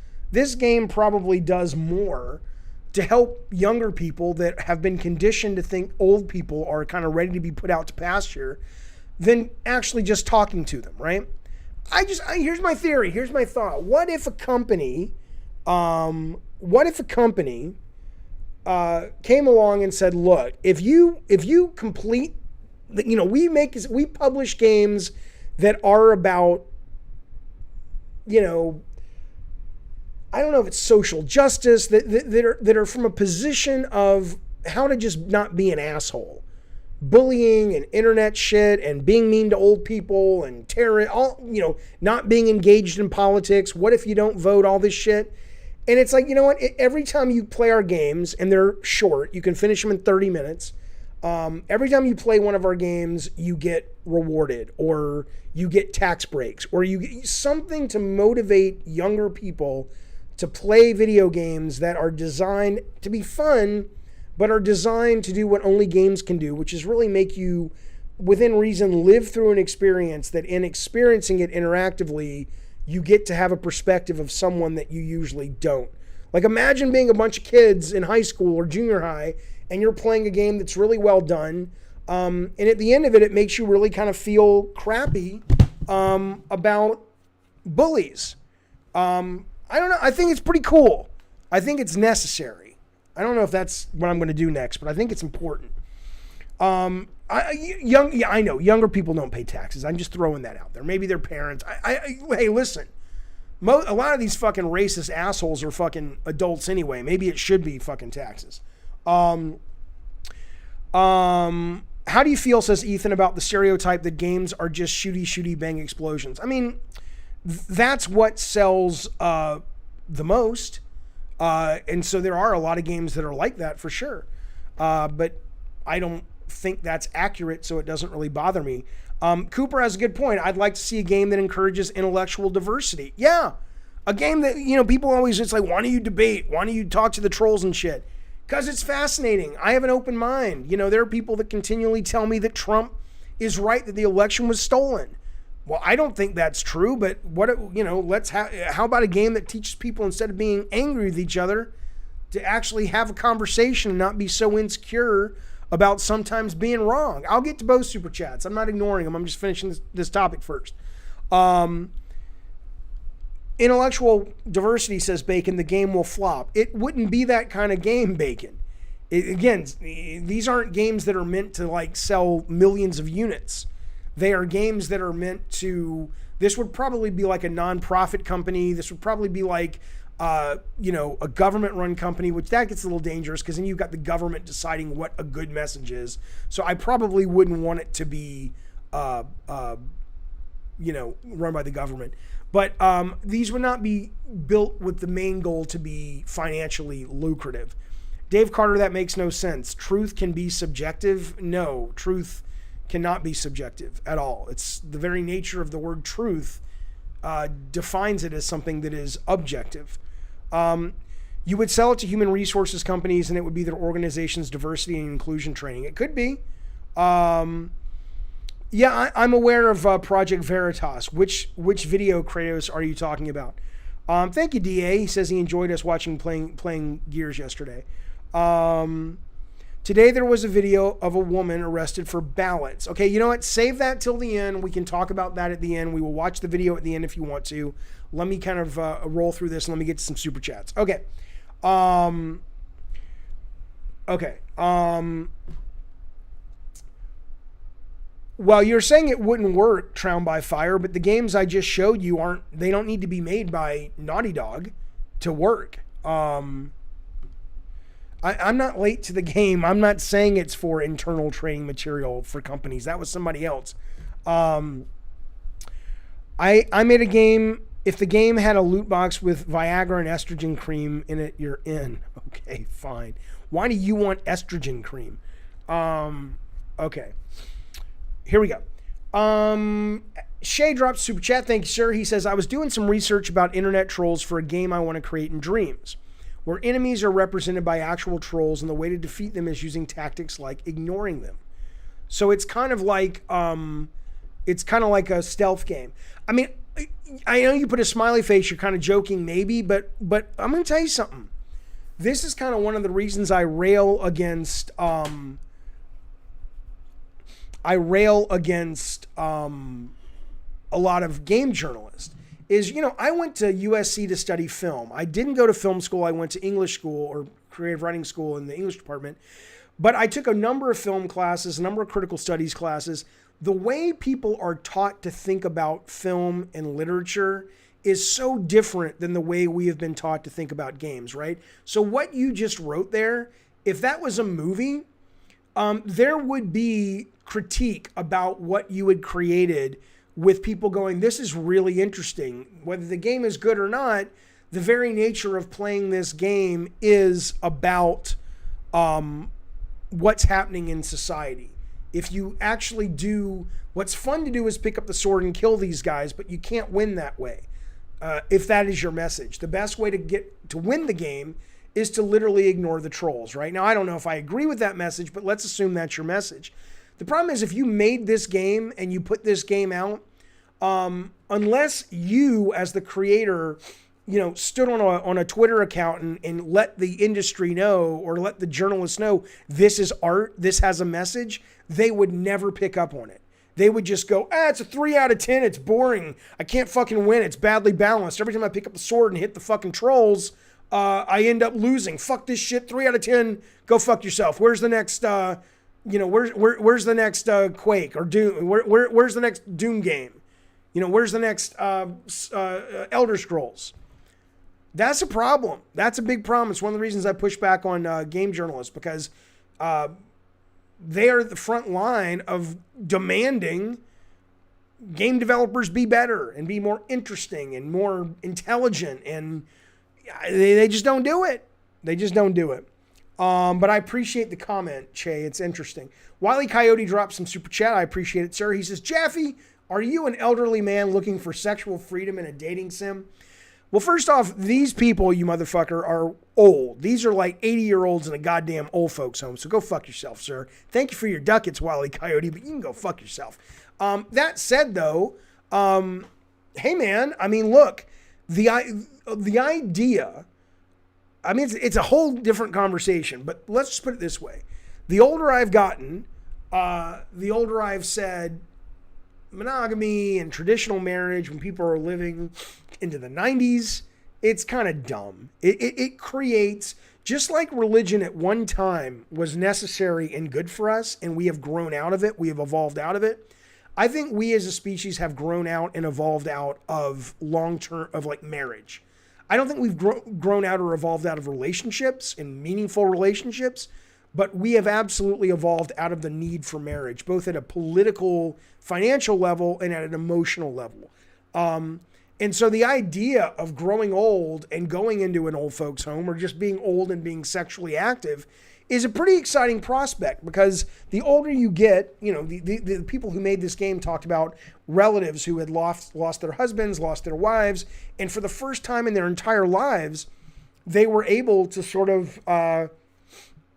game probably does more to help younger people that have been conditioned to think old people are kind of ready to be put out to pasture than actually just talking to them, right? Here's my theory. Here's my thought. What if a company came along and said, look, if you complete, you know, we publish games that are about, you know, I don't know if it's social justice, that are from a position of how to just not be an asshole. Bullying and internet shit and being mean to old people and not being engaged in politics. What if you don't vote? All this shit. And it's like, you know what? Every time you play our games, and they're short, you can finish them in 30 minutes. Every time you play one of our games, you get rewarded, or you get tax breaks, or you get something to motivate younger people to play video games that are designed to be fun, but are designed to do what only games can do, which is really make you, within reason, live through an experience that in experiencing it interactively, you get to have a perspective of someone that you usually don't. Like, imagine being a bunch of kids in high school or junior high, and you're playing a game that's really well done, and at the end of it, it makes you really kind of feel crappy about bullies. I don't know. I think it's pretty cool. I think it's necessary. I don't know if that's what I'm going to do next, but I think it's important. I know younger people don't pay taxes. I'm just throwing that out there. Maybe their parents. Hey, listen. A lot of these fucking racist assholes are fucking adults anyway. Maybe it should be fucking taxes. However, How do you feel, says Ethan, about the stereotype that games are just shooty, bang explosions? I mean, that's what sells the most. And so there are a lot of games that are like that for sure. But I don't think that's accurate, so it doesn't really bother me. Cooper has a good point. I'd like to see a game that encourages intellectual diversity. Yeah. A game that, people always just like, why don't you debate? Why don't you talk to the trolls and shit? Because it's fascinating. I have an open mind. There are people that continually tell me that Trump is right, that the election was stolen. Well, I don't think that's true, but how about a game that teaches people, instead of being angry with each other, to actually have a conversation and not be so insecure about sometimes being wrong? I'll get to both super chats. I'm not ignoring them. I'm just finishing this topic first. Intellectual diversity, says Bacon, the game will flop. It wouldn't be that kind of game, Bacon. Again, these aren't games that are meant to like sell millions of units. They are games that are meant to, this would probably be like a nonprofit company. This would probably be like, a government run company, which that gets a little dangerous because then you've got the government deciding what a good message is. So I probably wouldn't want it to be, run by the government. But these would not be built with the main goal to be financially lucrative. Dave Carter, that makes no sense. Truth can be subjective. No, truth cannot be subjective at all. It's the very nature of the word truth defines it as something that is objective. You would sell it to human resources companies and it would be their organization's diversity and inclusion training. It could be. Yeah, I'm aware of Project Veritas. Which video, Kratos, are you talking about? Thank you, DA. He says he enjoyed us playing Gears yesterday. Today there was a video of a woman arrested for ballots. Okay, you know what? Save that till the end. We can talk about that at the end. We will watch the video at the end if you want to. Let me kind of roll through this and let me get to some super chats. Okay. Well, you're saying it wouldn't work, Trown by Fire, but the games I just showed you they don't need to be made by Naughty Dog to work. I'm not late to the game. I'm not saying it's for internal training material for companies. That was somebody else. I made a game. If the game had a loot box with Viagra and estrogen cream in it, you're in. Okay, fine. Why do you want estrogen cream? Okay. Here we go. Shay drops super chat. Thank you, sir. He says, I was doing some research about internet trolls for a game I want to create in Dreams, where enemies are represented by actual trolls and the way to defeat them is using tactics like ignoring them. So it's kind of like a stealth game. I mean, I know you put a smiley face, you're kind of joking maybe, but I'm going to tell you something. This is kind of one of the reasons I rail against a lot of game journalists is, I went to USC to study film. I didn't go to film school. I went to English school or creative writing school in the English department, but I took a number of film classes, a number of critical studies classes. The way people are taught to think about film and literature is so different than the way we have been taught to think about games, right? So what you just wrote there, if that was a movie, there would be critique about what you had created with people going, this is really interesting. Whether the game is good or not, the very nature of playing this game is about what's happening in society. If you actually do, what's fun to do is pick up the sword and kill these guys, but you can't win that way. If that is your message, the best way to win the game is to literally ignore the trolls, right? Now, I don't know if I agree with that message, but let's assume that's your message. The problem is if you made this game and you put this game out, unless you as the creator, stood on a Twitter account and let the industry know or let the journalists know this is art, this has a message, they would never pick up on it. They would just go, it's a 3 out of 10. It's boring. I can't fucking win. It's badly balanced. Every time I pick up the sword and hit the fucking trolls, I end up losing. Fuck this shit. 3 out of 10. Go fuck yourself. Where's the next, where's the next Quake or Doom? Where's the next Doom game? Where's the next Elder Scrolls? That's a problem. That's a big problem. It's one of the reasons I push back on game journalists because they are the front line of demanding game developers be better and be more interesting and more intelligent, and they just don't do it. They just don't do it. But I appreciate the comment, Che. It's interesting. Wiley Coyote dropped some super chat. I appreciate it, sir. He says, Jaffe, are you an elderly man looking for sexual freedom in a dating sim? Well, first off, these people, you motherfucker, are old. These are like 80-year-olds in a goddamn old folks home. So go fuck yourself, sir. Thank you for your ducats, Wiley Coyote, but you can go fuck yourself. That said, though, hey, man, I mean, look, the idea, I mean, it's a whole different conversation, but let's just put it this way. The older I've gotten, the older I've said monogamy and traditional marriage when people are living into the 90s, it's kind of dumb. It creates, just like religion at one time was necessary and good for us, and we have grown out of it, we have evolved out of it. I think we as a species have grown out and evolved out of long-term, of like marriage. I don't think we've grown out or evolved out of relationships and meaningful relationships, but we have absolutely evolved out of the need for marriage, both at a political, financial level and at an emotional level. And so the idea of growing old and going into an old folks home or just being old and being sexually active is a pretty exciting prospect, because the older you get, you know, the people who made this game talked about relatives who had lost their husbands, lost their wives, and for the first time in their entire lives, they were able to sort of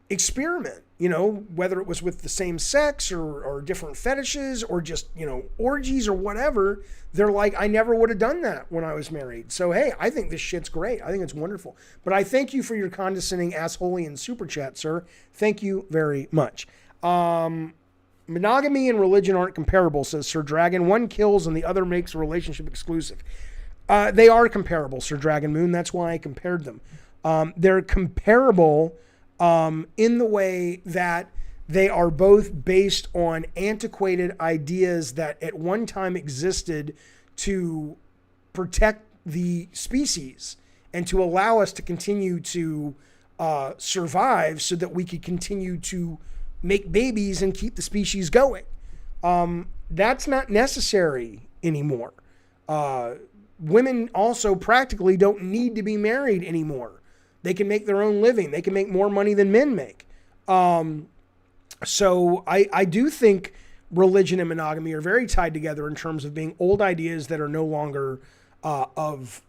experiment, you know, whether it was with the same sex or different fetishes or just, you know, orgies or whatever. They're like, I never would have done that when I was married. So, hey, I think this shit's great. I think it's wonderful. But I thank you for your condescending assholeian super chat, sir. Thank you very much. Monogamy and religion aren't comparable, says Sir Dragon. One kills and the other makes a relationship exclusive. They are comparable, Sir Dragon Moon. That's why I compared them. They're comparable in the way that they are both based on antiquated ideas that at one time existed to protect the species and to allow us to continue to survive so that we could continue to make babies and keep the species going. That's not necessary anymore. Women also practically don't need to be married anymore. They can make their own living. They can make more money than men make. So I do think religion and monogamy are very tied together in terms of being old ideas that are no longer of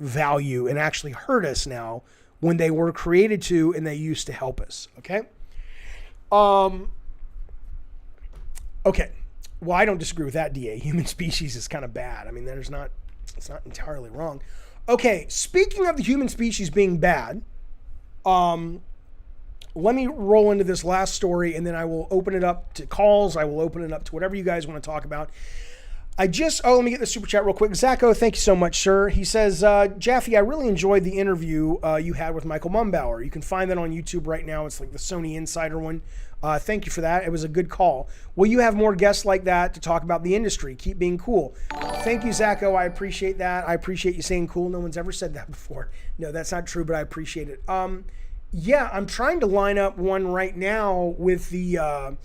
value and actually hurt us now when they were created to and they used to help us. Okay. Okay. Well, I don't disagree with that, DA. Human species is kind of bad. I mean, it's not entirely wrong. Okay, speaking of the human species being bad, let me roll into this last story and then I will open it up to calls. I will open it up to whatever you guys want to talk about. Let me get the super chat real quick. Zacho, thank you so much, sir. He says, Jaffe, I really enjoyed the interview you had with Michael Mumbauer. You can find that on YouTube right now. It's like the Sony Insider one. Thank you for that. It was a good call. Will you have more guests like that to talk about the industry? Keep being cool. Thank you, Zacho. I appreciate that. I appreciate you saying cool. No one's ever said that before. No, that's not true, but I appreciate it. Yeah, I'm trying to line up one right now with the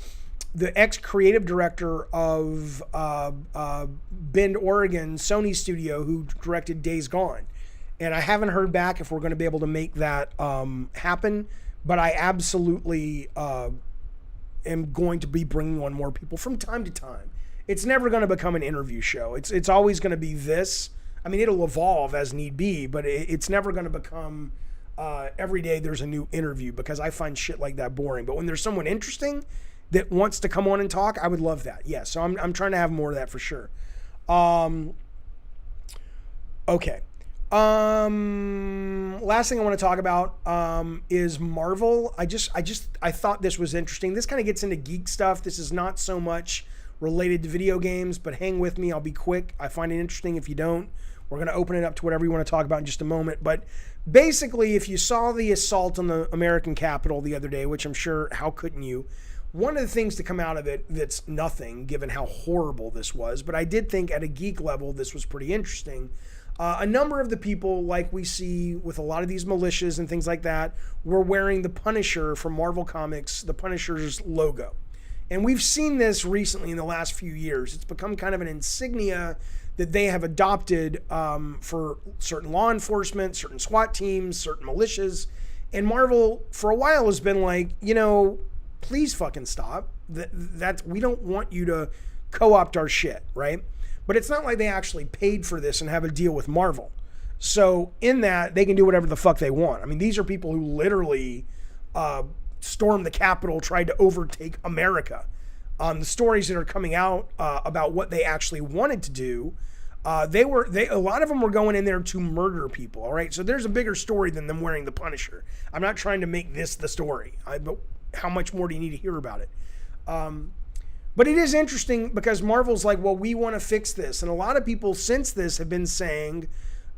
ex-creative director of Bend, Oregon, Sony studio, who directed Days Gone. And I haven't heard back if we're going to be able to make that happen, but I absolutely am going to be bringing on more people from time to time. It's never going to become an interview show. It's always going to be this. I mean, it'll evolve as need be, but it's never going to become every day there's a new interview, because I find shit like that boring. But when there's someone interesting that wants to come on and talk, I would love that. Yeah, so I'm trying to have more of that for sure. Okay. Last thing I want to talk about is Marvel. I thought this was interesting. This kind of gets into geek stuff. This is not so much related to video games, but hang with me. I'll be quick. I find it interesting. If you don't, we're going to open it up to whatever you want to talk about in just a moment. But basically, if you saw the assault on the American Capitol the other day, which I'm sure, how couldn't you? One of the things to come out of it that's nothing, given how horrible this was, but I did think at a geek level, this was pretty interesting. A number of the people, like we see with a lot of these militias and things like that, were wearing the Punisher from Marvel Comics, the Punisher's logo. And we've seen this recently in the last few years. It's become kind of an insignia that they have adopted for certain law enforcement, certain SWAT teams, certain militias. And Marvel, for a while, has been like, please fucking stop. We don't want you to co-opt our shit, right? But it's not like they actually paid for this and have a deal with Marvel. So in that, they can do whatever the fuck they want. I mean, these are people who literally stormed the Capitol, tried to overtake America. The stories that are coming out about what they actually wanted to do, a lot of them were going in there to murder people. All right, so there's a bigger story than them wearing the Punisher. I'm not trying to make this the story, but how much more do you need to hear about it? But it is interesting because Marvel's like, well, we want to fix this, and a lot of people since this have been saying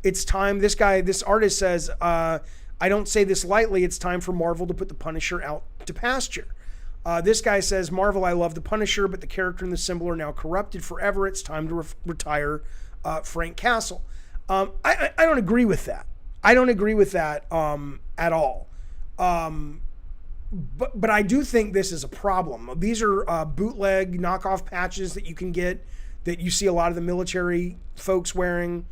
it's time. This artist says, I don't say this lightly. It's time for Marvel to put the Punisher out to pasture. This guy says, Marvel, I love the Punisher, but the character and the symbol are now corrupted forever. It's time to retire Frank Castle. I don't agree with that. I don't agree with that at all. But I do think this is a problem. These are bootleg knockoff patches that you can get, that you see a lot of the military folks wearing.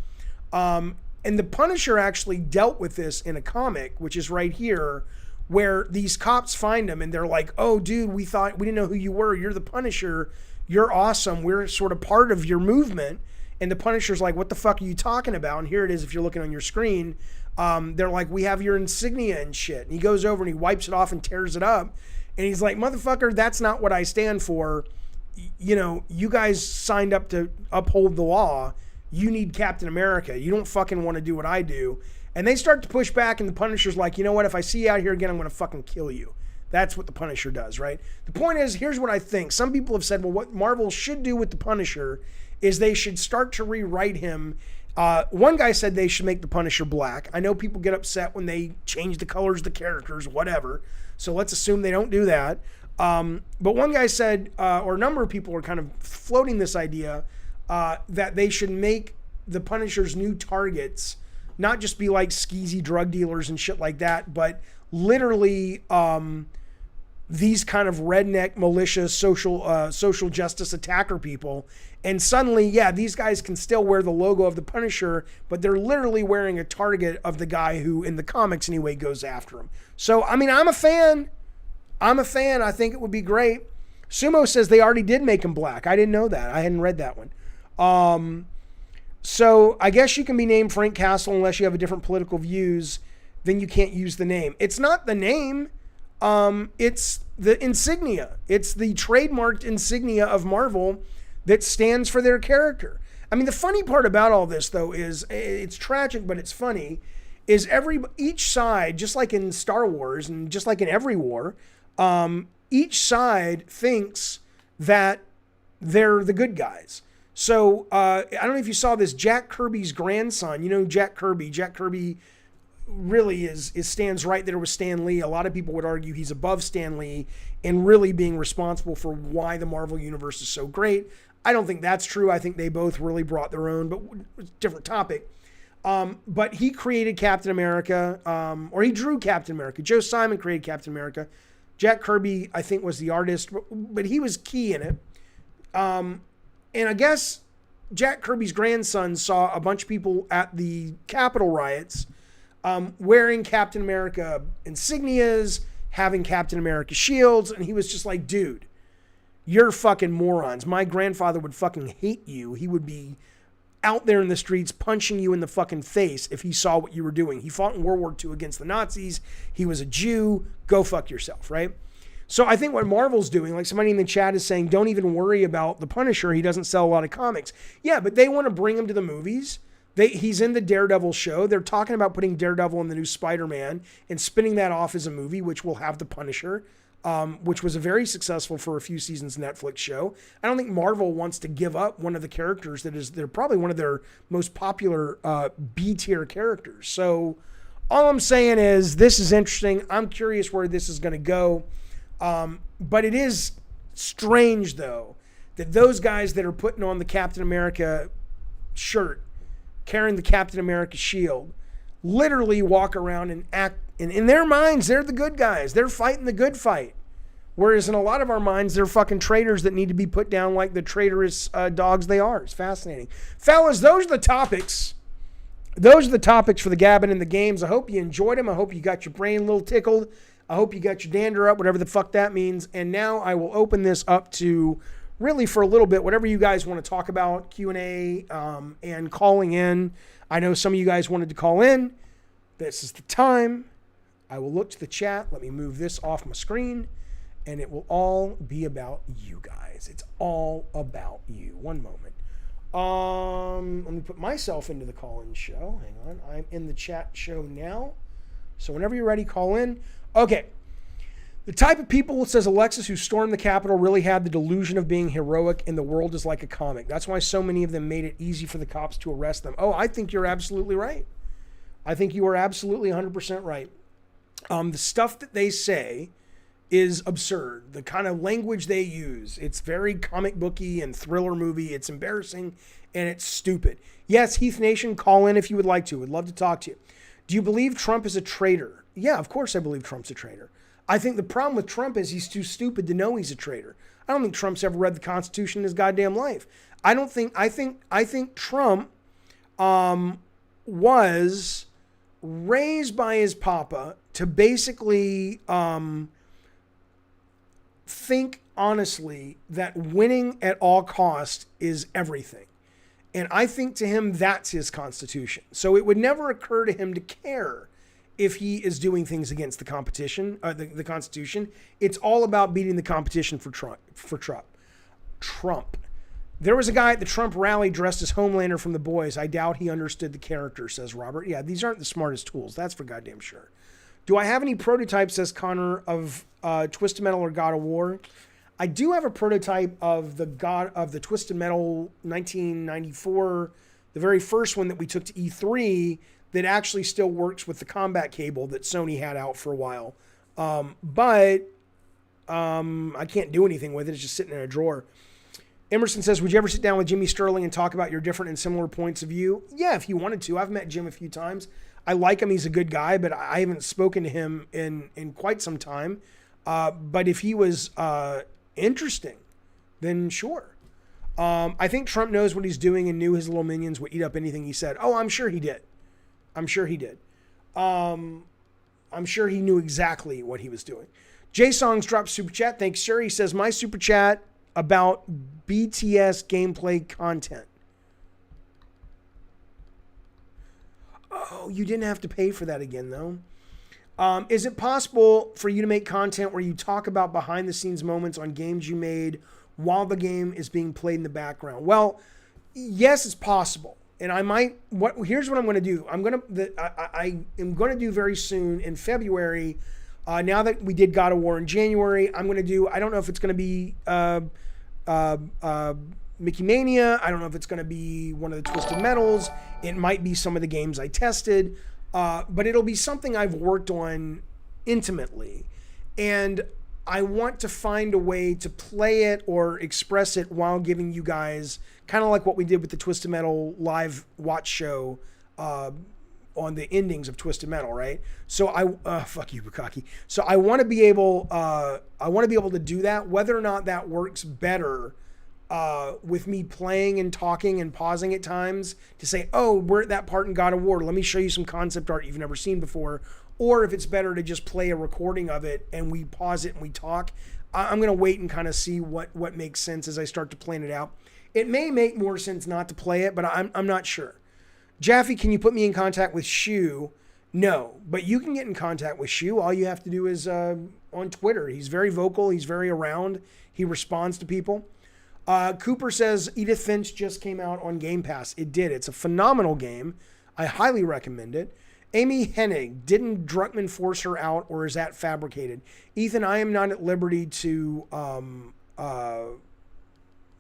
And the Punisher actually dealt with this in a comic, which is right here, where these cops find him and they're like, oh, dude, we didn't know who you were. You're the Punisher. You're awesome. We're sort of part of your movement. And the Punisher's like, what the fuck are you talking about? And here it is if you're looking on your screen. They're like, we have your insignia and shit. And he goes over and he wipes it off and tears it up. And he's like, motherfucker, that's not what I stand for. You guys signed up to uphold the law. You need Captain America. You don't fucking want to do what I do. And they start to push back, and the Punisher's like, you know what? If I see you out here again, I'm going to fucking kill you. That's what the Punisher does, right? The point is, here's what I think. Some people have said, well, what Marvel should do with the Punisher is they should start to rewrite him. One guy said they should make the Punisher black. I know people get upset when they change the colors of the characters, whatever. So let's assume they don't do that. But one guy said, or a number of people are kind of floating this idea, that they should make the Punisher's new targets not just be like skeezy drug dealers and shit like that, but literally these kind of redneck militia social justice attacker people. And suddenly, yeah, these guys can still wear the logo of the Punisher, but they're literally wearing a target of the guy who, in the comics anyway, goes after him. So, I mean, I'm a fan. I think it would be great. Sumo says they already did make him black. I didn't know that. I hadn't read that one. So I guess you can be named Frank Castle unless you have a different political views, then you can't use the name. It's not the name. It's the insignia. It's the trademarked insignia of Marvel that stands for their character. I mean, the funny part about all this, though, is it's tragic, but it's funny, is each side, just like in Star Wars and just like in every war, each side thinks that they're the good guys. So I don't know if you saw this, Jack Kirby's grandson, Jack Kirby really stands right there with Stan Lee. A lot of people would argue he's above Stan Lee in really being responsible for why the Marvel Universe is so great. I don't think that's true. I think they both really brought their own, but it's a different topic. But he created Captain America, or he drew Captain America. Joe Simon created Captain America. Jack Kirby, I think, was the artist, but he was key in it. And I guess Jack Kirby's grandson saw a bunch of people at the Capitol riots wearing Captain America insignias, having Captain America shields, and he was just like, dude, you're fucking morons. My grandfather would fucking hate you. He would be out there in the streets punching you in the fucking face if he saw what you were doing. He fought in World War II against the Nazis. He was a Jew. Go fuck yourself, right? So I think what Marvel's doing, like somebody in the chat is saying, don't even worry about the Punisher. He doesn't sell a lot of comics. Yeah, but they want to bring him to the movies. He's in the Daredevil show. They're talking about putting Daredevil in the new Spider-Man and spinning that off as a movie, which will have the Punisher, which was a very successful for a few seasons Netflix show. I don't think Marvel wants to give up one of the characters they're probably one of their most popular B-tier characters. So all I'm saying is this is interesting. I'm curious where this is going to go. But it is strange, though, that those guys that are putting on the Captain America shirt, carrying the Captain America shield, literally walk around and act, and in their minds, they're the good guys. They're fighting the good fight. Whereas in a lot of our minds, they're fucking traitors that need to be put down like the traitorous dogs they are. It's fascinating. Fellas, those are the topics. Those are the topics for the Gabbin and the Games. I hope you enjoyed them. I hope you got your brain a little tickled. I hope you got your dander up, whatever the fuck that means. And now I will open this up to really for a little bit, whatever you guys want to talk about, Q&A, and calling in. I know some of you guys wanted to call in. This is the time. I will look to the chat. Let me move this off my screen. And it will all be about you guys. It's all about you. One moment. Let me put myself into the call-in show. Hang on. I'm in the chat show now. So whenever you're ready, call in. Okay. The type of people, says Alexis, who stormed the Capitol really had the delusion of being heroic, and the world is like a comic. That's why so many of them made it easy for the cops to arrest them. Oh, I think you're absolutely right. I think you are absolutely 100% right. The stuff that they say is absurd. The kind of language they use, it's very comic booky and thriller movie. It's embarrassing and it's stupid. Yes, Heath Nation, call in if you would like to. Would love to talk to you. Do you believe Trump is a traitor? Yeah, of course I believe Trump's a traitor. I think the problem with Trump is he's too stupid to know he's a traitor. I don't think Trump's ever read the Constitution in his goddamn life. I think Trump was raised by his papa to basically think honestly that winning at all cost is everything. And I think to him, that's his Constitution. So it would never occur to him to care if he is doing things against the competition, the Constitution. It's all about beating the competition for Trump. There was a guy at the Trump rally dressed as Homelander from The Boys. I doubt he understood the character, says Robert. Yeah, these aren't the smartest tools. That's for goddamn sure. Do I have any prototypes, says Connor, of Twisted Metal or God of War? I do have a prototype of the Twisted Metal 1994, the very first one that we took to E3, that actually still works with the combat cable that Sony had out for a while. But I can't do anything with it. It's just sitting in a drawer. Emerson says, would you ever sit down with Jimmy Sterling and talk about your different and similar points of view? Yeah, if you wanted to. I've met Jim a few times. I like him. He's a good guy, but I haven't spoken to him in quite some time. But if he was interesting, then sure. I think Trump knows what he's doing and knew his little minions would eat up anything he said. Oh, I'm sure he did. I'm sure he knew exactly what he was doing. Jay Songs drops super chat. Thanks, sir. He says, my super chat about BTS gameplay content. Oh, you didn't have to pay for that again, though. Is it possible for you to make content where you talk about behind the scenes moments on games you made while the game is being played in the background? Well, yes, it's possible. And here's what I'm going to do. I am going to do very soon in February. Now that we did God of War in January, I'm going to do, I don't know if it's going to be Mickey Mania. I don't know if it's going to be one of the Twisted Metals. It might be some of the games I tested. But it'll be something I've worked on intimately. And I want to find a way to play it or express it while giving you guys, kind of like what we did with the Twisted Metal live watch show on the endings of Twisted Metal, right? So fuck you, Bukaki. So I want to be able to do that. Whether or not that works better with me playing and talking and pausing at times to say, oh, we're at that part in God of War. Let me show you some concept art you've never seen before. Or if it's better to just play a recording of it and we pause it and we talk, I'm going to wait and kind of see what makes sense as I start to plan it out. It may make more sense not to play it, but I'm not sure. Jaffe, can you put me in contact with Shu? No, but you can get in contact with Shu. All you have to do is on Twitter. He's very vocal. He's very around. He responds to people. Cooper says Edith Finch just came out on Game Pass. It did. It's a phenomenal game. I highly recommend it. Amy Hennig, didn't Druckmann force her out, or is that fabricated? Ethan, I am not at liberty to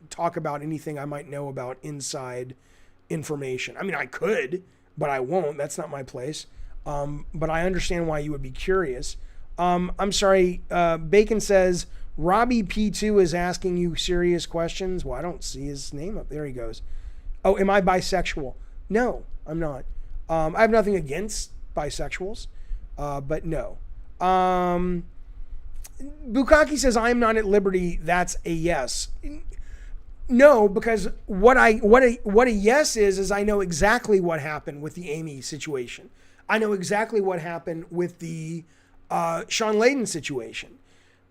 talk about anything I might know about inside information. I mean, I could, but I won't. That's not my place. But I understand why you would be curious. I'm sorry. Bacon says, Robbie P2 is asking you serious questions. Well, I don't see his name up. There he goes. Oh, am I bisexual? No, I'm not. I have nothing against bisexuals, but no. Bukaki says I'm not at liberty. That's a yes. No, because what a yes is I know exactly what happened with the Amy situation. I know exactly what happened with the Sean Layden situation.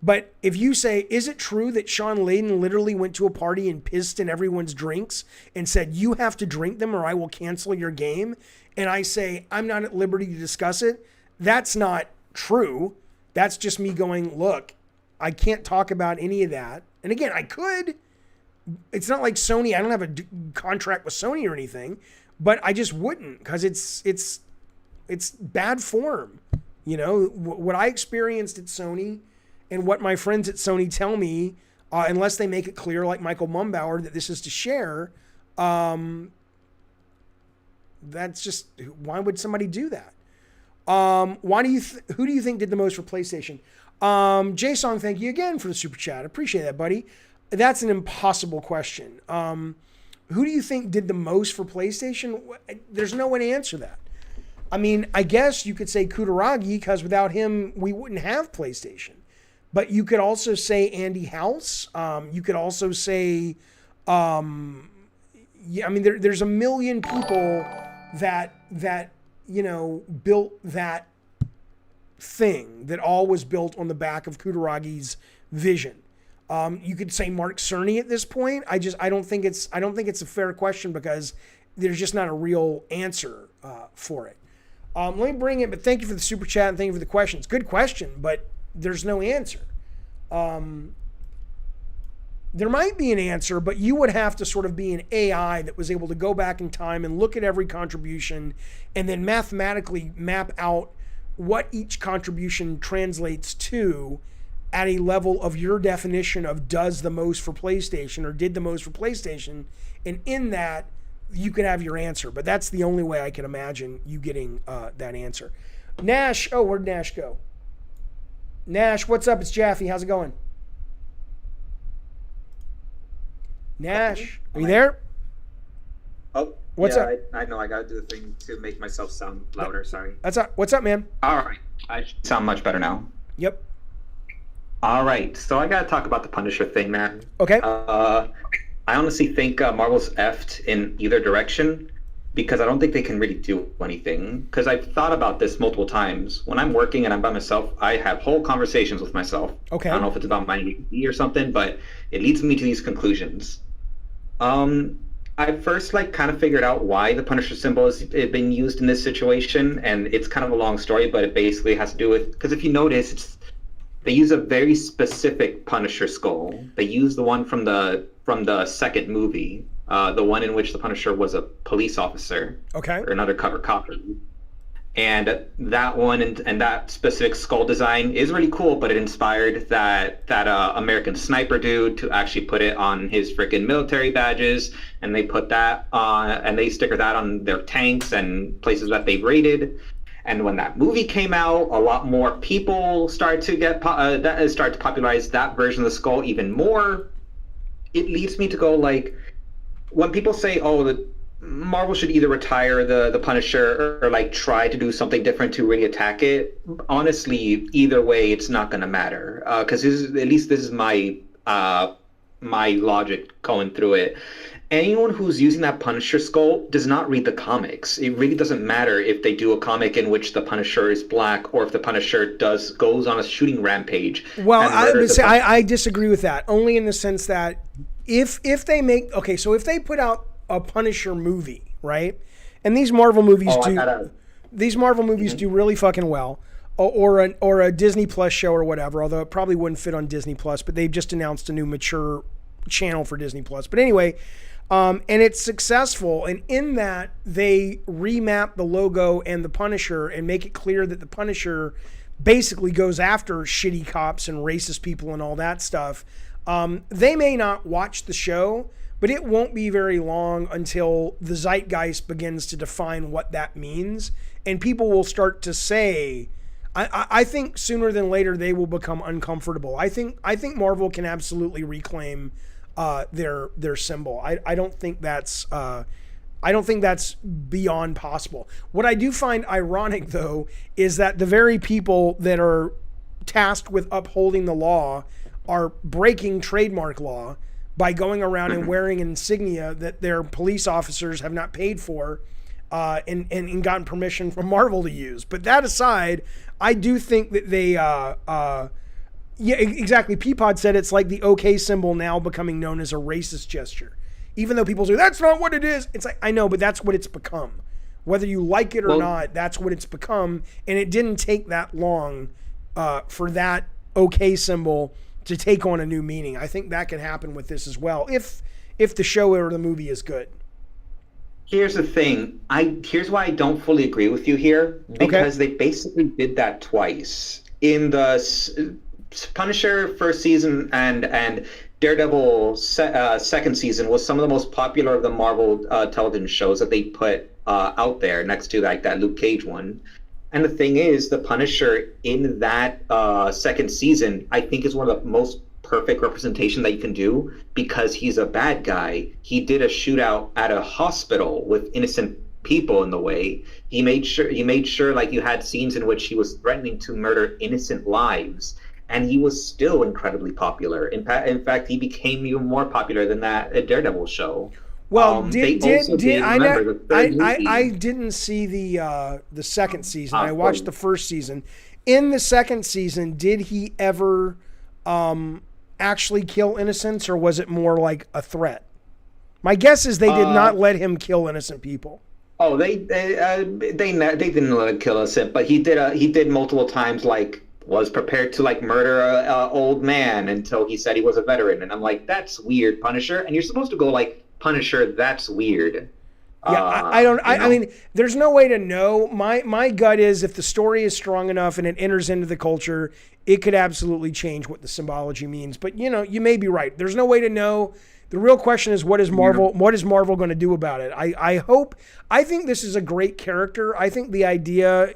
But if you say, is it true that Sean Layden literally went to a party and pissed in everyone's drinks and said, you have to drink them or I will cancel your game? And I say, I'm not at liberty to discuss it. That's not true. That's just me going, look, I can't talk about any of that. And again, I could. It's not like Sony. I don't have a contract with Sony or anything, but I just wouldn't because it's bad form. You know, what I experienced at Sony and what my friends at Sony tell me, unless they make it clear, like Michael Mumbauer, that this is to share, that's just, why would somebody do that? Who do you think did the most for PlayStation? J-Song, thank you again for the super chat. Appreciate that, buddy. That's an impossible question. Who do you think did the most for PlayStation? There's no way to answer that. I mean, I guess you could say Kutaragi because without him, we wouldn't have PlayStation. But you could also say Andy House. You could also say, yeah, I mean, there's a million people that you know built that thing that all was built on the back of Kutaragi's vision. You could say Mark Cerny at this point. I don't think it's a fair question because there's just not a real answer for it. Let me bring it, but thank you for the super chat and thank you for the questions. Good question, but there's no answer. There might be an answer, but you would have to sort of be an AI that was able to go back in time and look at every contribution and then mathematically map out what each contribution translates to at a level of your definition of does the most for PlayStation or did the most for PlayStation. And in that, you could have your answer. But that's the only way I can imagine you getting that answer. Nash, oh, where'd Nash go? Nash, what's up? It's Jaffe. How's it going? Nash, are you there? Oh, what's yeah, up? I know I gotta do the thing to make myself sound louder. Sorry. That's up. What's up, man? All right, I should sound much better now. Yep. All right, so I gotta talk about the Punisher thing, man. Okay. I honestly think Marvel's effed in either direction because I don't think they can really do anything. Because I've thought about this multiple times. When I'm working and I'm by myself, I have whole conversations with myself. Okay. I don't know if it's about my ADD or something, but it leads me to these conclusions. I first kind of figured out why the Punisher symbol is being used in this situation, and it's kind of a long story, but it basically has to do with, because if you notice, they use a very specific Punisher skull. They use the one from the second movie, the one in which the Punisher was a police officer, okay, or an undercover cop. And that one and that specific skull design is really cool, but it inspired that American Sniper dude to actually put it on his freaking military badges, and they put that on, and they sticker that on their tanks and places that they've raided. And when that movie came out, a lot more people started to start to popularize that version of the skull even more. It leads me to go when people say, "Oh, Marvel should either retire the Punisher or try to do something different to really attack it." Honestly, either way, it's not going to matter because this is my logic going through it. Anyone who's using that Punisher skull does not read the comics. It really doesn't matter if they do a comic in which the Punisher is black or if the Punisher goes on a shooting rampage. Well, I disagree with that, only in the sense that if they make so if they put out a Punisher movie, right? And these Marvel movies do really fucking well, or a Disney Plus show or whatever. Although it probably wouldn't fit on Disney Plus, but they've just announced a new mature channel for Disney Plus. But anyway, and it's successful, and in that they remap the logo and the Punisher and make it clear that the Punisher basically goes after shitty cops and racist people and all that stuff. They may not watch the show, but it won't be very long until the zeitgeist begins to define what that means. And people will start to say, I think sooner than later, they will become uncomfortable. I think Marvel can absolutely reclaim their symbol. I don't think that's beyond possible. What I do find ironic, though, is that the very people that are tasked with upholding the law are breaking trademark law by going around and wearing insignia that their police officers have not paid for and gotten permission from Marvel to use. But that aside, I do think that they, yeah, exactly. Peapod said it's like the OK symbol now becoming known as a racist gesture. Even though people say, that's not what it is. It's like, I know, but that's what it's become. Whether you like it or not, that's what it's become. And it didn't take that long for that OK symbol to take on a new meaning. I think that can happen with this as well, if the show or the movie is good. Here's the thing. Here's why I don't fully agree with you here, because they basically did that twice. In the Punisher first season and Daredevil second season was some of the most popular of the Marvel television shows that they put out there next to like that Luke Cage one. And the thing is, the Punisher in that second season, I think, is one of the most perfect representation that you can do, because he's a bad guy. He did a shootout at a hospital with innocent people in the way. He made sure like you had scenes in which he was threatening to murder innocent lives, and he was still incredibly popular. In fact, he became even more popular than that Daredevil show. Well, I didn't see the second season. I watched the first season. In the second season, did he ever actually kill innocents, or was it more like a threat? My guess is they did not let him kill innocent people. Oh, they didn't let him kill innocent, but he did multiple times. Like, was prepared to like murder a old man until he said he was a veteran, and I'm like, that's weird, Punisher. And you're supposed to go like, Punisher, that's weird. Yeah, I mean, there's no way to know. My gut is, if the story is strong enough and it enters into the culture, it could absolutely change what the symbology means. But you may be right. There's no way to know. The real question is, what is Marvel going to do about it? I think this is a great character. I think the idea,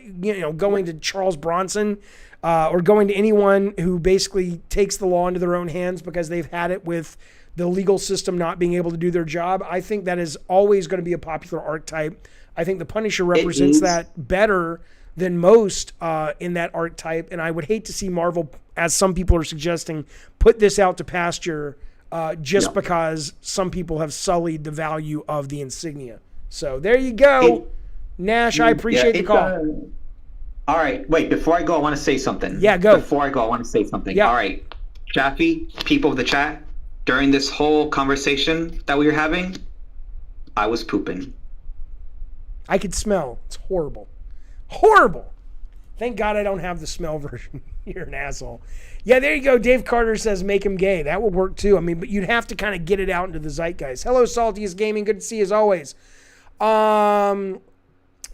going to Charles Bronson or going to anyone who basically takes the law into their own hands because they've had it with the legal system not being able to do their job, I think that is always going to be a popular archetype. I think the Punisher represents that better than most in that archetype, and I would hate to see Marvel, as some people are suggesting, put this out to pasture because some people have sullied the value of the insignia. So there you go. Nash, I appreciate the call. All right, wait, before I go, I want to say something. Yeah, go. Before I go, I want to say something. Yeah. All right, Jaffe, people of the chat, during this whole conversation that we were having, I was pooping. I could smell. It's horrible. Horrible. Thank God I don't have the smell version. You're an asshole. Yeah, there you go. Dave Carter says make him gay. That would work too. I mean, but you'd have to kind of get it out into the zeitgeist. Hello, Saltiest Gaming. Good to see you as always.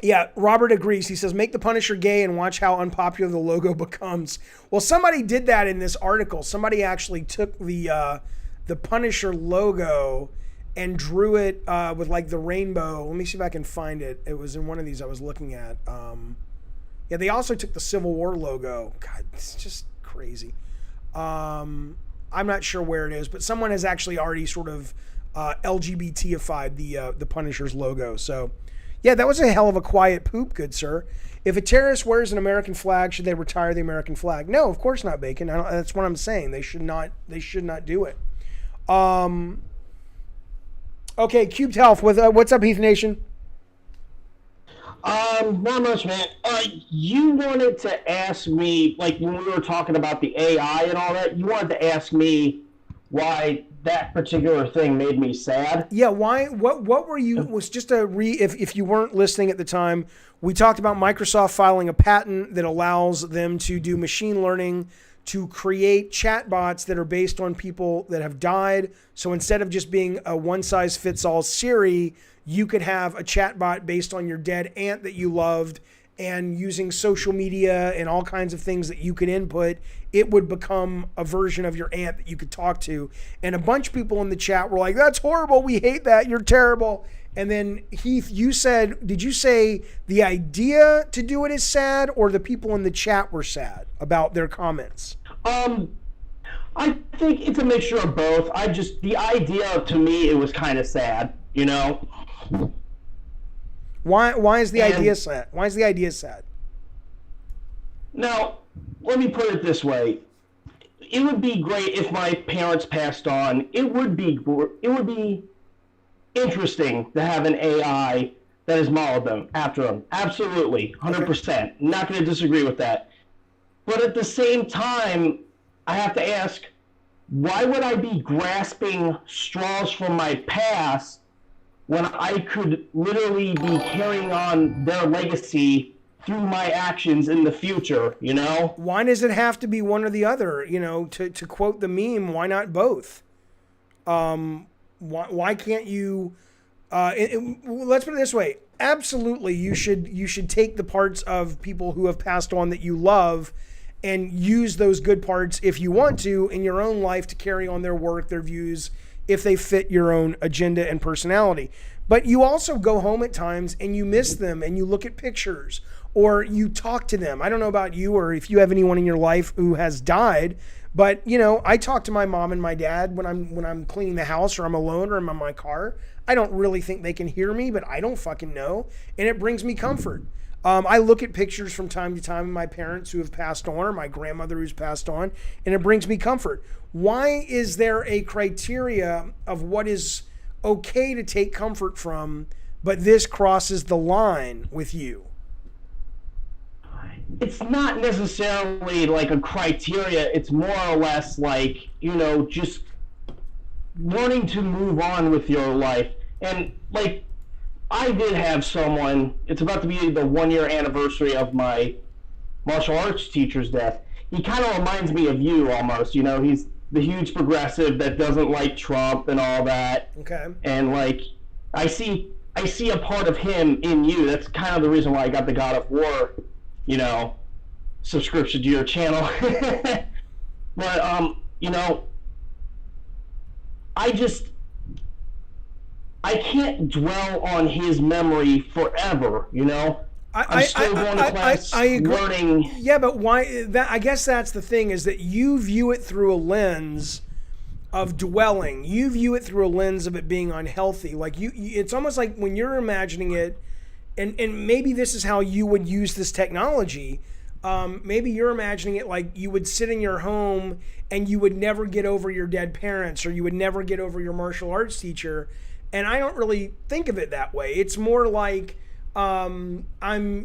Yeah, Robert agrees. He says, make the Punisher gay and watch how unpopular the logo becomes. Well, somebody did that in this article. Somebody actually took the Punisher logo and drew it with like the rainbow. Let me see if I can find it. It was in one of these I was looking at. Yeah, they also took the Civil War logo. God, it's just crazy. I'm not sure where it is, but someone has actually already sort of LGBTified the Punisher's logo. So, yeah, that was a hell of a quiet poop, good sir. If a terrorist wears an American flag, should they retire the American flag? No, of course not, Bacon. That's what I'm saying. They should not do it. Okay, Cubed Health. What's up, Heath Nation? Not much, man. You wanted to ask me, like when we were talking about the AI and all that, you wanted to ask me why that particular thing made me sad. Yeah, why? What were you? Was just if you weren't listening at the time, we talked about Microsoft filing a patent that allows them to do machine learning to create chatbots that are based on people that have died. So instead of just being a one-size-fits-all Siri, you could have a chatbot based on your dead aunt that you loved, and using social media and all kinds of things that you could input, it would become a version of your aunt that you could talk to. And a bunch of people in the chat were like, that's horrible. We hate that. You're terrible. And then Heath, did you say the idea to do it is sad, or the people in the chat were sad about their comments? I think it's a mixture of both. The idea to me, it was kind of sad, you know? Why is the idea sad? Why is the idea sad? Now, let me put it this way. It would be great if my parents passed on. It would be interesting to have an AI that has modeled them after them. Absolutely, 100%. Not going to disagree with that. But at the same time, I have to ask, why would I be grasping straws from my past when I could literally be carrying on their legacy through my actions in the future, you know? Why does it have to be one or the other? You know, to quote the meme, why not both? Why can't you? Let's put it this way: absolutely, you should take the parts of people who have passed on that you love, and use those good parts if you want to in your own life to carry on their work, their views, if they fit your own agenda and personality. But you also go home at times and you miss them, and you look at pictures or you talk to them. I don't know about you or if you have anyone in your life who has died, but you know, I talk to my mom and my dad when I'm cleaning the house or I'm alone or I'm in my car. I don't really think they can hear me, but I don't fucking know, and it brings me comfort. I look at pictures from time to time of my parents who have passed on or my grandmother who's passed on, and it brings me comfort. Why is there a criteria of what is okay to take comfort from, but this crosses the line with you? It's not necessarily like a criteria. It's more or less like, you know, just wanting to move on with your life. And like, I did have someone, it's about to be the 1-year anniversary of my martial arts teacher's death. He kind of reminds me of you almost, you know, he's the huge progressive that doesn't like Trump and all that. Okay. And like, I see a part of him in you. That's kind of the reason why I got the God of War, you know, subscription to your channel. But, you know, I can't dwell on his memory forever, you know? I'm still going to class learning. Yeah, but why? I guess that's the thing, is that you view it through a lens of dwelling. You view it through a lens of it being unhealthy. Like it's almost like when you're imagining it, and maybe this is how you would use this technology. Maybe you're imagining it like you would sit in your home and you would never get over your dead parents, or you would never get over your martial arts teacher. And I don't really think of it that way. It's more like I'm,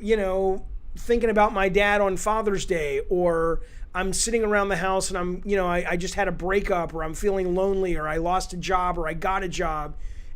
you know, thinking about my dad on Father's Day, or I'm sitting around the house and I'm, you know, I just had a breakup, or I'm feeling lonely, or I lost a job, or I got a job.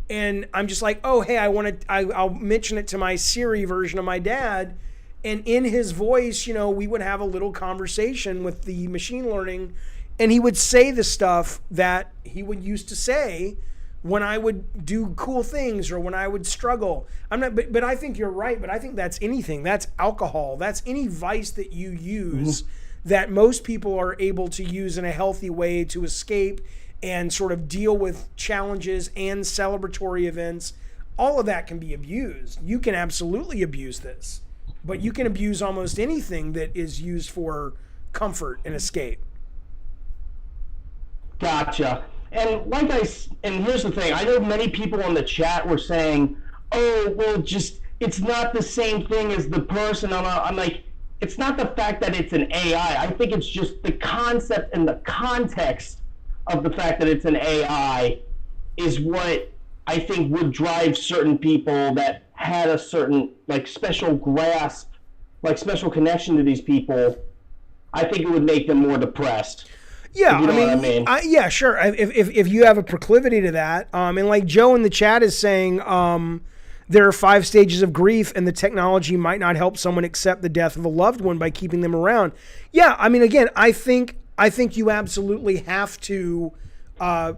And I'm just like, oh, hey, I'll mention it to my Siri version of my dad. And in his voice, you know, we would have a little conversation with the machine learning, and he would say the stuff that he would used to say when I would do cool things or when I would struggle. But I think you're right. But I think that's anything. That's alcohol. That's any vice that you use that most people are able to use in a healthy way to escape and sort of deal with challenges and celebratory events. All of that can be abused. You can absolutely abuse this, but you can abuse almost anything that is used for comfort and escape. Gotcha. And and here's the thing, I know many people in the chat were saying, oh, well, just, it's not the same thing as the person. I'm like, it's not the fact that it's an AI. I think it's just the concept and the context of the fact that it's an AI is what I think would drive certain people that had a certain, like, special grasp, like, special connection to these people. I think it would make them more depressed. Yeah, you know what I mean? Yeah, sure. If you have a proclivity to that, and like Joe in the chat is saying, there are 5 stages of grief, and the technology might not help someone accept the death of a loved one by keeping them around. Yeah, I mean, again, I think you absolutely have to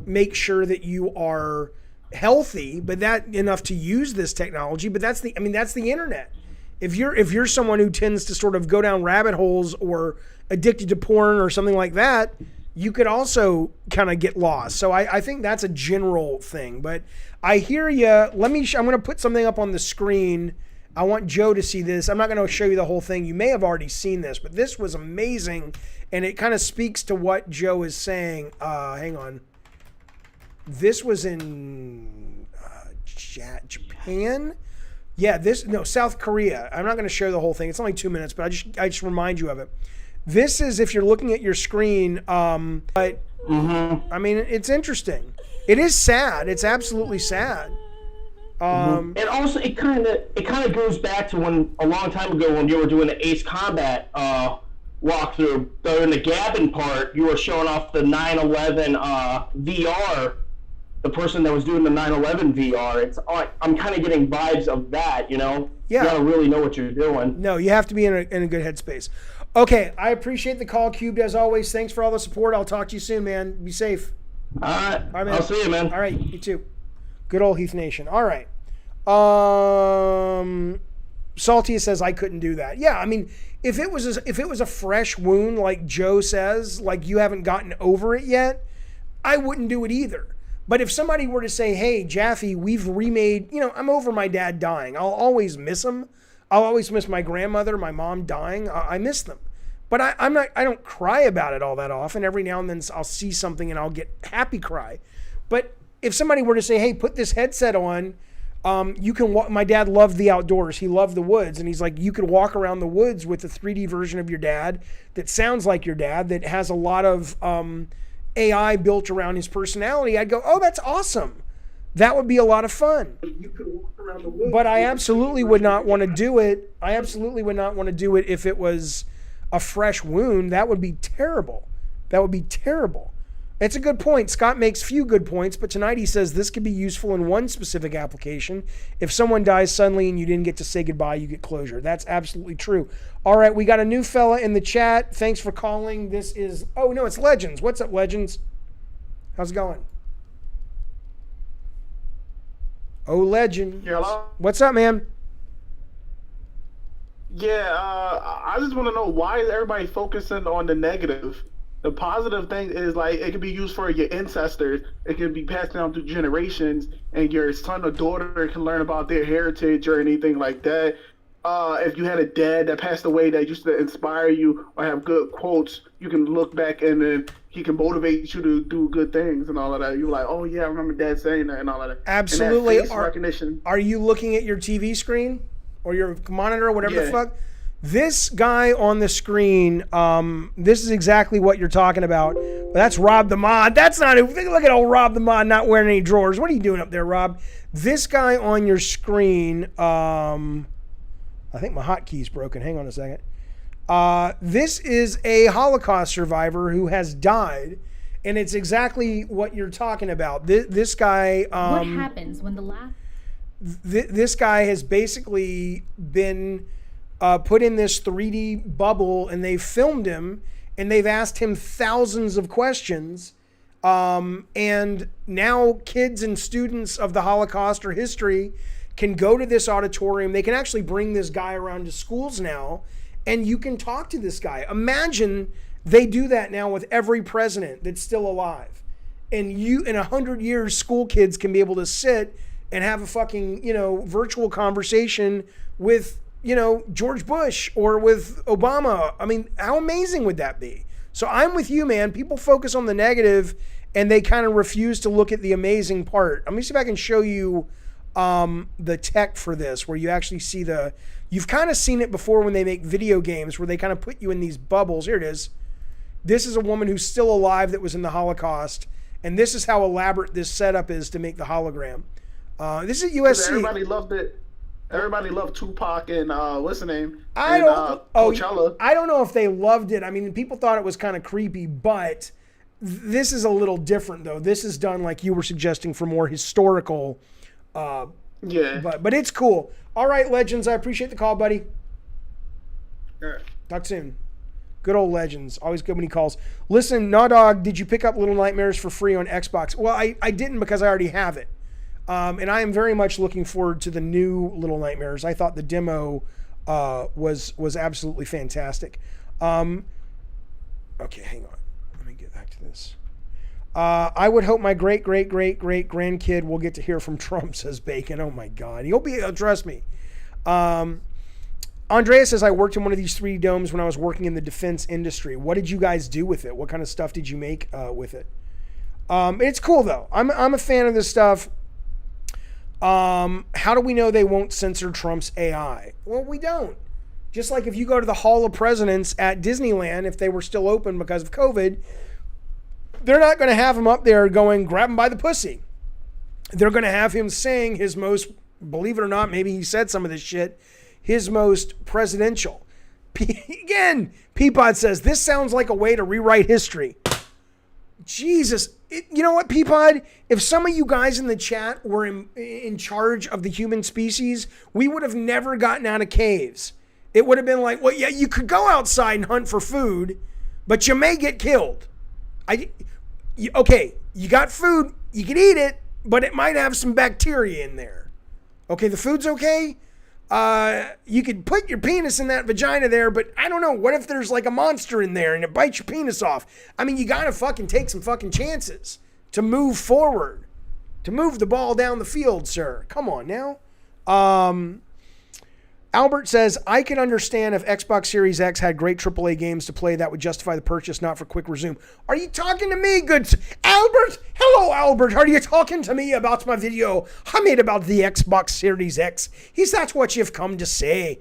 make sure that you are healthy, but that enough to use this technology. But that's the internet. If you're someone who tends to sort of go down rabbit holes or addicted to porn or something like that, you could also kind of get lost. So I think that's a general thing. But I hear you. I'm going to put something up on the screen. I want Joe to see this. I'm not going to show you the whole thing. You may have already seen this, but this was amazing, and it kind of speaks to what Joe is saying. Hang on. This was in Japan. Yeah, South Korea. I'm not going to share the whole thing. It's only 2 minutes, but I just remind you of it. This is if you're looking at your screen. But I mean, it's interesting. It is sad. It's absolutely sad. And also, it kind of goes back to when a long time ago when you were doing the Ace Combat walkthrough. Though in the Gabbin part, you were showing off the 9/11 VR. The person that was doing the 9/11 VR. I'm kind of getting vibes of that. You know. Yeah. You gotta really know what you're doing. No, you have to be in a good headspace. Okay, I appreciate the call, Cubed, as always. Thanks for all the support. I'll talk to you soon, man. Be safe. All right, man. I'll see you, man. All right, you too. Good old Heath Nation. All right. Salty says I couldn't do that. Yeah, I mean, if it was a fresh wound, like Joe says, like you haven't gotten over it yet, I wouldn't do it either. But if somebody were to say, "Hey, Jaffe, we've remade," I'm over my dad dying. I'll always miss him. I'll always miss my grandmother, my mom dying. I miss them. But I don't cry about it all that often. Every now and then I'll see something and I'll get happy cry. But if somebody were to say, "Hey, put this headset on," you can walk. My dad loved the outdoors. He loved the woods. And he's like, you could walk around the woods with a 3D version of your dad that sounds like your dad, that has a lot of AI built around his personality. I'd go, oh, that's awesome. That would be a lot of fun. But I absolutely would not want to do it. I absolutely would not want to do it if it was a fresh wound. That would be terrible. That would be terrible. It's a good point. Scott makes few good points, but tonight he says this could be useful in one specific application. If someone dies suddenly and you didn't get to say goodbye, you get closure. That's absolutely true. All right, we got a new fella in the chat. Thanks for calling. This is, it's Legends. What's up, Legends? How's it going? Oh, Legend. Hello? What's up, man? Yeah, I just want to know, why is everybody focusing on the negative? The positive thing is, like, it can be used for your ancestors. It can be passed down through generations, and your son or daughter can learn about their heritage or anything like that. If you had a dad that passed away that used to inspire you or have good quotes, you can look back and then he can motivate you to do good things and all of that. You're like, oh yeah, I remember dad saying that and all of that. Absolutely. And that face recognition. Are you looking at your TV screen or your monitor or whatever the fuck? This guy on the screen, this is exactly what you're talking about. That's Rob the Mod. That's not, look at old Rob the Mod not wearing any drawers. What are you doing up there, Rob? This guy on your screen, I think my hotkeys broken. Hang on a second. This is a Holocaust survivor who has died, and it's exactly what you're talking about. This guy. What happens when the last? This guy has basically been put in this 3D bubble, and they've filmed him, and they've asked him thousands of questions. And now kids and students of the Holocaust or history can go to this auditorium. They can actually bring this guy around to schools now, and you can talk to this guy. Imagine they do that now with every president that's still alive. And you, in 100 years, school kids can be able to sit and have a fucking, virtual conversation with, George Bush or with Obama. I mean, how amazing would that be? So I'm with you, man. People focus on the negative and they kind of refuse to look at the amazing part. Let me see if I can show you the tech for this, where you actually see you've kind of seen it before when they make video games where they kind of put you in these bubbles. Here it is. This is a woman who's still alive that was in the Holocaust, and this is how elaborate this setup is to make the hologram. This is at USC. Everybody loved it. Everybody loved Tupac and what's the name? Coachella. I don't know if they loved it. I mean, people thought it was kind of creepy, but this is a little different though. This is done like you were suggesting for more historical. But it's cool. All right, Legends, I appreciate the call, buddy. Sure. Talk soon. Good old Legends. Always good when he calls. Listen, Nawdog, did you pick up Little Nightmares for free on Xbox? Well, I didn't, because I already have it. And I am very much looking forward to the new Little Nightmares. I thought the demo was absolutely fantastic. Okay, hang on. Let me get back to this. I would hope my great grandkid will get to hear from Trump, says Bacon. Oh my God. He'll be, trust me. Andrea says, I worked in one of these 3D domes when I was working in the defense industry. What did you guys do with it? What kind of stuff did you make with it? It's cool though. I'm a fan of this stuff. How do we know they won't censor Trump's AI? Well, we don't. Just like if you go to the Hall of Presidents at Disneyland, if they were still open because of COVID, they're not going to have him up there going, grab him by the pussy. They're going to have him saying his most, believe it or not, maybe he said some of this shit, his most presidential. Again, Peapod says, this sounds like a way to rewrite history. Jesus. You know what, Peapod? If some of you guys in the chat were in charge of the human species, we would have never gotten out of caves. It would have been like, well, yeah, you could go outside and hunt for food, but you may get killed. Okay, you got food, you can eat it, but it might have some bacteria in there. Okay, the food's okay. You could put your penis in that vagina there, but I don't know. What if there's like a monster in there and it bites your penis off? I mean, you got to fucking take some fucking chances to move forward, to move the ball down the field, sir. Come on now. Albert says, I can understand if Xbox Series X had great AAA games to play that would justify the purchase, not for quick resume. Are you talking to me, good Albert? Hello, Albert. Are you talking to me about my video I made about the Xbox Series X? That's what you've come to say.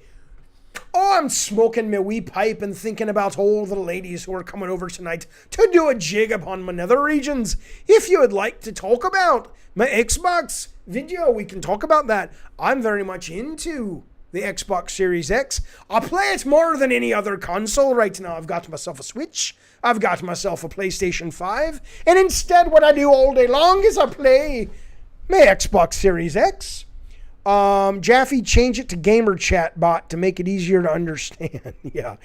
Oh, I'm smoking my wee pipe and thinking about all the ladies who are coming over tonight to do a jig upon my nether regions. If you would like to talk about my Xbox video, we can talk about that. I'm very much into the Xbox Series X. I play it more than any other console right now. I've got myself a Switch. I've got myself a PlayStation 5. And instead, what I do all day long is I play my Xbox Series X. Jaffe, change it to gamer chat bot to make it easier to understand. Yeah.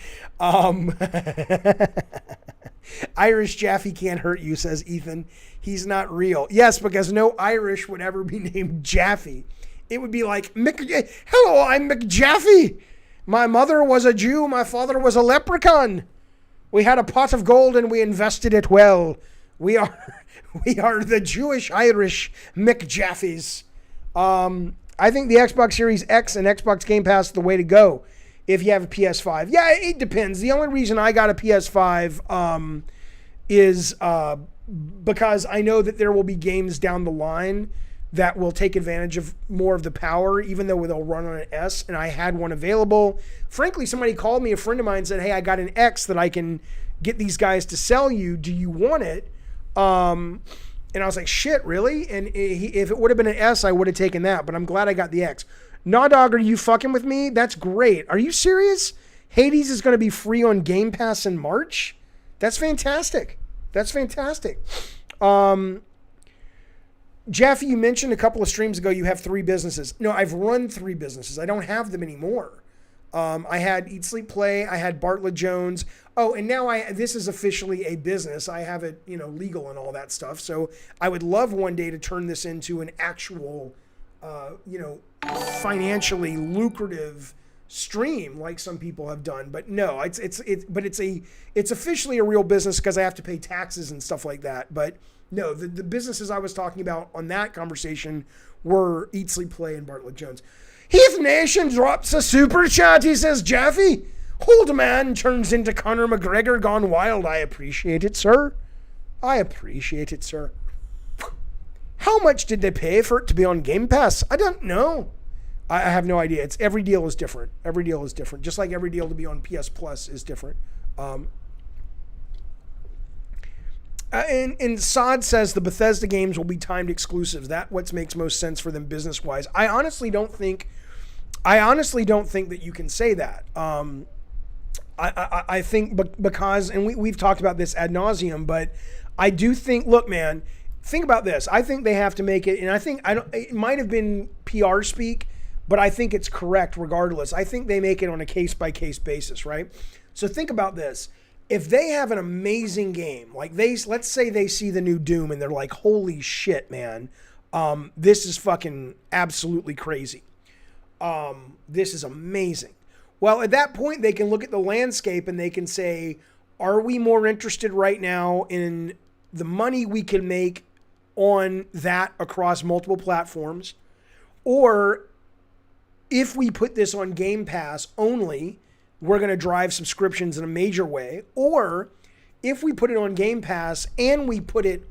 Irish Jaffe can't hurt you, says Ethan. He's not real. Yes, because no Irish would ever be named Jaffe. It would be like, hello, I'm McJaffe. My mother was a Jew. My father was a leprechaun. We had a pot of gold and we invested it well. We are the Jewish Irish McJaffes. I think the Xbox Series X and Xbox Game Pass is the way to go if you have a PS5. Yeah, it depends. The only reason I got a PS5 is because I know that there will be games down the line that will take advantage of more of the power, even though they'll run on an S, and I had one available. Frankly, somebody called me, a friend of mine said, hey, I got an X that I can get these guys to sell you. Do you want it? And I was like, shit, really? And if it would have been an S, I would have taken that, but I'm glad I got the X. Nawdog, are you fucking with me? That's great. Are you serious? Hades is going to be free on Game Pass in March? That's fantastic. That's fantastic. Jaffe, you mentioned a couple of streams ago you have 3 businesses. No, I've run 3 businesses. I don't have them anymore. I had Eat, Sleep, Play. I had Bartlett Jones. Oh, and now this is officially a business. I have it, legal and all that stuff. So I would love one day to turn this into an actual, financially lucrative stream like some people have done. But no, it's officially a real business because I have to pay taxes and stuff like that. But no, the businesses I was talking about on that conversation were Eat, Sleep, Play, and Bartlett Jones. Heath Nation drops a super chat. He says, Jaffe, old man turns into Conor McGregor gone wild. I appreciate it, sir. I appreciate it, sir. How much did they pay for it to be on Game Pass? I don't know. I have no idea. Every deal is different. Every deal is different. Just like every deal to be on PS Plus is different. And Saad says the Bethesda games will be timed exclusives. That's what makes most sense for them business wise. I honestly don't think that you can say that. I think because, and we've talked about this ad nauseum, but I do think, look, man, think about this. I think they have to make it, and it might have been PR speak, but I think it's correct regardless. I think they make it on a case by case basis, right? So think about this. If they have an amazing game, like let's say they see the new Doom and they're like, holy shit, man, this is fucking absolutely crazy. This is amazing. Well, at that point, they can look at the landscape and they can say, are we more interested right now in the money we can make on that across multiple platforms? Or if we put this on Game Pass only, we're going to drive subscriptions in a major way. Or if we put it on Game Pass and we put it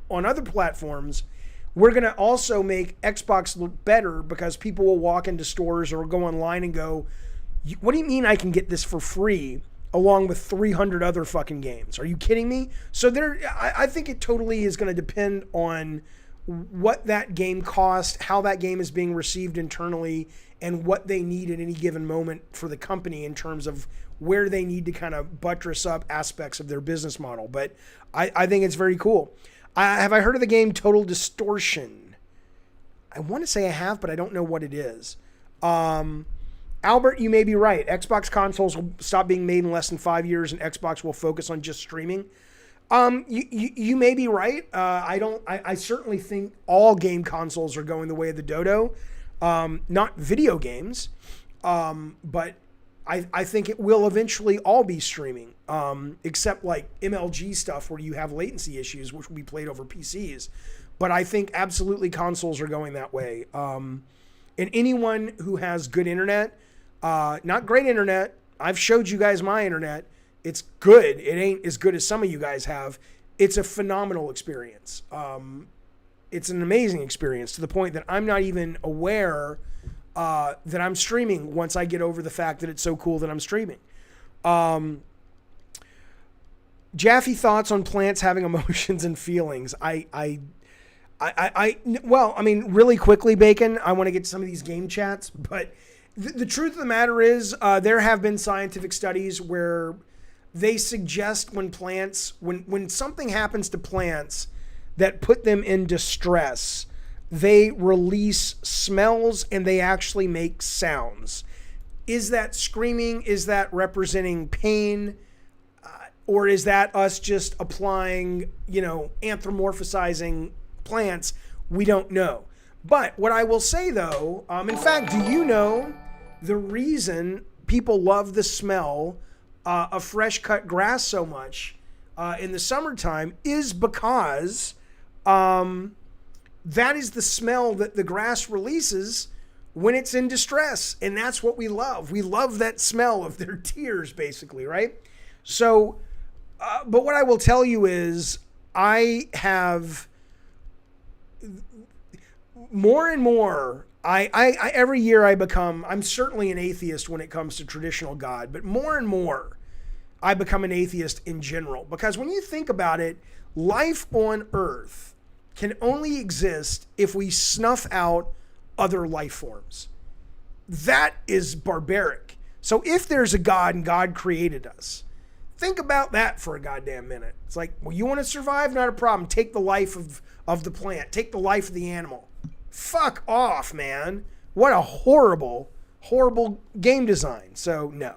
on other platforms, we're going to also make Xbox look better because people will walk into stores or go online and go, what do you mean I can get this for free along with 300 other fucking games? Are you kidding me? So I think it totally is going to depend on what that game cost, how that game is being received internally, and what they need at any given moment for the company in terms of where they need to kind of buttress up aspects of their business model. But I think it's very cool. Have I heard of the game Total Distortion? I want to say I have, but I don't know what it is. Albert, you may be right. Xbox consoles will stop being made in less than 5 years, and Xbox will focus on just streaming. You may be right. I certainly think all game consoles are going the way of the dodo. Not video games, but I think it will eventually all be streaming, except like MLG stuff where you have latency issues, which will be played over PCs. But I think absolutely consoles are going that way. And anyone who has good internet, not great internet, I've showed you guys my internet. It's good. It ain't as good as some of you guys have. It's a phenomenal experience. It's an amazing experience to the point that I'm not even aware that I'm streaming once I get over the fact that it's so cool that I'm streaming. Jaffe, thoughts on plants having emotions and feelings? Well, I mean, really quickly, Bacon, I want to get to some of these game chats, but the truth of the matter is there have been scientific studies where they suggest when something happens to plants that put them in distress, they release smells and they actually make sounds. Is that screaming? Is that representing pain? Or is that us just applying, anthropomorphizing plants? We don't know. But what I will say though, in fact, do you know the reason people love the smell of fresh cut grass so much in the summertime is because that is the smell that the grass releases when it's in distress. And that's what we love. We love that smell of their tears, basically, right? So, but what I will tell you is I have more and more, I every year I'm certainly an atheist when it comes to traditional God, but more and more I become an atheist in general. Because when you think about it, life on Earth can only exist if we snuff out other life forms. That is barbaric. So if there's a God and God created us, think about that for a goddamn minute. It's like, well, you want to survive? Not a problem. Take the life of the plant. Take the life of the animal. Fuck off, man. What a horrible, horrible game design. So no.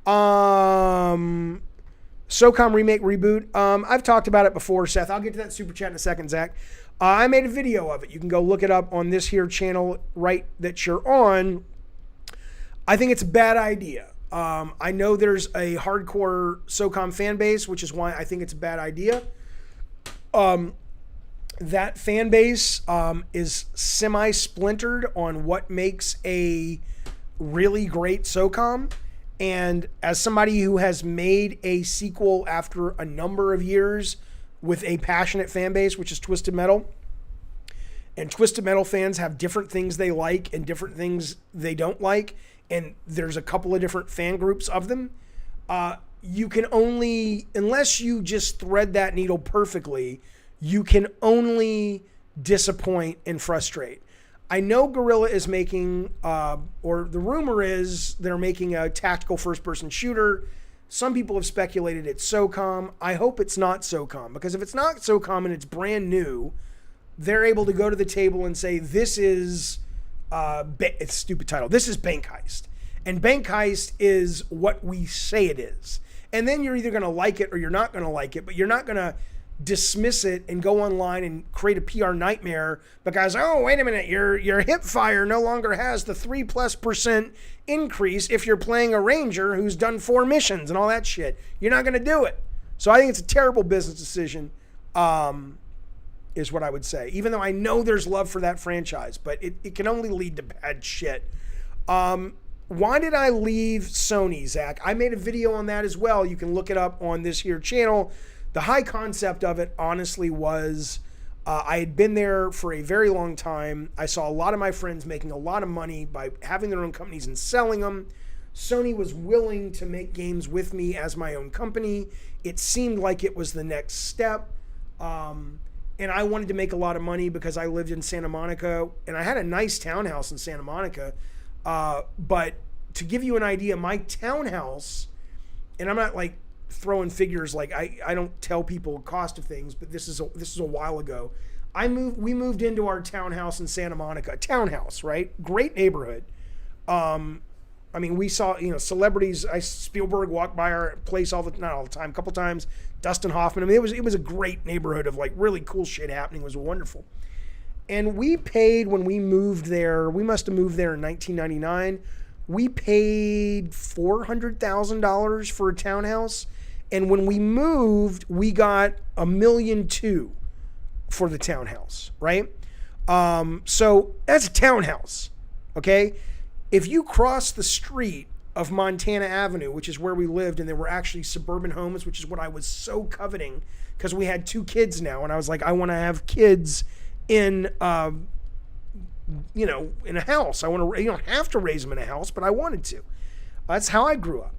SOCOM remake reboot. I've talked about it before, Seth. I'll get to that super chat in a second, Zach. I made a video of it. You can go look it up on this here channel right that you're on. I think it's a bad idea. I know there's a hardcore SOCOM fan base, which is why I think it's a bad idea. That fan base is semi-splintered on what makes a really great SOCOM. And as somebody who has made a sequel after a number of years with a passionate fan base, which is Twisted Metal, and Twisted Metal fans have different things they like and different things they don't like, and there's a couple of different fan groups of them, you can only, unless you just thread that needle perfectly, you can only disappoint and frustrate. I know Guerrilla is making, or the rumor is they're making a tactical first-person shooter. Some people have speculated it's SOCOM. I hope it's not SOCOM, because if it's not SOCOM and it's brand new, they're able to go to the table and say, this is, it's a stupid title, this is Bank Heist. And Bank Heist is what we say it is. And then you're either going to like it or you're not going to like it, but you're not going to dismiss it and go online and create a PR nightmare because, oh, wait a minute, your hip fire no longer has the 3+% increase if you're playing a ranger who's done 4 missions and all that shit. You're not going to do it. So I think it's a terrible business decision, is what I would say. Even though I know there's love for that franchise, but it can only lead to bad shit. Why did I leave Sony, Zach? I made a video on that as well. You can look it up on this here channel. The high concept of it, honestly, was I had been there for a very long time. I saw a lot of my friends making a lot of money by having their own companies and selling them. Sony was willing to make games with me as my own company. It seemed like it was the next step. And I wanted to make a lot of money because I lived in Santa Monica and I had a nice townhouse in Santa Monica. But to give you an idea, my townhouse, and I'm not like throwing figures, like I don't tell people the cost of things, but this is a while ago. We moved into our townhouse in Santa Monica, a townhouse, right? Great neighborhood. I mean, we saw, celebrities. Spielberg walked by our place not all the time, a couple times. Dustin Hoffman. I mean, it was a great neighborhood of like really cool shit happening. It was wonderful. And we paid when we moved there. We must have moved there in 1999. We paid $400,000 for a townhouse. And when we moved, we got $1.2 million for the townhouse, right? So that's a townhouse, okay? If you cross the street of Montana Avenue, which is where we lived, and there were actually suburban homes, which is what I was so coveting, because we had 2 kids now, and I was like, I want to have kids in, in a house. I want to. You don't have to raise them in a house, but I wanted to. That's how I grew up.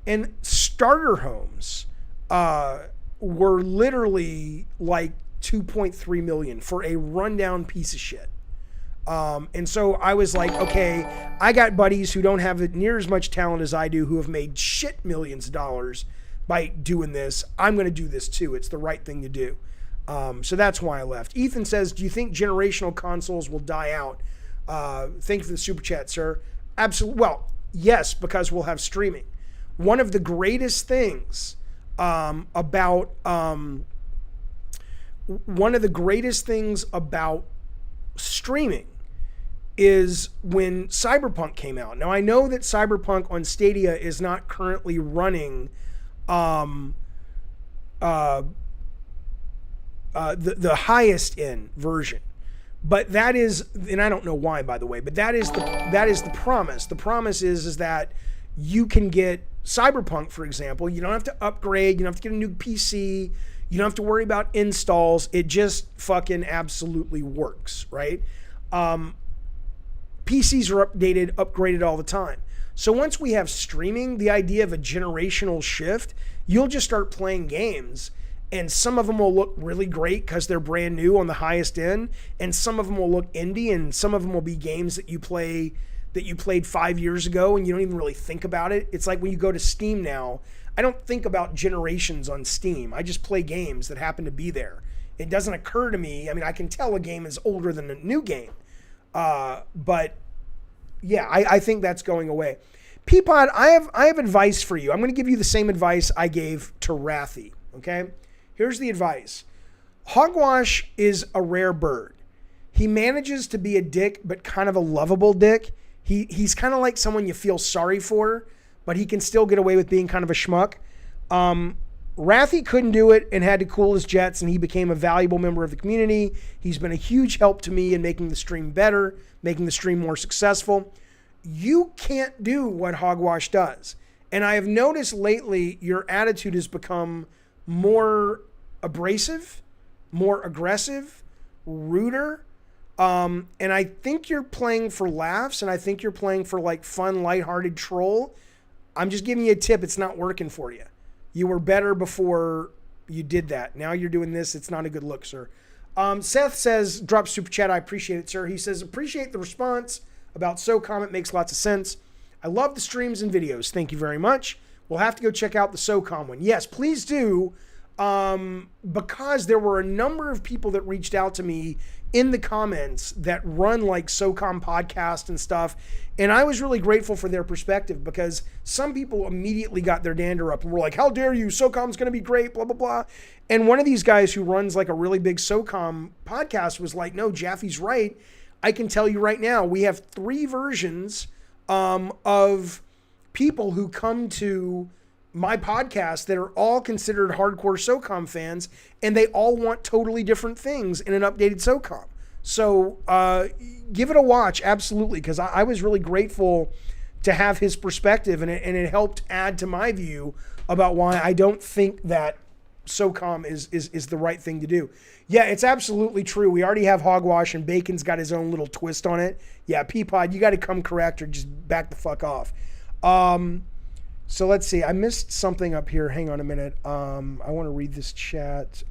And starter homes were literally like $2.3 million for a rundown piece of shit. And so I was like, okay, I got buddies who don't have near as much talent as I do, who have made shit millions of dollars by doing this. I'm going to do this too. It's the right thing to do. So that's why I left. Ethan says, do you think generational consoles will die out? Thank you for the super chat, sir. Absolutely. Well, yes, because we'll have streaming. One of the greatest things about streaming is when Cyberpunk came out. Now I know that Cyberpunk on Stadia is not currently running the highest end version, but that is, and I don't know why, by the way, but that is the promise. The promise is that you can get Cyberpunk, for example. You don't have to upgrade. You don't have to get a new PC. You don't have to worry about installs. It just fucking absolutely works, right? PCs are upgraded all the time. So once we have streaming, the idea of a generational shift, you'll just start playing games, and some of them will look really great because they're brand new on the highest end, and some of them will look indie, and some of them will be games that you played 5 years ago and you don't even really think about it. It's like when you go to Steam now, I don't think about generations on Steam. I just play games that happen to be there. It doesn't occur to me. I mean, I can tell a game is older than a new game. But yeah, I think that's going away. Peapod, I have advice for you. I'm going to give you the same advice I gave to Rathy. Okay? Here's the advice. Hogwash is a rare bird. He manages to be a dick, but kind of a lovable dick. He's kind of like someone you feel sorry for, but he can still get away with being kind of a schmuck. Rathy couldn't do it and had to cool his jets, and he became a valuable member of the community. He's been a huge help to me in making the stream better, making the stream more successful. You can't do what Hogwash does. And I have noticed lately your attitude has become more abrasive, more aggressive, ruder. And I think you're playing for laughs, and I think you're playing for like fun, lighthearted troll. I'm just giving you a tip. It's not working for you. You were better before you did that. Now you're doing this. It's not a good look, sir. Seth says, drop super chat. I appreciate it, sir. He says, appreciate the response about SOCOM. It makes lots of sense. I love the streams and videos. Thank you very much. We'll have to go check out the SOCOM one. Yes, please do. Because there were a number of people that reached out to me in the comments that run like SOCOM podcast and stuff. And I was really grateful for their perspective, because some people immediately got their dander up and were like, how dare you? SOCOM's going to be great, blah, blah, blah. And one of these guys who runs like a really big SOCOM podcast was like, no, Jaffe's right. I can tell you right now, we have 3 versions of people who come to my podcast that are all considered hardcore SOCOM fans, and they all want totally different things in an updated SOCOM. So give it a watch, absolutely, because I was really grateful to have his perspective, and it helped add to my view about why I don't think that SOCOM is the right thing to do. Yeah, it's absolutely true. We already have hogwash, and Bacon's got his own little twist on it. Yeah, Peapod, you got to come correct or just back the fuck off. So let's see. I missed something up here. Hang on a minute. I want to read this chat.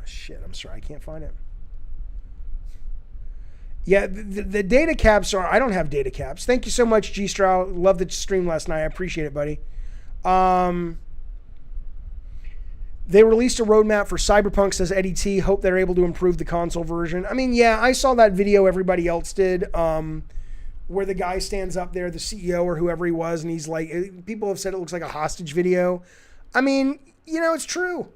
Shit, I'm sorry. I can't find it. Yeah, the data caps are... I don't have data caps. Thank you so much, G-Strow. Love the stream last night. I appreciate it, buddy. They released a roadmap for Cyberpunk, says Eddie T. Hope they're able to improve the console version. I mean, yeah, I saw that video everybody else did, where the guy stands up there, the CEO or whoever he was, and he's like... People have said it looks like a hostage video. I mean, you know, it's true.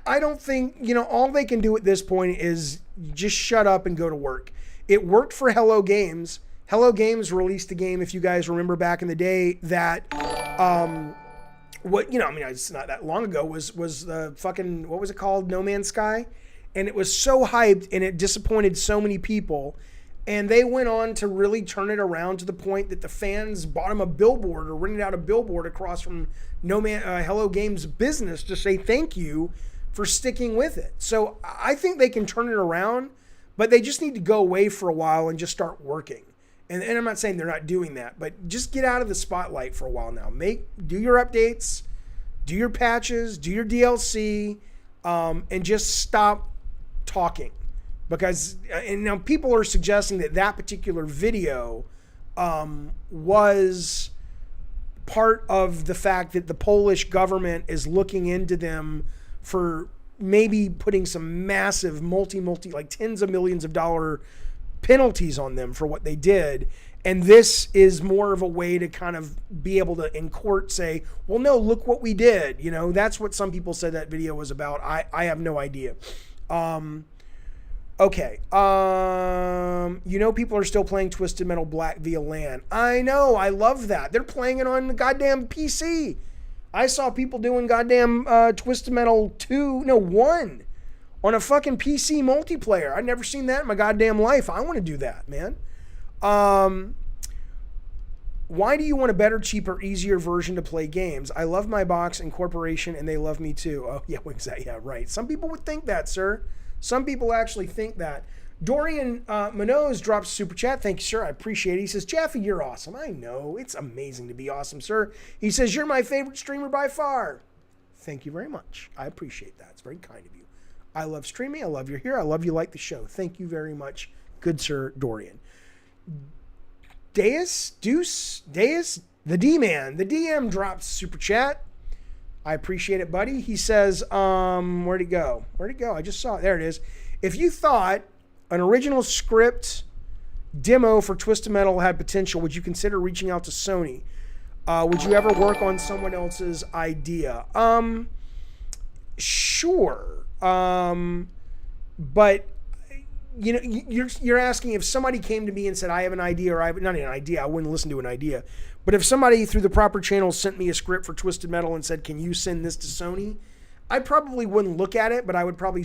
I don't think, you know, all they can do at this point is just shut up and go to work. It worked for Hello Games. Hello Games released a game, if you guys remember back in the day, that, it's not that long ago, was the fucking, what was it called? No Man's Sky? And it was so hyped and it disappointed so many people. And they went on to really turn it around to the point that the fans bought him a billboard or rented out a billboard across from Hello Games business to say thank you for sticking with it. So I think they can turn it around, but they just need to go away for a while and just start working. And I'm not saying they're not doing that, but just get out of the spotlight for a while now. Do your updates, do your patches, do your DLC, and just stop talking. Because, and now people are suggesting that particular video was part of the fact that the Polish government is looking into them for maybe putting some massive like tens of millions of dollar penalties on them for what they did. And this is more of a way to kind of be able to in court say, well, no, look what we did. You know, that's what some people said that video was about. I have no idea. Okay. You know, people are still playing Twisted Metal Black via LAN. I know. I love that. They're playing it on the goddamn PC. I saw people doing goddamn Twisted Metal 1 on a fucking PC multiplayer. I've never seen that in my goddamn life. I want to do that, man. Why do you want a better, cheaper, easier version to play games? I love my box and corporation, and they love me too. Oh, yeah, exactly. Yeah, right. Some people would think that, sir. Some people actually think that. Dorian Minoz drops super chat. Thank you, sir. I appreciate it. He says, Jaffe, you're awesome. I know. It's amazing to be awesome, sir. He says, you're my favorite streamer by far. Thank you very much. I appreciate that. It's very kind of you. I love streaming. I love you're here. I love you like the show. Thank you very much, good sir Dorian. Deus, the D-Man. The DM drops super chat. I appreciate it, buddy. He says, where'd it go? I just saw it. There it is. If you thought an original script demo for Twisted Metal had potential, would you consider reaching out to Sony? Would you ever work on someone else's idea? Sure. But you know, you're asking if somebody came to me and said, I have an idea, or I have not an idea, I wouldn't listen to an idea. But if somebody through the proper channels sent me a script for Twisted Metal and said, can you send this to Sony? I probably wouldn't look at it, but I would probably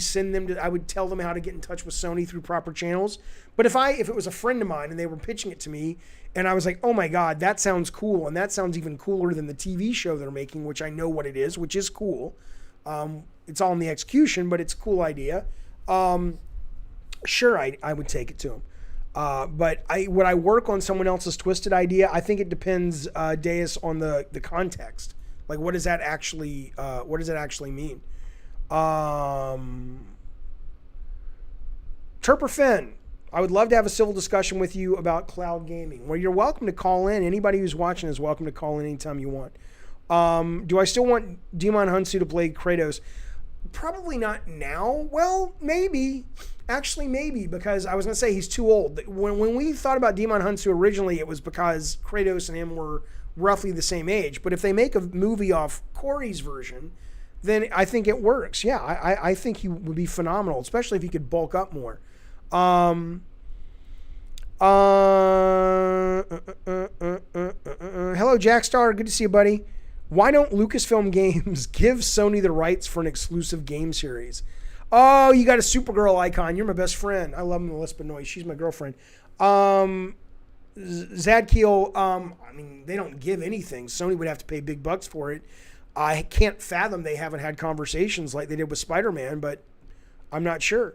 I would tell them how to get in touch with Sony through proper channels. But if it was a friend of mine and they were pitching it to me and I was like, oh my God, that sounds cool. And that sounds even cooler than the TV show they're making, which I know what it is, which is cool. It's all in the execution, but it's a cool idea. Sure, I would take it to them. But would I work on someone else's twisted idea? I think it depends, Deus, on the context. Like, what does that actually mean? Turper Finn, I would love to have a civil discussion with you about cloud gaming. Well, you're welcome to call in. Anybody who's watching is welcome to call in anytime you want. Do I still want Demon Hunsu to play Kratos? Probably not now. Well, maybe. Actually, maybe, because I was going to say he's too old. When we thought about Demon Hunsu originally, it was because Kratos and him were roughly the same age. But if they make a movie off Corey's version, then I think it works. Yeah, I think he would be phenomenal, especially if he could bulk up more. Hello, Jackstar. Good to see you, buddy. Why don't Lucasfilm Games give Sony the rights for an exclusive game series? Oh, you got a Supergirl icon. You're my best friend. I love Melissa Benoist. She's my girlfriend. Zadkiel, I mean, they don't give anything. Sony would have to pay big bucks for it. I can't fathom they haven't had conversations like they did with Spider-Man, but I'm not sure.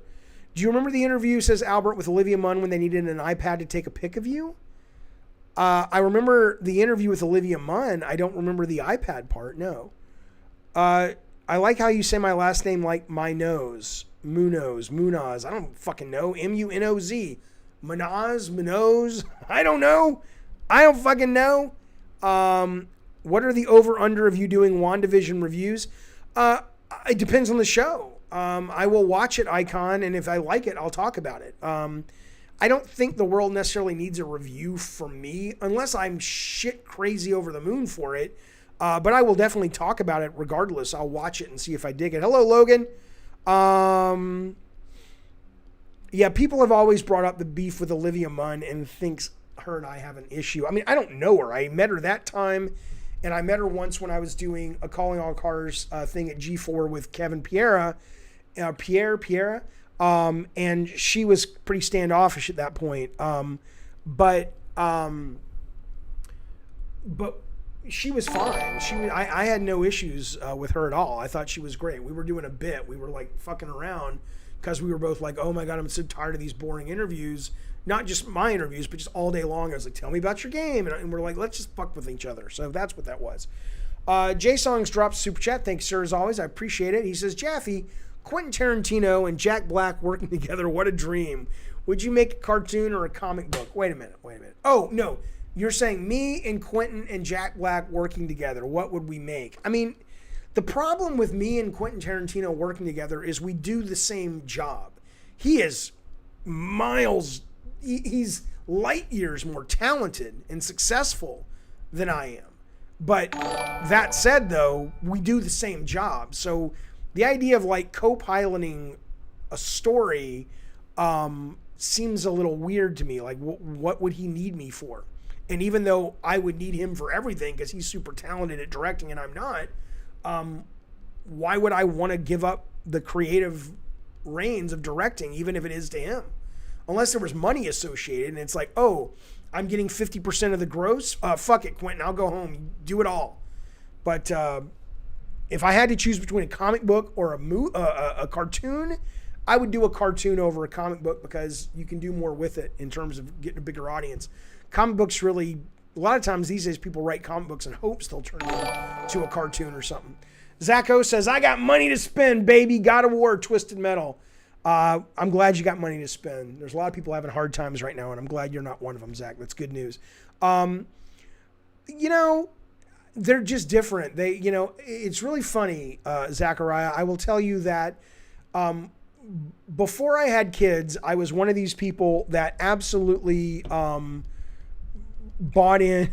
Do you remember the interview, says Albert, with Olivia Munn when they needed an iPad to take a pic of you? I remember the interview with Olivia Munn. I don't remember the iPad part, no. I like how you say my last name like my nose. Munoz. I don't fucking know. M-U-N-O-Z. Munoz. I don't know. I don't fucking know. What are the over-under of you doing WandaVision reviews? It depends on the show. I will watch it, Icon, and if I like it, I'll talk about it. I don't think the world necessarily needs a review from me unless I'm shit crazy over the moon for it. But I will definitely talk about it regardless. I'll watch it and see if I dig it. Hello, Logan. Yeah, people have always brought up the beef with Olivia Munn and thinks her and I have an issue. I mean, I don't know her. I met her that time, and I met her once when I was doing a Calling All Cars thing at G4 with Kevin Pierre, and she was pretty standoffish at that point. But she was fine. I had no issues with her at all. I thought she was great. We were doing a bit. We were like fucking around because we were both like, oh my God, I'm so tired of these boring interviews. Not just my interviews, but just all day long. I was like, tell me about your game. And we're like, let's just fuck with each other. So that's what that was. Jay Songs drops super chat. Thanks, sir, as always. I appreciate it. He says, Jaffe, Quentin Tarantino and Jack Black working together. What a dream. Would you make a cartoon or a comic book? Wait a minute. Oh, no. You're saying me and Quentin and Jack Black working together. What would we make? I mean, the problem with me and Quentin Tarantino working together is we do the same job. He is miles, he's light years more talented and successful than I am. But that said, though, we do the same job. So the idea of like co-piloting a story seems a little weird to me. Like, what would he need me for? And even though I would need him for everything because he's super talented at directing and I'm not, why would I want to give up the creative reins of directing, even if it is to him? Unless there was money associated and it's like, oh, I'm getting 50% of the gross. Fuck it, Quentin, I'll go home. Do it all. But if I had to choose between a comic book or a cartoon, I would do a cartoon over a comic book because you can do more with it in terms of getting a bigger audience. Comic books really, a lot of times these days people write comic books in hopes they'll turn into a cartoon or something. Zacho says, I got money to spend, baby. God of War, Twisted Metal. I'm glad you got money to spend. There's a lot of people having hard times right now, and I'm glad you're not one of them, Zach. That's good news. You know, they're just different. It's really funny, Zachariah. I will tell you that before I had kids, I was one of these people that absolutely bought in.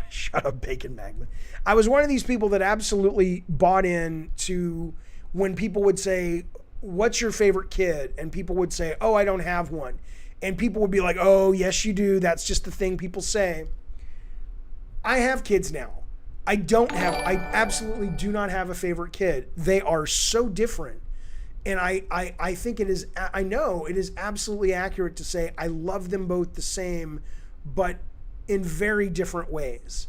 Shut up, Bacon Magnet. I was one of these people that absolutely bought in to when people would say, what's your favorite kid? And people would say, oh, I don't have one. And people would be like, oh, yes, you do. That's just the thing people say. I have kids now. I absolutely do not have a favorite kid. They are so different. And I think I know it is absolutely accurate to say I love them both the same, but in very different ways.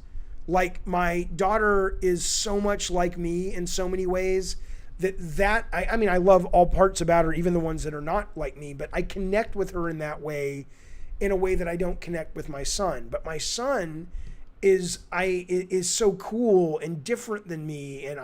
Like my daughter is so much like me in so many ways I mean, I love all parts about her, even the ones that are not like me, but I connect with her in that way, in a way that I don't connect with my son. But my son is so cool and different than me. And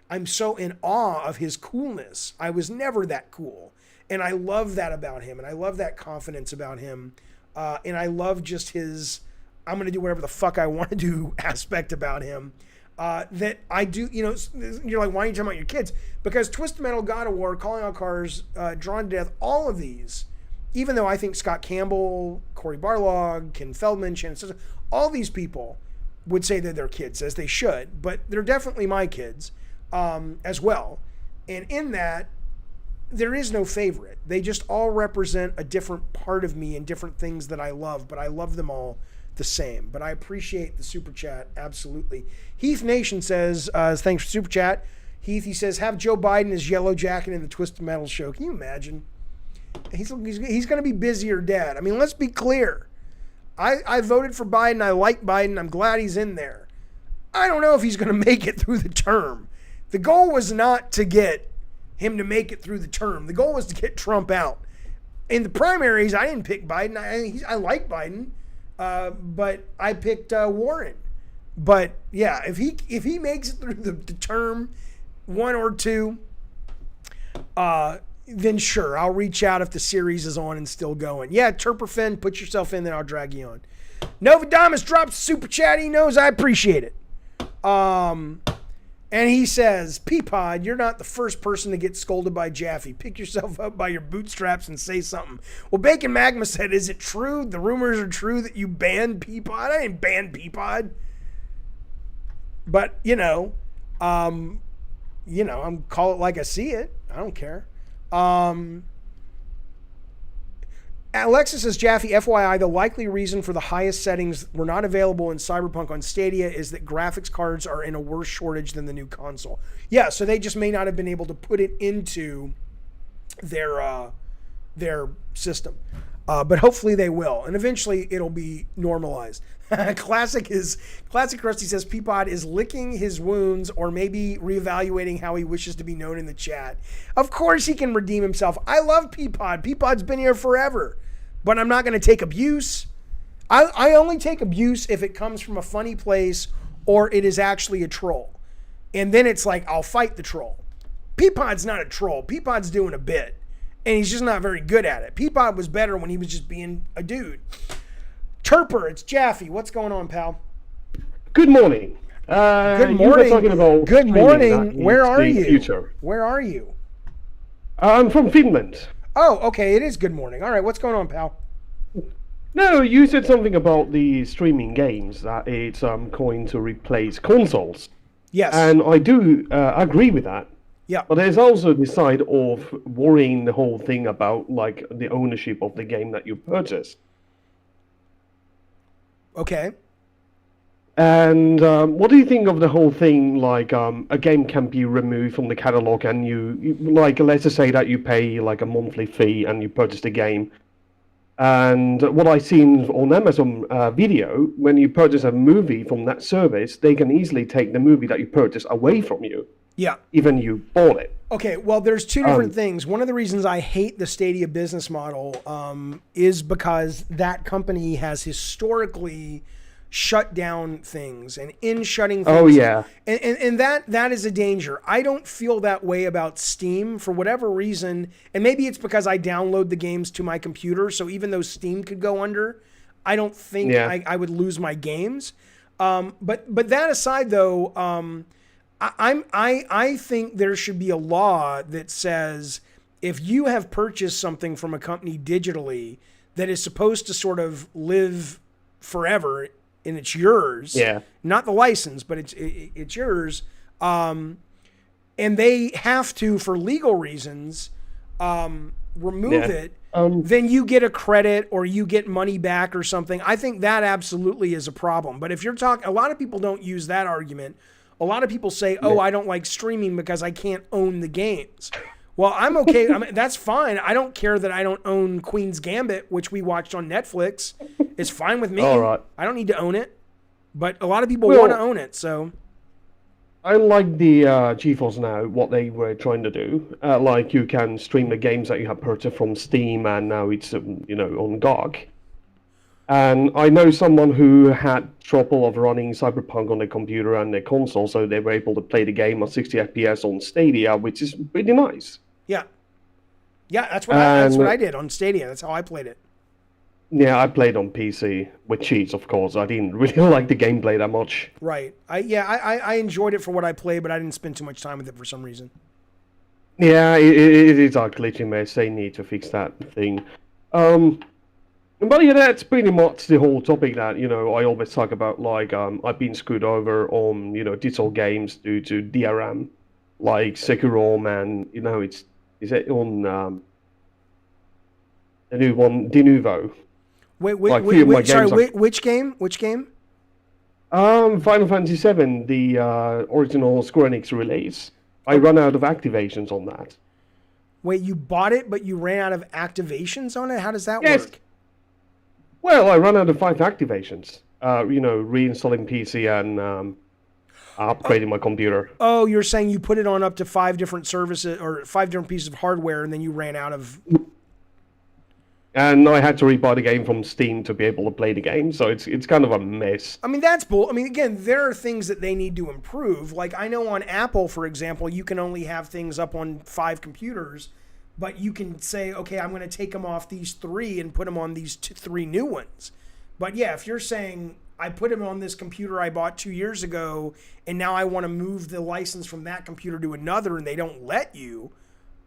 I'm so in awe of his coolness. I was never that cool. And I love that about him. And I love that confidence about him. And I love just his, I'm going to do whatever the fuck I want to do aspect about him. That I do, you're like, why are you talking about your kids? Because Twisted Metal, God of War, Calling All Cars, Drawn to Death, all of these, even though I think Scott Campbell, Corey Barlog, Ken Feldman, Shannon, all these people would say they're their kids, as they should, but they're definitely my kids as well. And in that, there is no favorite. They just all represent a different part of me and different things that I love, but I love them all the same. But I appreciate the super chat, absolutely. Heath Nation says, thanks for super chat. Heath, he says, have Joe Biden as Yellow Jacket in the Twisted Metal show. Can you imagine? He's going to be busy or dead. I mean, let's be clear. I voted for Biden. I like Biden. I'm glad he's in there. I don't know if he's going to make it through the term. The goal was not to get him to make it through the term. The goal was to get Trump out. In the primaries, I didn't pick Biden. I like Biden, but I picked Warren. But yeah, if he makes it through the term, 1 or 2, then sure, I'll reach out if the series is on and still going. Yeah, Turperfin, put yourself in, then I'll drag you on. Novadamus drops super chat. He knows I appreciate it. And he says, Peapod, you're not the first person to get scolded by Jaffe. Pick yourself up by your bootstraps and say something. Well, Bacon Magma said, is it true? The rumors are true that you banned Peapod? I didn't ban Peapod. But, I'm call it like I see it. I don't care. Alexis says, Jaffe, FYI, the likely reason for the highest settings were not available in Cyberpunk on Stadia is that graphics cards are in a worse shortage than the new console. Yeah, so they just may not have been able to put it into their system. But hopefully they will, and eventually it'll be normalized. Classic Krusty says Peapod is licking his wounds or maybe reevaluating how he wishes to be known in the chat. Of course he can redeem himself. I love Peapod. Peapod's been here forever, but I'm not going to take abuse. I only take abuse if it comes from a funny place or it is actually a troll. And then it's like, I'll fight the troll. Peapod's not a troll. Peapod's doing a bit. And he's just not very good at it. Peapod was better when he was just being a dude. Turper, it's Jaffe. What's going on, pal? Good morning. Good morning. You were talking about good morning. Where are you? Future. Where are you? I'm from Finland. Oh, okay. It is good morning. All right. What's going on, pal? No, you said something about the streaming games, that it's going to replace consoles. Yes. And I do agree with that. Yeah. But there's also the side of worrying the whole thing about like the ownership of the game that you purchase. Okay. And what do you think of the whole thing? Like a game can be removed from the catalog, and you like, let's just say that you pay like a monthly fee and you purchase the game. And what I've seen on Amazon Video, when you purchase a movie from that service, they can easily take the movie that you purchased away from you. Yeah. Even you bought it. Okay, well, there's two different things. One of the reasons I hate the Stadia business model is because that company has historically shut down things, and in shutting things. Oh yeah. And that is a danger. I don't feel that way about Steam for whatever reason, and maybe it's because I download the games to my computer, so even though Steam could go under, I don't think I would lose my games. But that aside, though, I think there should be a law that says if you have purchased something from a company digitally that is supposed to sort of live forever and it's yours, not the license, but it's yours, and they have to, for legal reasons, remove it, then you get a credit or you get money back or something. I think that absolutely is a problem. But if you're talking, a lot of people don't use that argument. A lot of people say, oh, I don't like streaming because I can't own the games. Well, I'm okay. I mean, that's fine. I don't care that I don't own Queen's Gambit, which we watched on Netflix. It's fine with me. All right. I don't need to own it. But a lot of people want to own it, so. I like the GeForce Now, what they were trying to do. Like you can stream the games that you have purchased from Steam, and now it's on GOG. And I know someone who had trouble of running Cyberpunk on their computer and their console, so they were able to play the game at 60 FPS on Stadia, which is pretty nice. Yeah. Yeah, that's what I did on Stadia. That's how I played it. Yeah, I played on PC with cheats, of course. I didn't really like the gameplay that much. Right. I enjoyed it for what I played, but I didn't spend too much time with it for some reason. Yeah, it is a glitchy mess. They need to fix that thing. But yeah, that's pretty much the whole topic that, I always talk about, like, I've been screwed over on, digital games due to DRM, like Sekiro, and, is it on the new one, Denuvo? Which game? Which game? Final Fantasy VII, the original Square Enix release. I run out of activations on that. Wait, you bought it, but you ran out of activations on it? How does that Yes. work? Well, I ran out of 5 activations. Reinstalling PC and upgrading my computer. Oh, you're saying you put it on up to 5 different services or 5 different pieces of hardware, and then you ran out of... And I had to rebuy the game from Steam to be able to play the game, so it's kind of a mess. I mean, that's bull. I mean, again, there are things that they need to improve. Like, I know on Apple, for example, you can only have things up on 5 computers, but you can say, okay, I'm going to take them off these 3 and put them on these 3 new ones. But yeah, if you're saying, I put them on this computer I bought 2 years ago, and now I want to move the license from that computer to another, and they don't let you,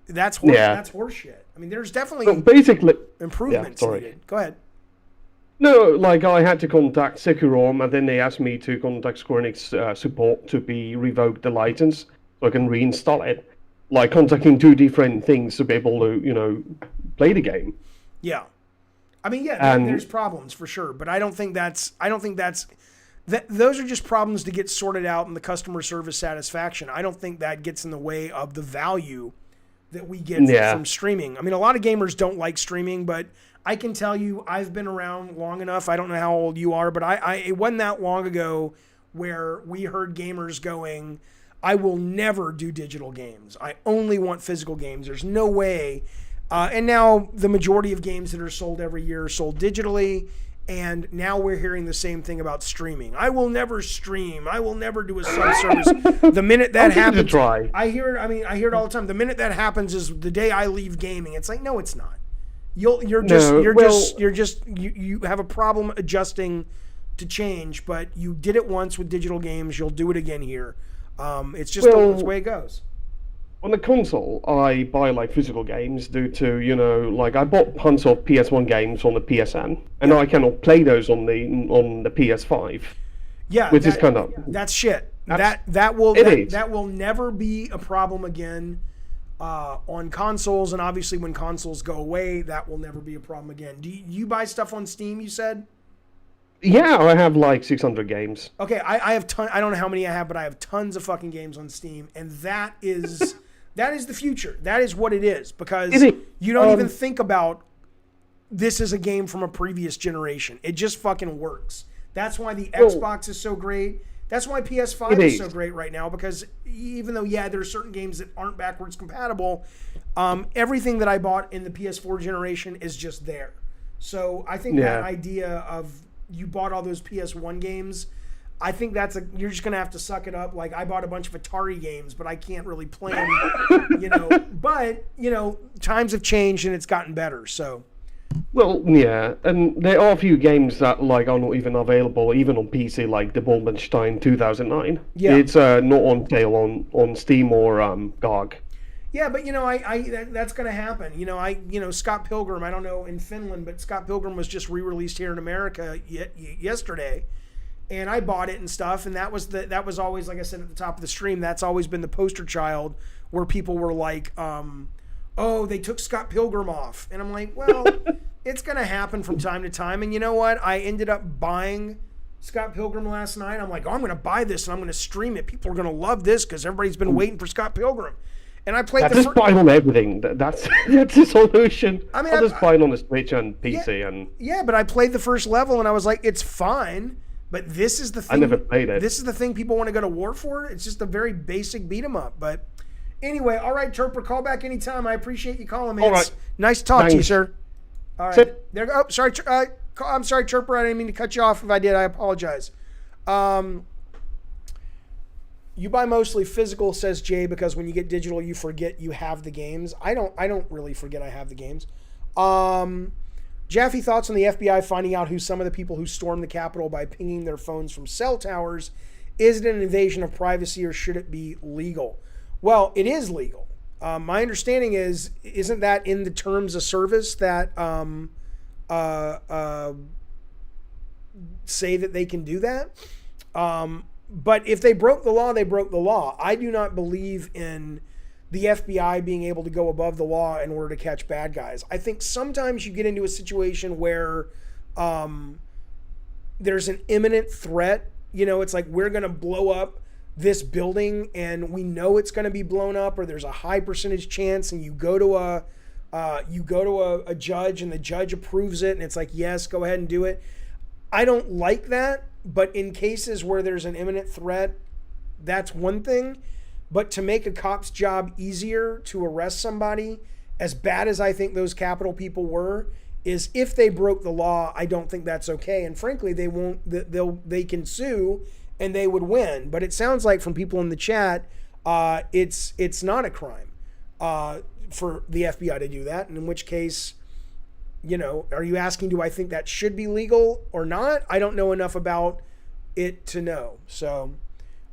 that's horseshit. I mean, there's definitely basically improvements needed. Go ahead. No, like I had to contact Securom, and then they asked me to contact Square Enix support to be revoked the license so I can reinstall it. Like contacting 2 different things to be able to, play the game. Yeah. I mean, yeah, there's problems for sure, but I don't think that's those are just problems to get sorted out in the customer service satisfaction. I don't think that gets in the way of the value that we get from streaming. I mean, a lot of gamers don't like streaming, but I can tell you I've been around long enough. I don't know how old you are, but it wasn't that long ago where we heard gamers going, I will never do digital games. I only want physical games. There's no way. And now the majority of games that are sold every year are sold digitally. And now we're hearing the same thing about streaming. I will never stream. I will never do a sub-service. The minute that happens, I hear it. I mean, I hear it all the time. The minute that happens is the day I leave gaming. It's like, no, it's not. You have a problem adjusting to change, but you did it once with digital games. You'll do it again here. It's just the way it goes. On the console, I buy like physical games due to, I bought tons of PS1 games on the PSN, and now I cannot play those on the PS5. Yeah, which is kind of that's shit. That will never be a problem again on consoles, and obviously when consoles go away, that will never be a problem again. Do you buy stuff on Steam? You said. Yeah, I have like 600 games. Okay, I have I don't know how many I have, but I have tons of fucking games on Steam, and that is the future. That is what it is, because you don't even think about this as a game from a previous generation. It just fucking works. That's why the Xbox is so great. That's why PS5 is so great right now, because even though, there are certain games that aren't backwards compatible, everything that I bought in the PS4 generation is just there. So I think that idea of you bought all those PS1 games, I think you're just going to have to suck it up. Like, I bought a bunch of Atari games, but I can't really play them, But, times have changed and it's gotten better, so. Well, yeah, and there are a few games that, are not even available, even on PC, like the Wolfenstein 2009. Yeah. It's not on sale on Steam or GOG. Yeah, but that's going to happen. Scott Pilgrim, I don't know in Finland, but Scott Pilgrim was just re-released here in America yesterday, and I bought it and stuff, and that was always, like I said at the top of the stream, that's always been the poster child where people were like, oh, they took Scott Pilgrim off, and I'm like, well, it's going to happen from time to time, and you know what? I ended up buying Scott Pilgrim last night. I'm like, oh, I'm going to buy this and I'm going to stream it. People are going to love this because everybody's been waiting for Scott Pilgrim. And I played just buy on everything. That's the solution. I mean, I'll just buy it on the Switch and PC. Yeah, but I played the first level and I was like, it's fine. But this is the thing. I never played it. This is the thing people want to go to war for. It's just a very basic beat 'em up. But anyway, all right, Chirper, call back anytime. I appreciate you calling me. All right. Nice to talk to you, sir. All right. There. Oh, sorry. I'm sorry, Chirper. I didn't mean to cut you off. If I did, I apologize. You buy mostly physical, says Jay, because when you get digital, you forget you have the games. I don't really forget I have the games. Jaffe, thoughts on the FBI finding out who some of the people who stormed the Capitol by pinging their phones from cell towers? Is it an invasion of privacy, or should it be legal? Well, it is legal. My understanding isn't that in the terms of service that say that they can do that? But if they broke the law, they broke the law. I do not believe in the FBI being able to go above the law in order to catch bad guys. I think sometimes you get into a situation where there's an imminent threat. It's like, we're going to blow up this building and we know it's going to be blown up, or there's a high percentage chance, and you go to a judge and the judge approves it and it's like, yes, go ahead and do it. I don't like that, but in cases where there's an imminent threat, that's one thing. But to make a cop's job easier to arrest somebody, as bad as I think those Capitol people were, is if they broke the law, I don't think that's okay. And frankly, they can sue and they would win. But it sounds like from people in the chat, it's not a crime for the FBI to do that. And in which case, are you asking, do I think that should be legal or not? I don't know enough about it to know. So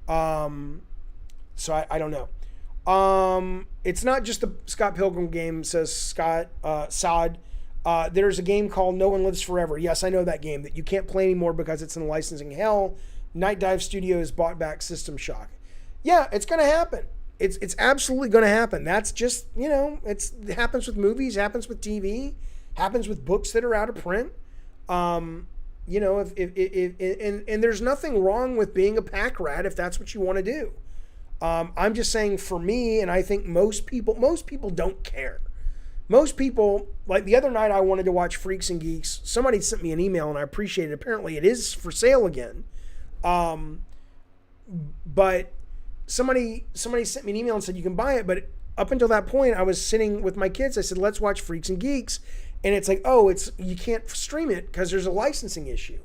I don't know. It's not just the Scott Pilgrim game, says Scott Saad. There's a game called No One Lives Forever. Yes, I know that game that you can't play anymore because it's in licensing hell. Night Dive Studios bought back System Shock. Yeah, it's going to happen. It's absolutely going to happen. That's just, it happens with movies, happens with TV, happens with books that are out of print. If there's nothing wrong with being a pack rat if that's what you want to do. I'm just saying, for me, and I think most people don't care. Most people, like the other night I wanted to watch Freaks and Geeks. Somebody sent me an email and I appreciate it. Apparently it is for sale again. But somebody sent me an email and said you can buy it. But up until that point, I was sitting with my kids. I said, let's watch Freaks and Geeks. And it's like, you can't stream it because there's a licensing issue.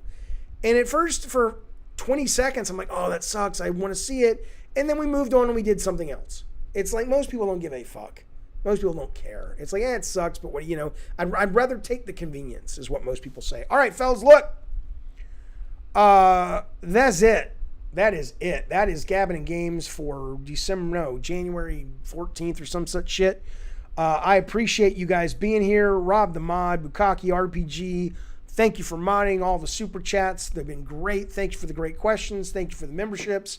And at first, for 20 seconds, I'm like, oh, that sucks. I want to see it. And then we moved on and we did something else. It's like most people don't give a fuck. Most people don't care. It's like, it sucks, but what, I'd rather take the convenience, is what most people say. All right, fellas, look. That's it. That is it. That is Gabbin+Games for January 14th or some such shit. I appreciate you guys being here. Rob the Mod, Bukaki RPG. Thank you for modding all the super chats. They've been great. Thank you for the great questions. Thank you for the memberships.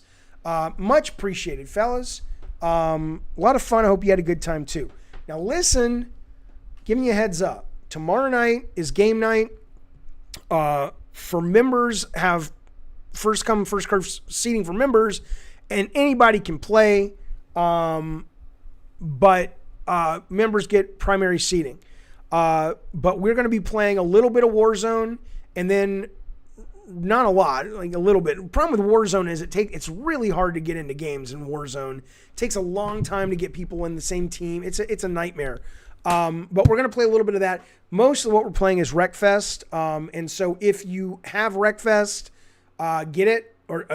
Much appreciated, fellas. A lot of fun. I hope you had a good time too. Now listen, giving you a heads up. Tomorrow night is game night. For members, have first come, first served seating for members, and anybody can play. But members get primary seating. But we're going to be playing a little bit of Warzone, and then not a lot, like a little bit. The problem with Warzone is it's really hard to get into games in Warzone. It takes a long time to get people in the same team. It's a nightmare. But we're going to play a little bit of that. Most of what we're playing is Wreckfest. And so if you have Wreckfest, get it, or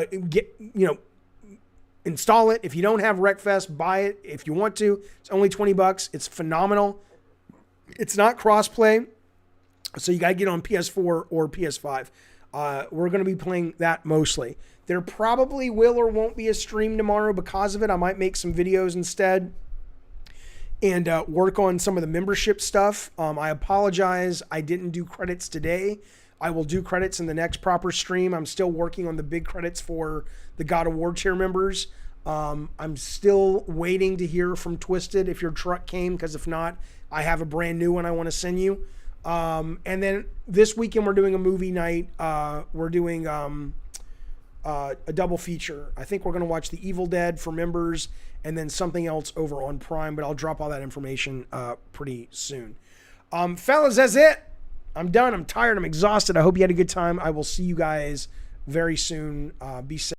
install it. If you don't have Wreckfest, buy it if you want to. It's only $20. It's phenomenal. It's not crossplay, so you got to get on PS4 or PS5. We're going to be playing that mostly. There probably will or won't be a stream tomorrow because of it. I might make some videos instead and work on some of the membership stuff. I apologize. I didn't do credits today. I will do credits in the next proper stream. I'm still working on the big credits for the God of War tier members. I'm still waiting to hear from Twisted if your truck came, because if not, I have a brand new one I want to send you. And then this weekend we're doing a movie night. We're doing a double feature. I think we're going to watch The Evil Dead for members and then something else over on Prime, but I'll drop all that information pretty soon. Fellas, that's it. I'm done. I'm tired. I'm exhausted. I hope you had a good time. I will see you guys very soon. Be safe.